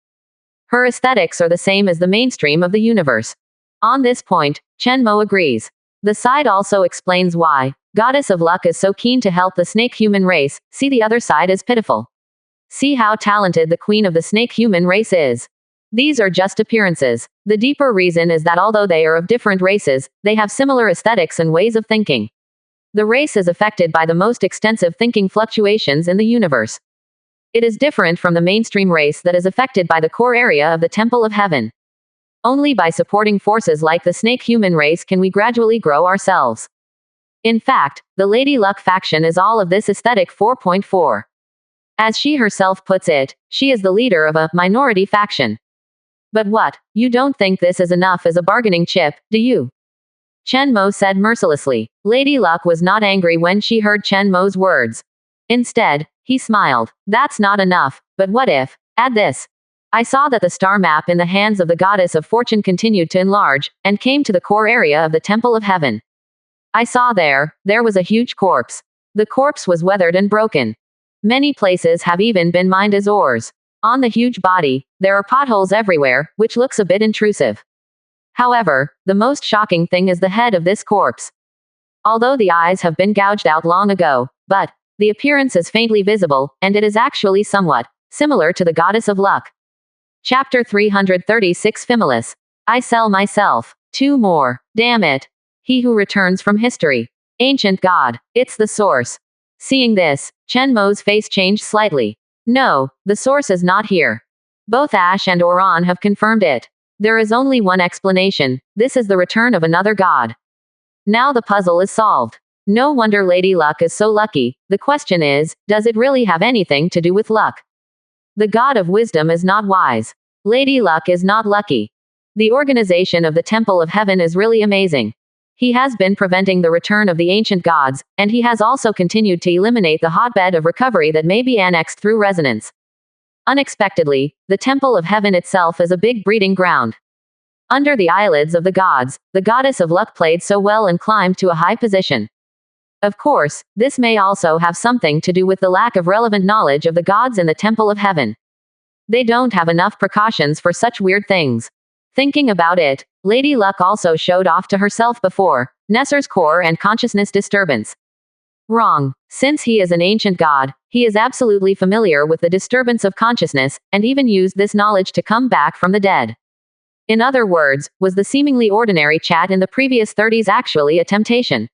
Her aesthetics are the same as the mainstream of the universe. On this point, Chen Mo agrees. The side also explains why Goddess of Luck is so keen to help the snake human race. See, the other side is pitiful. See how talented the queen of the snake human race is. These are just appearances. The deeper reason is that although they are of different races, they have similar aesthetics and ways of thinking. The race is affected by the most extensive thinking fluctuations in the universe. It is different from the mainstream race that is affected by the core area of the Temple of Heaven. Only by supporting forces like the snake human race can we gradually grow ourselves. In fact, the Lady Luck faction is all of this aesthetic 4.4. As she herself puts it, she is the leader of a minority faction. But what? You don't think this is enough as a bargaining chip, do you? Chen Mo said mercilessly. Lady Luck was not angry when she heard Chen Mo's words. Instead, he smiled. That's not enough, but what if? Add this. I saw that the star map in the hands of the goddess of fortune continued to enlarge, and came to the core area of the Temple of Heaven. I saw there was a huge corpse. The corpse was weathered and broken. Many places have even been mined as ores. On the huge body, there are potholes everywhere, which looks a bit intrusive. However, the most shocking thing is the head of this corpse. Although the eyes have been gouged out long ago, but the appearance is faintly visible, and it is actually somewhat similar to the goddess of luck. Chapter 336 Fimulus. I sell myself. 2 more. Damn it. He who returns from history. Ancient God. It's the source. Seeing this, Chen Mo's face changed slightly. No, the source is not here. Both Ash and Oran have confirmed it. There is only one explanation. This is the return of another god. Now the puzzle is solved. No wonder Lady Luck is so lucky. The question is, does it really have anything to do with luck? The god of wisdom is not wise. Lady Luck is not lucky. The organization of the Temple of Heaven is really amazing. He has been preventing the return of the ancient gods, and he has also continued to eliminate the hotbed of recovery that may be annexed through resonance. Unexpectedly, the Temple of Heaven itself is a big breeding ground. Under the eyelids of the gods, the goddess of luck played so well and climbed to a high position. Of course, this may also have something to do with the lack of relevant knowledge of the gods in the Temple of Heaven. They don't have enough precautions for such weird things. Thinking about it, Lady Luck also showed off to herself before Nesser's core and consciousness disturbance. Wrong. Since he is an ancient god, he is absolutely familiar with the disturbance of consciousness, and even used this knowledge to come back from the dead. In other words, was the seemingly ordinary chat in the previous 30s actually a temptation?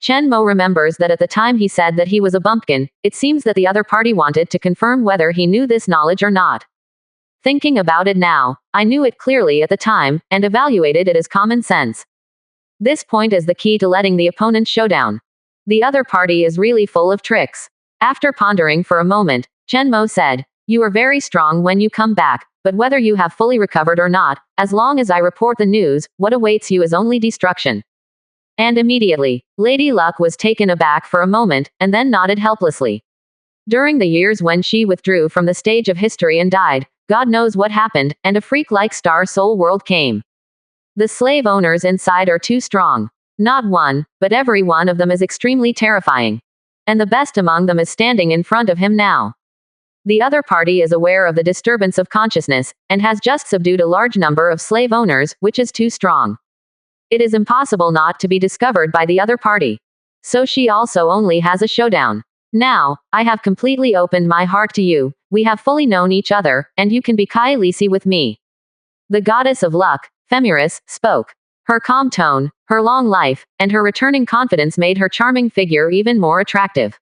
Chen Mo remembers that at the time he said that he was a bumpkin, it seems that the other party wanted to confirm whether he knew this knowledge or not. Thinking about it now, I knew it clearly at the time, and evaluated it as common sense. This point is the key to letting the opponent show down. The other party is really full of tricks. After pondering for a moment, Chen Mo said, "You are very strong when you come back, but whether you have fully recovered or not, as long as I report the news, what awaits you is only destruction." And immediately, Lady Luck was taken aback for a moment, and then nodded helplessly. During the years when she withdrew from the stage of history and died, God knows what happened, and a freak like Star Soul World came. The slave owners inside are too strong. Not one, but every one of them is extremely terrifying. And the best among them is standing in front of him now. The other party is aware of the disturbance of consciousness, and has just subdued a large number of slave owners, which is too strong. It is impossible not to be discovered by the other party. So she also only has a showdown. Now, I have completely opened my heart to you, we have fully known each other, and you can be Kailisi with me. The goddess of luck, Femiris, spoke. Her calm tone, her long life, and her returning confidence made her charming figure even more attractive.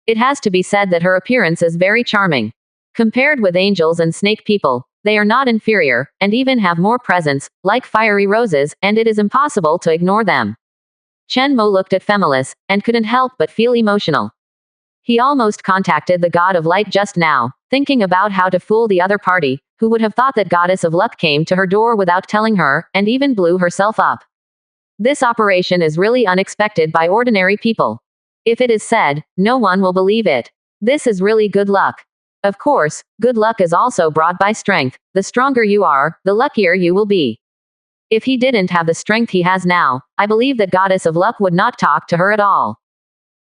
It has to be said that her appearance is very charming. Compared with angels and snake people, they are not inferior, and even have more presence, like fiery roses, and it is impossible to ignore them. Chen Mo looked at Femilis, and couldn't help but feel emotional. He almost contacted the god of light just now, thinking about how to fool the other party, who would have thought that goddess of luck came to her door without telling her, and even blew herself up. This operation is really unexpected by ordinary people. If it is said, no one will believe it. This is really good luck. Of course, good luck is also brought by strength. The stronger you are, the luckier you will be. If he didn't have the strength he has now, I believe that goddess of luck would not talk to her at all.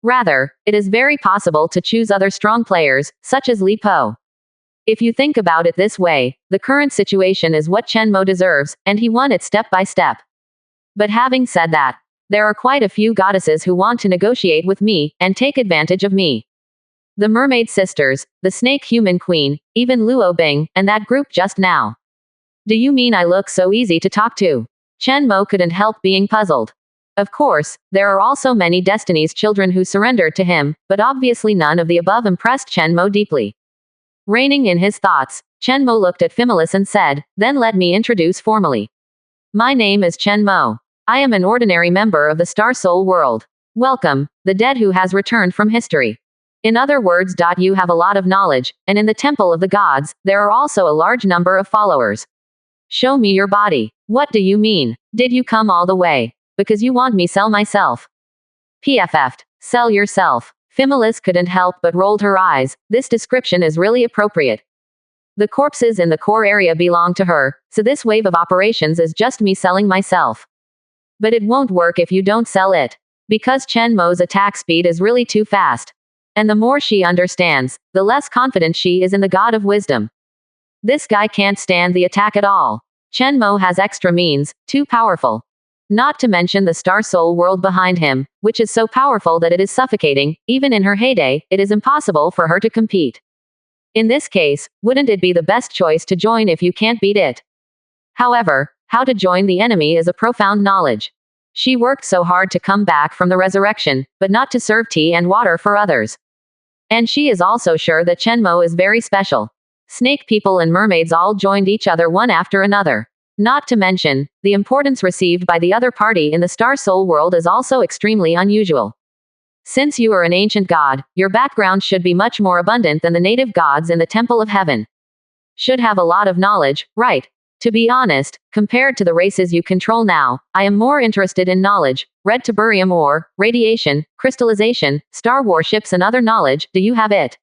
Rather, it is very possible to choose other strong players, such as Li Po. If you think about it this way, the current situation is what Chen Mo deserves, and he won it step by step. But having said that, there are quite a few goddesses who want to negotiate with me, and take advantage of me. The Mermaid Sisters, the Snake Human Queen, even Luo Bing, and that group just now. Do you mean I look so easy to talk to? Chen Mo couldn't help being puzzled. Of course, there are also many Destiny's children who surrendered to him, but obviously none of the above impressed Chen Mo deeply. Reining in his thoughts, Chen Mo looked at Femilis and said, "Then let me introduce formally. My name is Chen Mo. I am an ordinary member of the Star Soul world. Welcome, the dead who has returned from history. In other words, you have a lot of knowledge, and in the Temple of the Gods, there are also a large number of followers. Show me your body. What do you mean? Did you come all the way? Because you want me sell myself?" PFF'd. Sell yourself. Femilis couldn't help but rolled her eyes. This description is really appropriate. The corpses in the core area belong to her, so this wave of operations is just me selling myself. But it won't work if you don't sell it. Because Chen Mo's attack speed is really too fast. And the more she understands, the less confident she is in the god of wisdom. This guy can't stand the attack at all. Chen Mo has extra means, too powerful. Not to mention the Star Soul world behind him, which is so powerful that it is suffocating. Even in her heyday, it is impossible for her to compete. In this case, wouldn't it be the best choice to join if you can't beat it? However, How to join the enemy is a profound knowledge. She worked so hard to come back from the resurrection, but not to serve tea and water for others. And she is also sure that Chenmo is very special. Snake people and mermaids all joined each other one after another. Not to mention, the importance received by the other party in the star soul world is also extremely unusual. Since you are an ancient god, your background should be much more abundant than the native gods in the Temple of Heaven. Should have a lot of knowledge, right? To be honest, compared to the races you control now, I am more interested in knowledge, red tiberium ore, radiation, crystallization, star warships and other knowledge. Do you have it?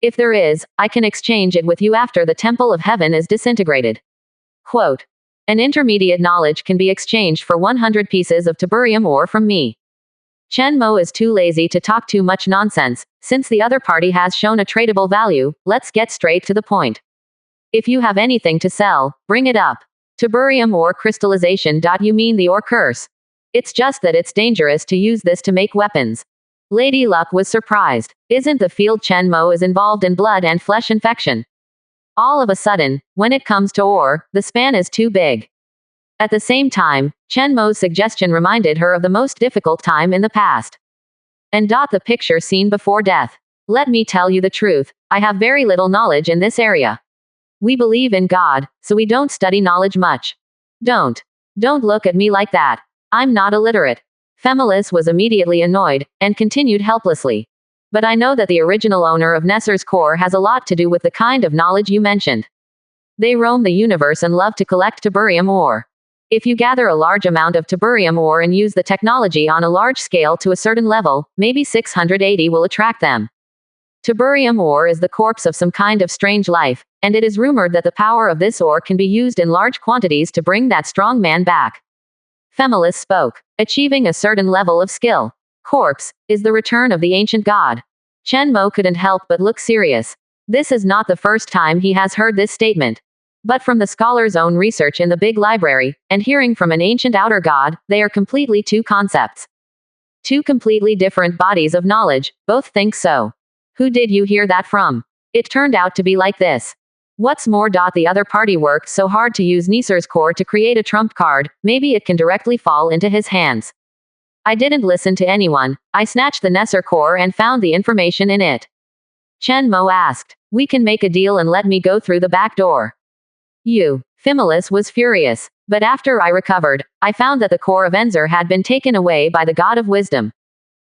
If there is, I can exchange it with you after the Temple of Heaven is disintegrated. Quote. An intermediate knowledge can be exchanged for 100 pieces of tiberium ore from me. Chenmo is too lazy to talk too much nonsense. Since the other party has shown a tradable value, let's get straight to the point. If you have anything to sell, bring it up. Tiberium ore crystallization. You mean the ore curse? It's just that it's dangerous to use this to make weapons. Lady Luck was surprised. Isn't the field Chenmo is involved in blood and flesh infection? All of a sudden, when it comes to ore, the span is too big. At the same time, Chenmo's suggestion reminded her of the most difficult time in the past. And the picture seen before death. Let me tell you the truth, I have very little knowledge in this area. We believe in God, so we don't study knowledge much. Don't look at me like that. I'm not illiterate. Femilis was immediately annoyed, and continued helplessly. But I know that the original owner of Nesser's core has a lot to do with the kind of knowledge you mentioned. They roam the universe and love to collect tiberium ore. If you gather a large amount of tiberium ore and use the technology on a large scale to a certain level, maybe 680 will attract them. Tiberium ore is the corpse of some kind of strange life, and it is rumored that the power of this ore can be used in large quantities to bring that strong man back. Femilis spoke. Achieving a certain level of skill. Corpse is the return of the ancient god. Chenmo couldn't help but look serious. This is not the first time he has heard this statement. But from the scholar's own research in the big library, and hearing from an ancient outer god, they are completely two concepts. Two completely different bodies of knowledge, both think so. Who did you hear that from? It turned out to be like this. What's more, the other party worked so hard to use Nesser's core to create a trump card, maybe it can directly fall into his hands. I didn't listen to anyone, I snatched the Nesser core and found the information in it. Chenmo asked. We can make a deal and let me go through the back door. You. Femilis was furious. But after I recovered, I found that the core of Enzer had been taken away by the god of wisdom.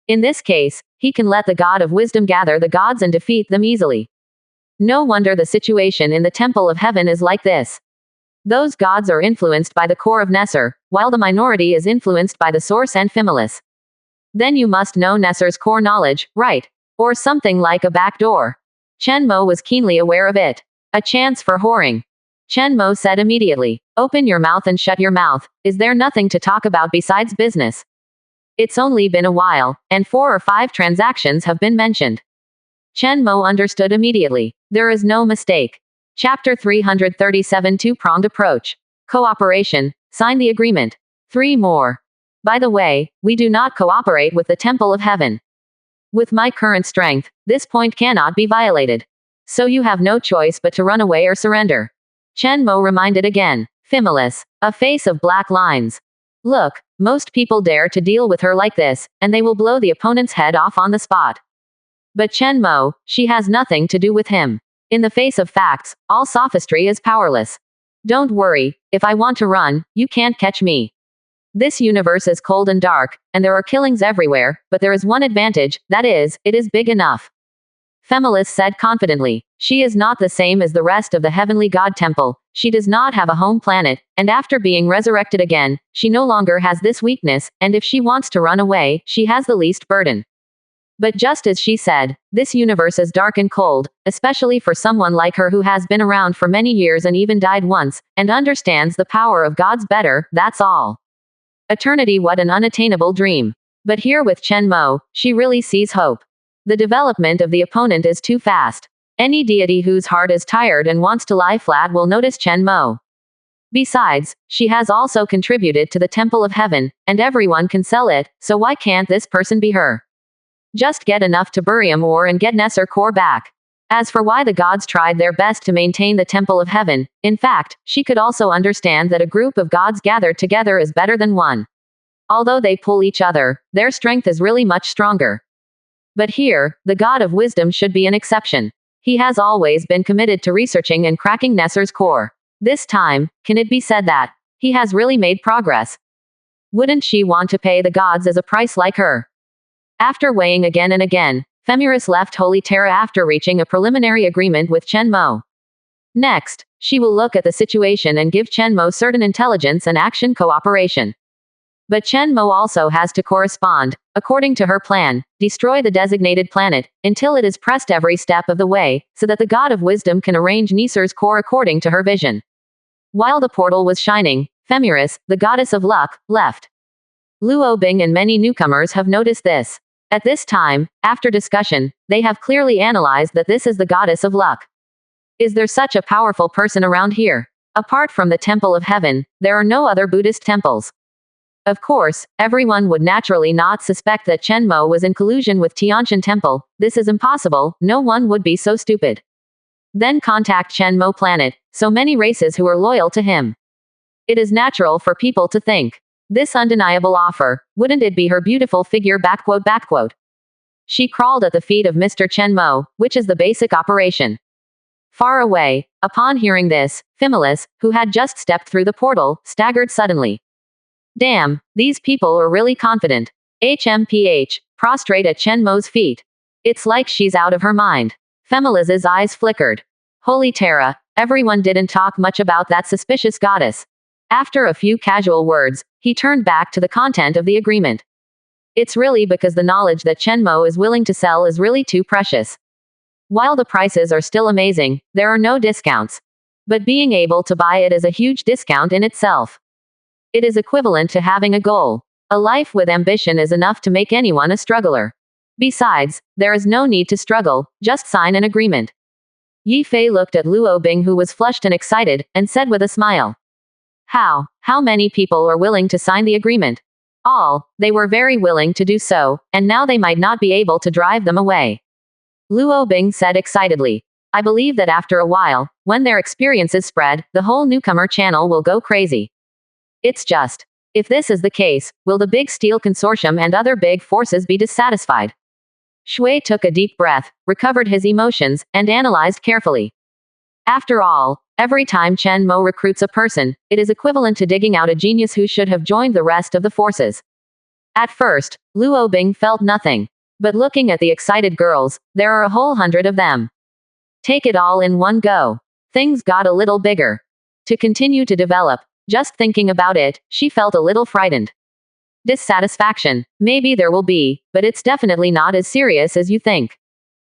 In this case, he can let the god of wisdom gather the gods and defeat them easily. No wonder the situation in the Temple of Heaven is like this. Those gods are influenced by the core of Nesser, while the minority is influenced by the source and Femilis. Then you must know Nesser's core knowledge, right? Or something like a back door. Chenmo was keenly aware of it. A chance for whoring. Chenmo said immediately. Open your mouth and shut your mouth. Is there nothing to talk about besides business? It's only been a while, and 4 or 5 transactions have been mentioned. Chenmo understood immediately. There is no mistake. Chapter 337 Two-pronged approach. Cooperation. Sign the agreement. 3 more. By the way, we do not cooperate with the Temple of Heaven. With my current strength, this point cannot be violated. So you have no choice but to run away or surrender. Chenmo reminded again. Femilis. A face of black lines. Look, most people dare to deal with her like this, and they will blow the opponent's head off on the spot. But Chenmo, she has nothing to do with him. In the face of facts, all sophistry is powerless. Don't worry, if I want to run, you can't catch me. This universe is cold and dark, and there are killings everywhere, but there is one advantage, that is, it is big enough. Femilis said confidently. She is not the same as the rest of the heavenly god temple, she does not have a home planet, and after being resurrected again, she no longer has this weakness, and if she wants to run away, she has the least burden. But just as she said, this universe is dark and cold, especially for someone like her who has been around for many years and even died once, and understands the power of gods better, that's all. Eternity, what an unattainable dream. But here with Chenmo, she really sees hope. The development of the opponent is too fast. Any deity whose heart is tired and wants to lie flat will notice Chenmo. Besides, she has also contributed to the Temple of Heaven, and everyone can sell it, so why can't this person be her? Just get enough tiberium ore and get Nesser core back. As for why the gods tried their best to maintain the temple of heaven, in fact, she could also understand that a group of gods gathered together is better than one. Although they pull each other, their strength is really much stronger. But here, the god of wisdom should be an exception. He has always been committed to researching and cracking Nesser's core. This time, can it be said that he has really made progress? Wouldn't she want to pay the gods as a price like her? After weighing again and again, Femurus left Holy Terra after reaching a preliminary agreement with Chen Mo. Next, she will look at the situation and give Chen Mo certain intelligence and action cooperation. But Chen Mo also has to correspond, according to her plan, destroy the designated planet, until it is pressed every step of the way, so that the god of wisdom can arrange Nesser's core according to her vision. While the portal was shining, Femurus, the goddess of luck, left. Luo Bing and many newcomers have noticed this. At this time, after discussion, they have clearly analyzed that this is the goddess of luck. Is there such a powerful person around here? Apart from the Temple of Heaven, there are no other Buddhist temples. Of course, everyone would naturally not suspect that Chen Mo was in collusion with Tianshan Temple. This is impossible, no one would be so stupid. Then contact Chen Mo planet, so many races who are loyal to him. It is natural for people to think. This undeniable offer, wouldn't it be her beautiful figure ? She crawled at the feet of Mr. Chen Mo, which is the basic operation. Far away, upon hearing this, Femulus, who had just stepped through the portal, staggered suddenly. Damn, these people are really confident. HMPH, prostrate at Chen Mo's feet. It's like she's out of her mind. Femulus's eyes flickered. Holy Terra, everyone didn't talk much about that suspicious goddess. After a few casual words, he turned back to the content of the agreement. It's really because the knowledge that Chen Mo is willing to sell is really too precious. While the prices are still amazing, there are no discounts. But being able to buy it is a huge discount in itself. It is equivalent to having a goal. A life with ambition is enough to make anyone a struggler. Besides, there is no need to struggle, just sign an agreement. Yi Fei looked at Luo Bing, who was flushed and excited, and said with a smile. How many people are willing to sign the agreement? All. They were very willing to do so, and now they might not be able to drive them away. Luo Bing said excitedly. I believe that after a while, when their experiences spread, the whole newcomer channel will go crazy. It's just. If this is the case, will the Big Steel Consortium and other big forces be dissatisfied? Shui took a deep breath, recovered his emotions, and analyzed carefully. After all, every time Chen Mo recruits a person, it is equivalent to digging out a genius who should have joined the rest of the forces. At first, Luo Bing felt nothing. But looking at the excited girls, there are a whole 100 of them. Take it all in one go. Things got a little bigger. To continue to develop, just thinking about it, she felt a little frightened. Dissatisfaction, maybe there will be, but it's definitely not as serious as you think.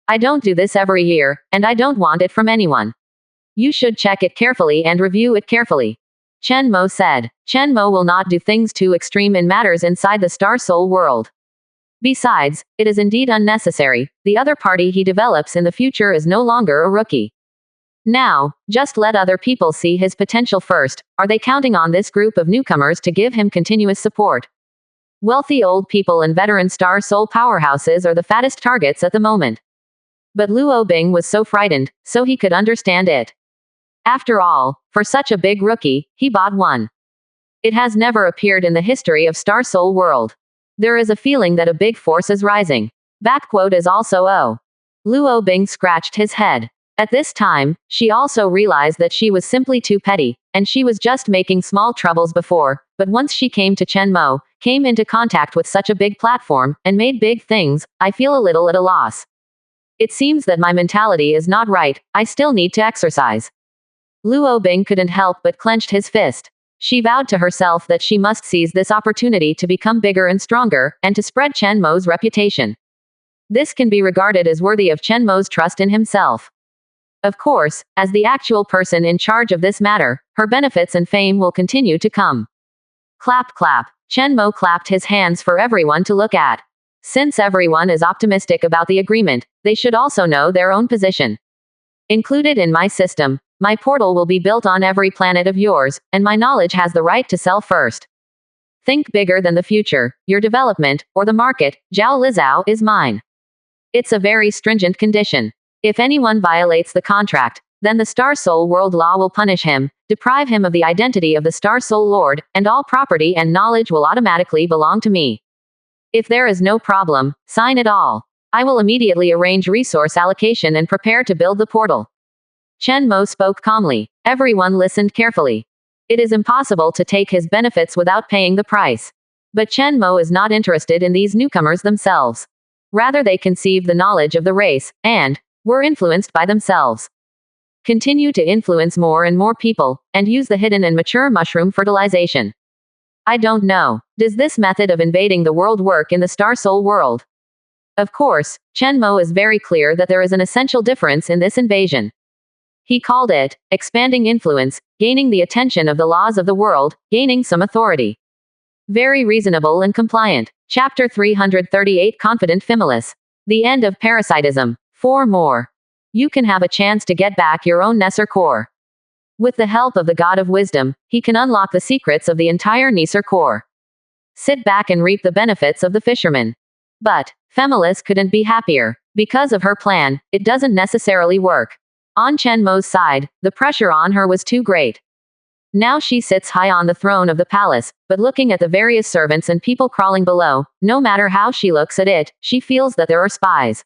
I don't do this every year, and I don't want it from anyone. You should check it carefully and review it carefully. Chen Mo said. Chen Mo will not do things too extreme in matters inside the Star Soul world. Besides, it is indeed unnecessary. The other party he develops in the future is no longer a rookie. Now, just let other people see his potential first. Are they counting on this group of newcomers to give him continuous support? Wealthy old people and veteran Star Soul powerhouses are the fattest targets at the moment. But Luo Bing was so frightened, so he could understand it. After all, for such a big rookie, he bought one. It has never appeared in the history of Star Soul world. There is a feeling that a big force is rising. Is also O. Luo Bing scratched his head. At this time, she also realized that she was simply too petty, and she was just making small troubles before, but once she came to Chen Mo, came into contact with such a big platform, and made big things, I feel a little at a loss. It seems that my mentality is not right, I still need to exercise. Luo Bing couldn't help but clenched his fist. She vowed to herself that she must seize this opportunity to become bigger and stronger, and to spread Chen Mo's reputation. This can be regarded as worthy of Chen Mo's trust in himself. Of course, as the actual person in charge of this matter, her benefits and fame will continue to come. Clap clap. Chen Mo clapped his hands for everyone to look at. Since everyone is optimistic about the agreement, they should also know their own position. Included in my system, my portal will be built on every planet of yours, and my knowledge has the right to sell first. Think bigger than the future, your development, or the market. Zhao Lizhao is mine. It's a very stringent condition. If anyone violates the contract, then the Star Soul World law will punish him, deprive him of the identity of the Star Soul Lord, and all property and knowledge will automatically belong to me. If there is no problem, sign it all. I will immediately arrange resource allocation and prepare to build the portal. Chen Mo spoke calmly. Everyone listened carefully. It is impossible to take his benefits without paying the price. But Chen Mo is not interested in these newcomers themselves. Rather, they conceived the knowledge of the race, and were influenced by themselves. Continue to influence more and more people, and use the hidden and mature mushroom fertilization. I don't know. Does this method of invading the world work in the Star Soul world? Of course, Chen Mo is very clear that there is an essential difference in this invasion. He called it expanding influence, gaining the attention of the laws of the world, gaining some authority. Very reasonable and compliant. Chapter 338 Confident Femilis. The end of parasitism. 4 more. You can have a chance to get back your own Nesser core. With the help of the God of Wisdom, he can unlock the secrets of the entire Nesser core. Sit back and reap the benefits of the fisherman. But Femilis couldn't be happier. Because of her plan, it doesn't necessarily work. On Chen Mo's side, the pressure on her was too great. Now she sits high on the throne of the palace, but looking at the various servants and people crawling below, no matter how she looks at it, she feels that there are spies.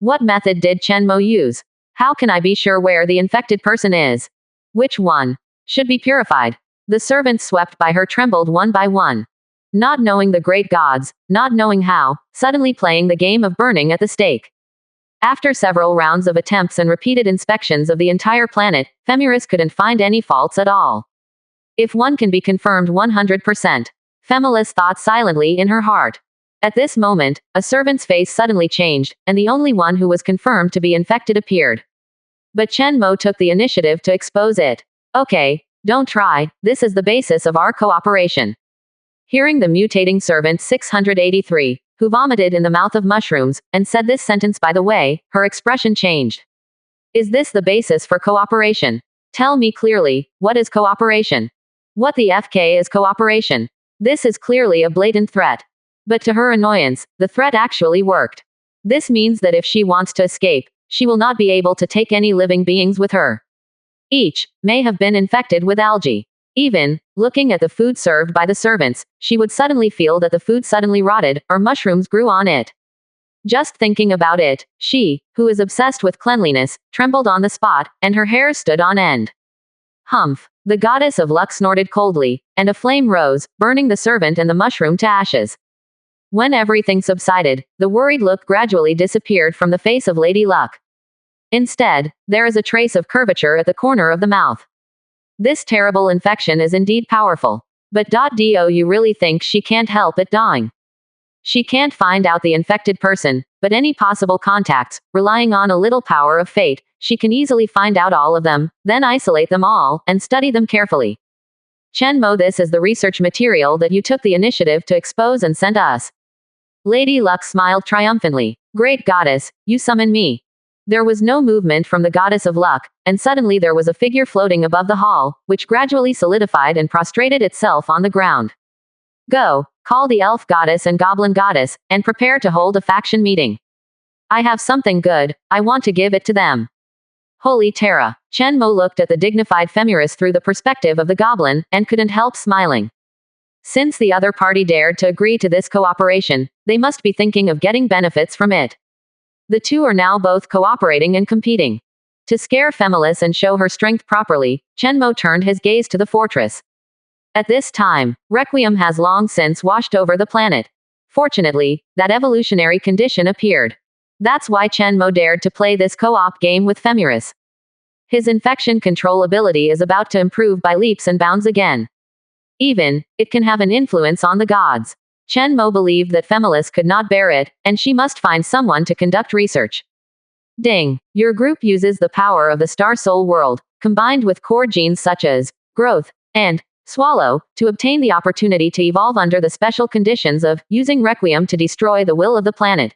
What method did Chen Mo use? How can I be sure where the infected person is? Which one should be purified? The servants swept by her trembled one by one. Not knowing the great gods, not knowing how, suddenly playing the game of burning at the stake. After several rounds of attempts and repeated inspections of the entire planet, Femiris couldn't find any faults at all. If one can be confirmed 100%, Femilis thought silently in her heart. At this moment, a servant's face suddenly changed, and the only one who was confirmed to be infected appeared. But Chen Mo took the initiative to expose it. Okay, don't try, this is the basis of our cooperation. Hearing the mutating servant 683, who vomited in the mouth of mushrooms, and said this sentence by the way, her expression changed. Is this the basis for cooperation? Tell me clearly, what is cooperation? What the FK is cooperation? This is clearly a blatant threat. But to her annoyance, the threat actually worked. This means that if she wants to escape, she will not be able to take any living beings with her. Each may have been infected with algae. Even, looking at the food served by the servants, she would suddenly feel that the food suddenly rotted, or mushrooms grew on it. Just thinking about it, she, who is obsessed with cleanliness, trembled on the spot, and her hair stood on end. Humph! The goddess of luck snorted coldly, and a flame rose, burning the servant and the mushroom to ashes. When everything subsided, the worried look gradually disappeared from the face of Lady Luck. Instead, there is a trace of curvature at the corner of the mouth. This terrible infection is indeed powerful. But do you really think she can't help it dying? She can't find out the infected person, but any possible contacts, relying on a little power of fate, she can easily find out all of them, then isolate them all, and study them carefully. Chen Mo, this is the research material that you took the initiative to expose and send us. Lady Luck smiled triumphantly. Great goddess, you summon me. There was no movement from the goddess of luck, and suddenly there was a figure floating above the hall, which gradually solidified and prostrated itself on the ground. Go, call the elf goddess and goblin goddess, and prepare to hold a faction meeting. I have something good, I want to give it to them. Holy Terra! Chen Mo looked at the dignified Femiris through the perspective of the goblin, and couldn't help smiling. Since the other party dared to agree to this cooperation, they must be thinking of getting benefits from it. The two are now both cooperating and competing. To scare Femilis and show her strength properly, Chen Mo turned his gaze to the fortress. At this time, Requiem has long since washed over the planet. Fortunately, that evolutionary condition appeared. That's why Chen Mo dared to play this co-op game with Femiris. His infection control ability is about to improve by leaps and bounds again. Even, it can have an influence on the gods. Chen Mo believed that Femilis could not bear it, and she must find someone to conduct research. Ding! Your group uses the power of the Star Soul world, combined with core genes such as growth and swallow, to obtain the opportunity to evolve under the special conditions of using Requiem to destroy the will of the planet.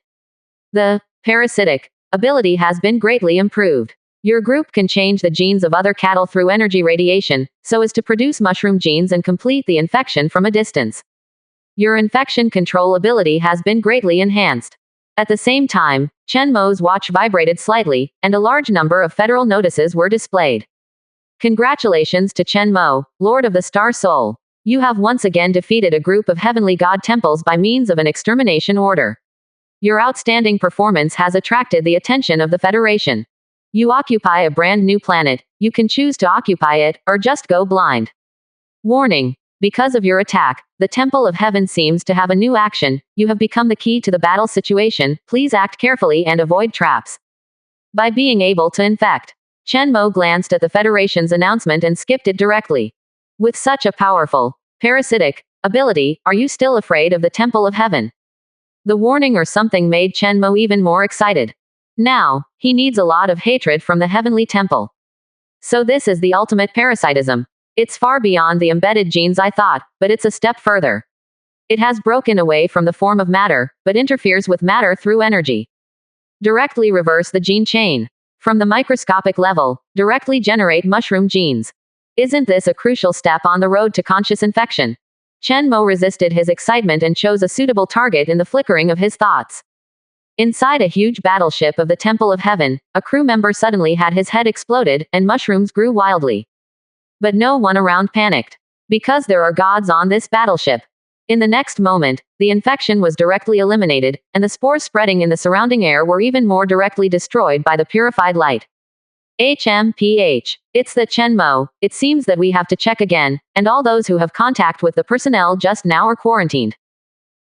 The parasitic ability has been greatly improved. Your group can change the genes of other cattle through energy radiation, so as to produce mushroom genes and complete the infection from a distance. Your infection control ability has been greatly enhanced. At the same time, Chen Mo's watch vibrated slightly, and a large number of federal notices were displayed. Congratulations to Chen Mo, Lord of the Star Soul. You have once again defeated a group of heavenly god temples by means of an extermination order. Your outstanding performance has attracted the attention of the Federation. You occupy a brand new planet. You can choose to occupy it, or just go blind. Warning. Because of your attack, the Temple of Heaven seems to have a new action. You have become the key to the battle situation. Please act carefully and avoid traps. By being able to infect. Chen Mo glanced at the Federation's announcement and skipped it directly. With such a powerful, parasitic ability, are you still afraid of the Temple of Heaven? The warning or something made Chen Mo even more excited. Now, he needs a lot of hatred from the Heavenly Temple. So this is the ultimate parasitism. It's far beyond the embedded genes I thought, but it's a step further. It has broken away from the form of matter, but interferes with matter through energy. Directly reverse the gene chain. From the microscopic level, directly generate mushroom genes. Isn't this a crucial step on the road to conscious infection? Chen Mo resisted his excitement and chose a suitable target in the flickering of his thoughts. Inside a huge battleship of the Temple of Heaven, a crew member suddenly had his head exploded, and mushrooms grew wildly. But no one around panicked. Because there are gods on this battleship. In the next moment, the infection was directly eliminated, and the spores spreading in the surrounding air were even more directly destroyed by the purified light. HMPH. It's the Chen Mo. It seems that we have to check again, and all those who have contact with the personnel just now are quarantined.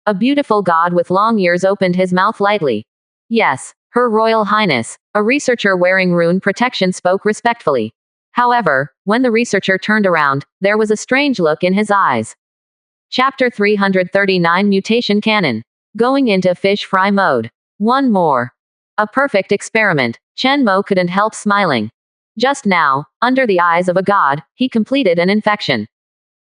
A beautiful god with long ears opened his mouth lightly. Yes, Her Royal Highness. A researcher wearing rune protection spoke respectfully. However, when the researcher turned around, there was a strange look in his eyes. Chapter 339 Mutation Cannon. Going into fish fry mode. One more. A perfect experiment. Chen Mo couldn't help smiling. Just now, under the eyes of a god, he completed an infection.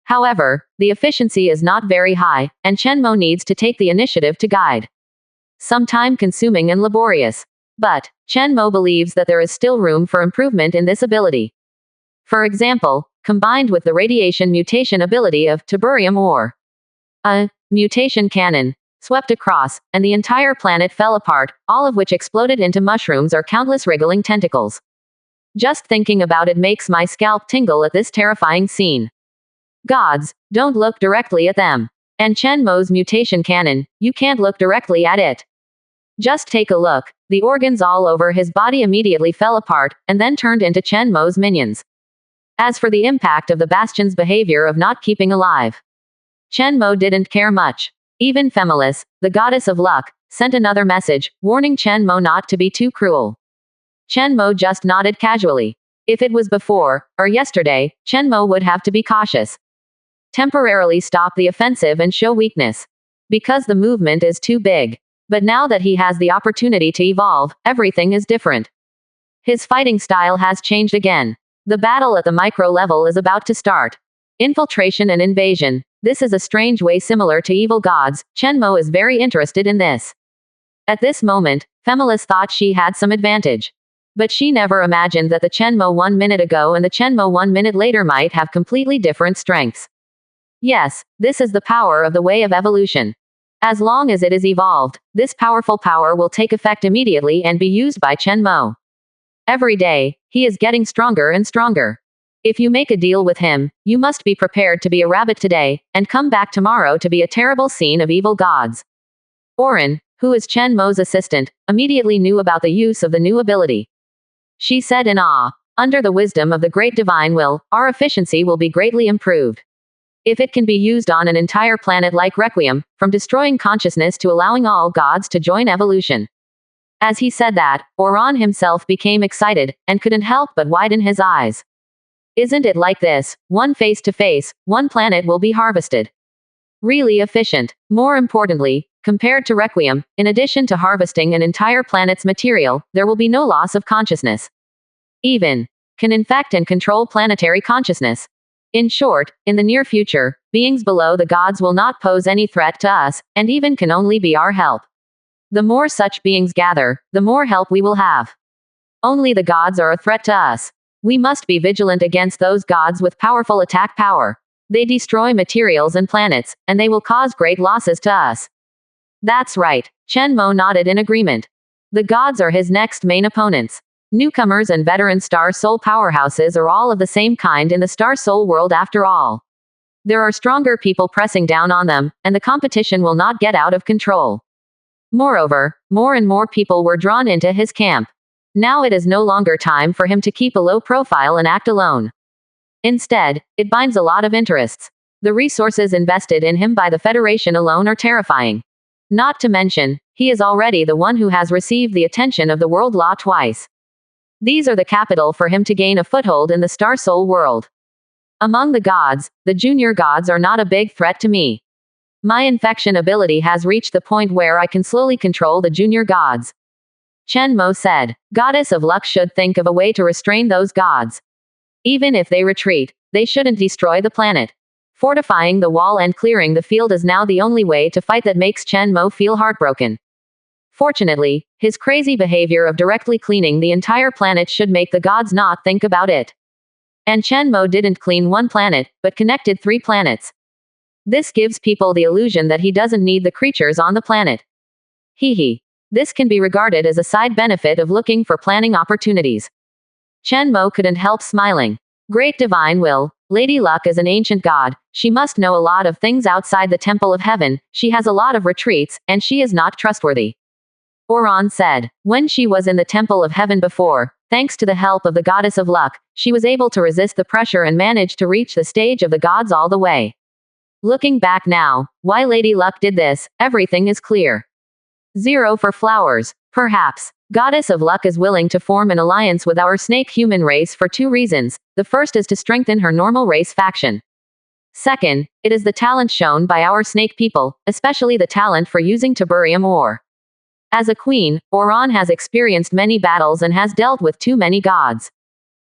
However, the efficiency is not very high, and Chen Mo needs to take the initiative to guide. Some time consuming and laborious. But, Chen Mo believes that there is still room for improvement in this ability. For example, combined with the radiation mutation ability of tiburium ore. A mutation cannon swept across, and the entire planet fell apart, all of which exploded into mushrooms or countless wriggling tentacles. Just thinking about it makes my scalp tingle at this terrifying scene. Gods, don't look directly at them. And Chen Mo's mutation cannon, you can't look directly at it. Just take a look. The organs all over his body immediately fell apart, and then turned into Chen Mo's minions. As for the impact of the Bastion's behavior of not keeping alive, Chen Mo didn't care much. Even Femilis, the goddess of luck, sent another message, warning Chen Mo not to be too cruel. Chen Mo just nodded casually. If it was before, or yesterday, Chen Mo would have to be cautious. Temporarily stop the offensive and show weakness. Because the movement is too big. But now that he has the opportunity to evolve, everything is different. His fighting style has changed again. The battle at the micro level is about to start. Infiltration and invasion. This is a strange way similar to evil gods. Chen Mo is very interested in this. At this moment, Femilis thought she had some advantage. But she never imagined that the Chen Mo 1 minute ago and the Chen Mo 1 minute later might have completely different strengths. Yes, this is the power of the way of evolution. As long as it is evolved, this powerful power will take effect immediately and be used by Chen Mo. Every day, he is getting stronger and stronger. If you make a deal with him, you must be prepared to be a rabbit today, and come back tomorrow to be a terrible scene of evil gods. Oren, who is Chen Mo's assistant, immediately knew about the use of the new ability. She said in awe, under the wisdom of the great divine will, our efficiency will be greatly improved. If it can be used on an entire planet like Requiem, from destroying consciousness to allowing all gods to join evolution. As he said that, Oran himself became excited, and couldn't help but widen his eyes. Isn't it like this? One face to face, one planet will be harvested. Really efficient. More importantly, compared to Requiem, in addition to harvesting an entire planet's material, there will be no loss of consciousness. Even can infect and control planetary consciousness. In short, in the near future, beings below the gods will not pose any threat to us, and even can only be our help. The more such beings gather, the more help we will have. Only the gods are a threat to us. We must be vigilant against those gods with powerful attack power. They destroy materials and planets, and they will cause great losses to us. That's right. Chen Mo nodded in agreement. The gods are his next main opponents. Newcomers and veteran Star Soul powerhouses are all of the same kind in the Star Soul world after all. There are stronger people pressing down on them, and the competition will not get out of control. Moreover, more and more people were drawn into his camp. Now it is no longer time for him to keep a low profile and act alone. Instead, it binds a lot of interests. The resources invested in him by the Federation alone are terrifying. Not to mention, he is already the one who has received the attention of the world law twice. These are the capital for him to gain a foothold in the Star Soul world. Among the gods, the junior gods are not a big threat to me. My infection ability has reached the point where I can slowly control the junior gods. Chen Mo said, Goddess of Luck should think of a way to restrain those gods. Even if they retreat, they shouldn't destroy the planet. Fortifying the wall and clearing the field is now the only way to fight that makes Chen Mo feel heartbroken. Fortunately, his crazy behavior of directly cleaning the entire planet should make the gods not think about it. And Chen Mo didn't clean one planet, but connected 3 planets. This gives people the illusion that he doesn't need the creatures on the planet. Hee. This can be regarded as a side benefit of looking for planning opportunities. Chen Mo couldn't help smiling. Great divine will, Lady Luck is an ancient god, she must know a lot of things outside the Temple of Heaven, she has a lot of retreats, and she is not trustworthy. Oran said, when she was in the Temple of Heaven before, thanks to the help of the Goddess of Luck, she was able to resist the pressure and manage to reach the stage of the gods all the way. Looking back now, why Lady Luck did this, everything is clear. 0 for flowers. Perhaps, Goddess of Luck is willing to form an alliance with our snake human race for 2 reasons. The first is to strengthen her normal race faction. Second, it is the talent shown by our snake people, especially the talent for using tiburium ore. As a queen, Oran has experienced many battles and has dealt with too many gods.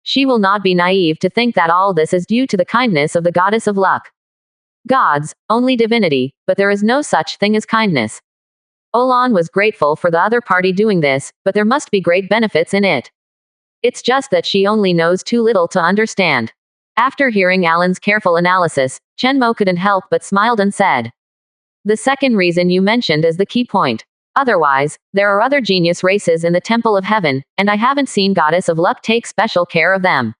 She will not be naive to think that all this is due to the kindness of the Goddess of Luck. Gods, only divinity, but there is no such thing as kindness. Olan was grateful for the other party doing this, but there must be great benefits in it. It's just that she only knows too little to understand. After hearing Alan's careful analysis, Chen Mo couldn't help but smiled and said, the second reason you mentioned is the key point. Otherwise, there are other genius races in the Temple of Heaven, and I haven't seen Goddess of Luck take special care of them.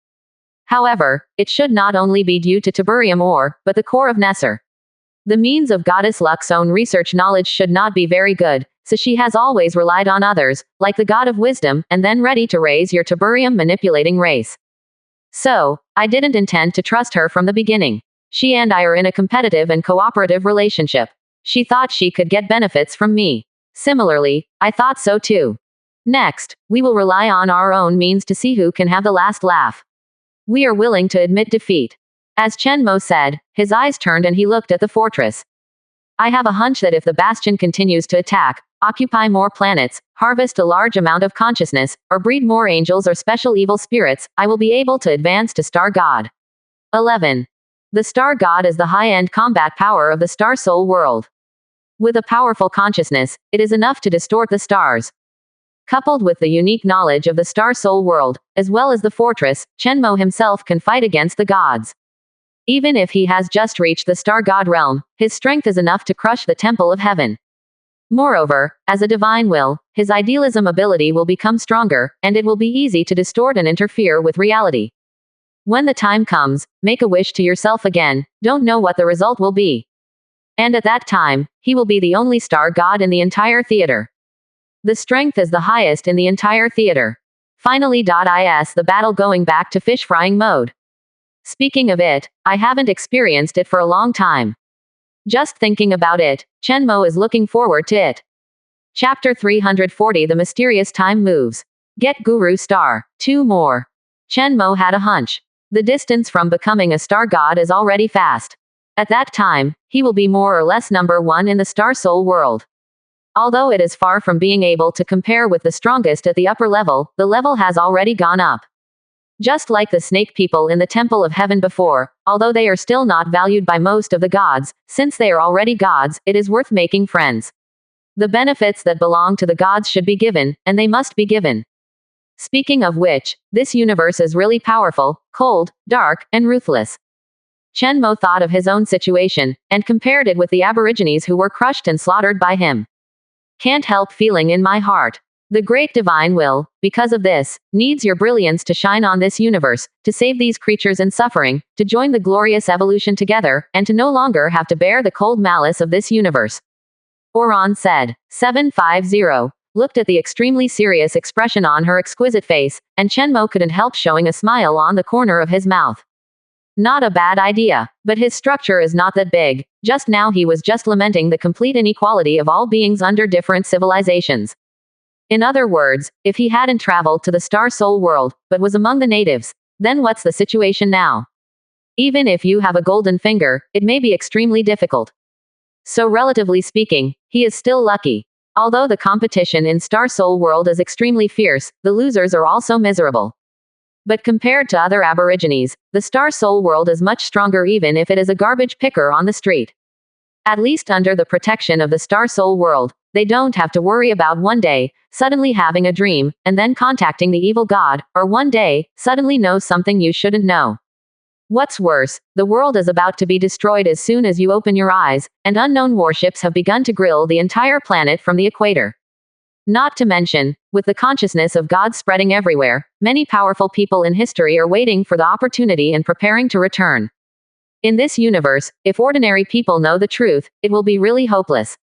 However, it should not only be due to tiburium ore, but the core of Nesser. The means of Goddess Luck's own research knowledge should not be very good, so she has always relied on others, like the God of Wisdom, and then ready to raise your tiburium manipulating race. So, I didn't intend to trust her from the beginning. She and I are in a competitive and cooperative relationship. She thought she could get benefits from me. Similarly, I thought so too. Next, we will rely on our own means to see who can have the last laugh. We are willing to admit defeat. As Chen Mo said, his eyes turned and he looked at the fortress. I have a hunch that if the Bastion continues to attack, occupy more planets, harvest a large amount of consciousness, or breed more angels or special evil spirits, I will be able to advance to Star God. 11. The Star God is the high-end combat power of the Star Soul world. With a powerful consciousness, it is enough to distort the stars. Coupled with the unique knowledge of the Star Soul world, as well as the fortress, Chen Mo himself can fight against the gods. Even if he has just reached the Star God realm, his strength is enough to crush the Temple of Heaven. Moreover, as a divine will, his idealism ability will become stronger, and it will be easy to distort and interfere with reality. When the time comes, make a wish to yourself again, don't know what the result will be. And at that time, he will be the only Star God in the entire theater. The strength is the highest in the entire theater. Finally, is the battle going back to fish frying mode. Speaking of it, I haven't experienced it for a long time. Just thinking about it, Chen Mo is looking forward to it. Chapter 340 The Mysterious Time Moves. Get Guru Star. 2 more. Chen Mo had a hunch. The distance from becoming a Star God is already fast. At that time, he will be more or less number 1 in the Star Soul world. Although it is far from being able to compare with the strongest at the upper level, the level has already gone up. Just like the snake people in the Temple of Heaven before, although they are still not valued by most of the gods, since they are already gods, it is worth making friends. The benefits that belong to the gods should be given, and they must be given. Speaking of which, this universe is really powerful, cold, dark, and ruthless. Chen Mo thought of his own situation, and compared it with the Aborigines who were crushed and slaughtered by him. Can't help feeling in my heart. The great divine will, because of this, needs your brilliance to shine on this universe, to save these creatures in suffering, to join the glorious evolution together, and to no longer have to bear the cold malice of this universe. Oran said. 750 looked at the extremely serious expression on her exquisite face, and Chenmo couldn't help showing a smile on the corner of his mouth. Not a bad idea, but his structure is not that big. Just now he was just lamenting the complete inequality of all beings under different civilizations. In other words, if he hadn't traveled to the Star Soul world, but was among the natives, then what's the situation now? Even if you have a golden finger, it may be extremely difficult. So relatively speaking, he is still lucky. Although the competition in Star Soul world is extremely fierce, the losers are also miserable. But compared to other aborigines, the Star Soul world is much stronger even if it is a garbage picker on the street. At least under the protection of the Star Soul world, they don't have to worry about one day, suddenly having a dream, and then contacting the evil god, or one day, suddenly know something you shouldn't know. What's worse, the world is about to be destroyed as soon as you open your eyes, and unknown warships have begun to grill the entire planet from the equator. Not to mention, with the consciousness of God spreading everywhere, many powerful people in history are waiting for the opportunity and preparing to return. In this universe, if ordinary people know the truth, it will be really hopeless.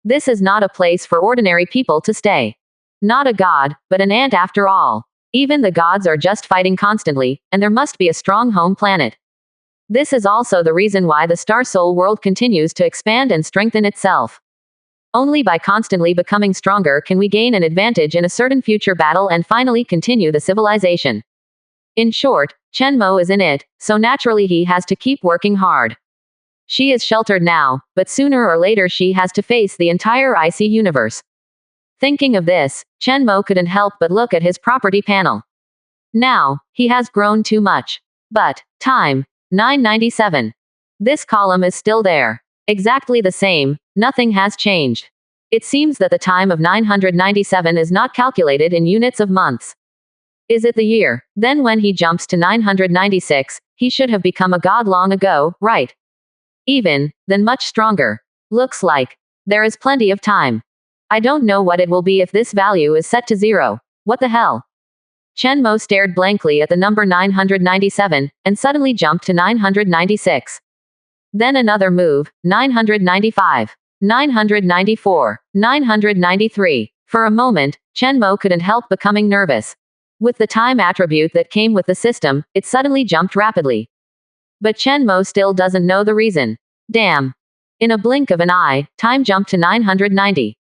This is not a place for ordinary people to stay. Not a god, but an ant after all. Even the gods are just fighting constantly, and there must be a strong home planet. This is also the reason why the Star Soul world continues to expand and strengthen itself. Only by constantly becoming stronger can we gain an advantage in a certain future battle and finally continue the civilization. In short, Chenmo is in it, so naturally he has to keep working hard. She is sheltered now, but sooner or later she has to face the entire icy universe. Thinking of this, Chenmo couldn't help but look at his property panel. Now, he has grown too much. But, time, 997. This column is still there. Exactly the same, nothing has changed. It seems that the time of 997 is not calculated in units of months. Is it the year? Then when he jumps to 996, he should have become a god long ago, right? Even, then much stronger. Looks like. There is plenty of time. I don't know what it will be if this value is set to 0. What the hell? Chenmo stared blankly at the number 997, and suddenly jumped to 996. Then another move, 995. 994. 993. For a moment, Chenmo couldn't help becoming nervous. With the time attribute that came with the system, it suddenly jumped rapidly. But Chenmo still doesn't know the reason. Damn. In a blink of an eye, time jumped to 990.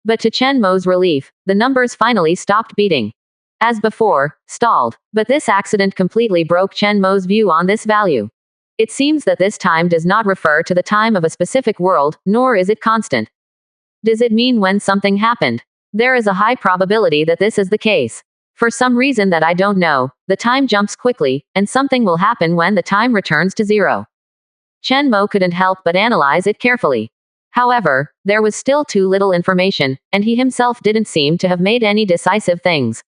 But to Chenmo's relief, the numbers finally stopped beating. As before, stalled. But this accident completely broke Chenmo's view on this value. It seems that this time does not refer to the time of a specific world, nor is it constant. Does it mean when something happened? There is a high probability that this is the case. For some reason that I don't know, the time jumps quickly, and something will happen when the time returns to 0. Chenmo couldn't help but analyze it carefully. However, there was still too little information, and he himself didn't seem to have made any decisive things.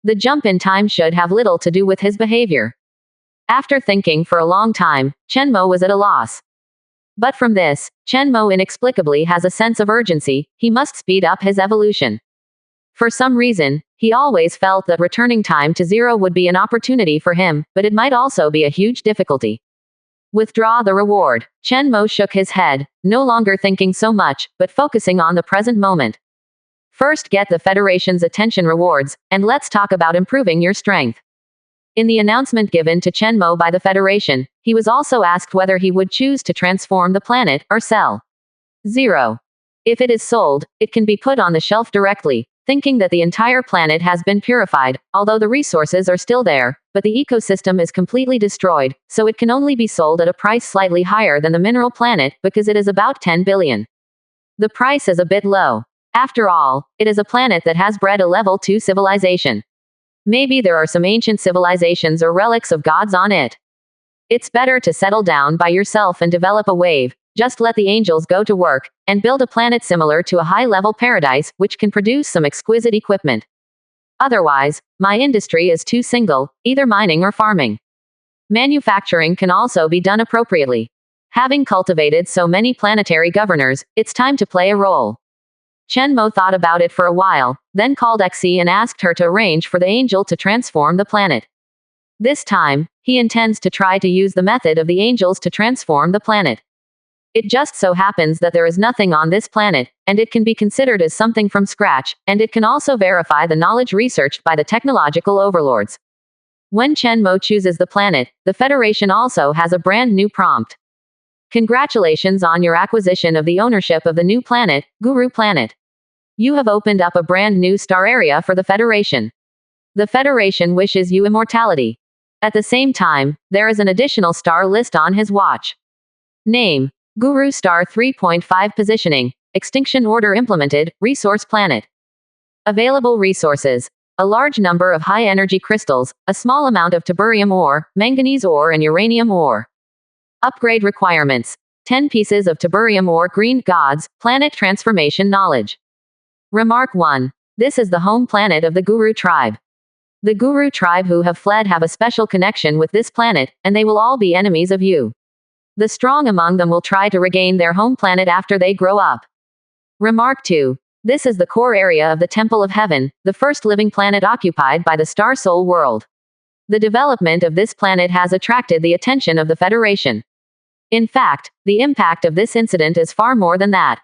The jump in time should have little to do with his behavior. After thinking for a long time, Chenmo was at a loss. But from this, Chenmo inexplicably has a sense of urgency. He must speed up his evolution. For some reason, he always felt that returning time to 0 would be an opportunity for him, but it might also be a huge difficulty. Withdraw the reward. Chenmo shook his head, no longer thinking so much, but focusing on the present moment. First get the Federation's attention rewards, and let's talk about improving your strength. In the announcement given to Chenmo by the Federation, he was also asked whether he would choose to transform the planet, or sell. 0. If it is sold, it can be put on the shelf directly, thinking that the entire planet has been purified, although the resources are still there, but the ecosystem is completely destroyed, so it can only be sold at a price slightly higher than the mineral planet, because it is about 10 billion. The price is a bit low. After all, it is a planet that has bred a level 2 civilization. Maybe there are some ancient civilizations or relics of gods on it. It's better to settle down by yourself and develop a wave. Just let the angels go to work, and build a planet similar to a high-level paradise, which can produce some exquisite equipment. Otherwise, my industry is too single, either mining or farming. Manufacturing can also be done appropriately. Having cultivated so many planetary governors, it's time to play a role. Chen Mo thought about it for a while, then called Xi and asked her to arrange for the angel to transform the planet. This time, he intends to try to use the method of the angels to transform the planet. It just so happens that there is nothing on this planet, and it can be considered as something from scratch, and it can also verify the knowledge researched by the technological overlords. When Chen Mo chooses the planet, the Federation also has a brand new prompt. Congratulations on your acquisition of the ownership of the new planet, Guru Planet. You have opened up a brand new star area for the Federation. The Federation wishes you immortality. At the same time, there is an additional star list on his watch. Name: Guru Star 3.5 Positioning, Extinction Order Implemented, Resource Planet. Available resources: a large number of high-energy crystals, a small amount of tellurium ore, manganese ore and uranium ore. Upgrade requirements: 10 pieces of tellurium ore. Green Gods, Planet Transformation Knowledge. Remark 1. This is the home planet of the Guru tribe. The Guru tribe who have fled have a special connection with this planet, and they will all be enemies of you. The strong among them will try to regain their home planet after they grow up. Remark 2. This is the core area of the Temple of Heaven, the first living planet occupied by the Star Soul world. The development of this planet has attracted the attention of the Federation. In fact, the impact of this incident is far more than that.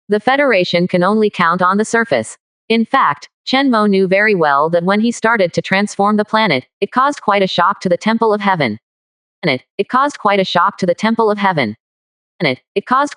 The Federation can only count on the surface. In fact, Chen Mo knew very well that when he started to transform the planet, it caused quite a shock to the Temple of Heaven. It caused quite a shock to the Temple of Heaven. It caused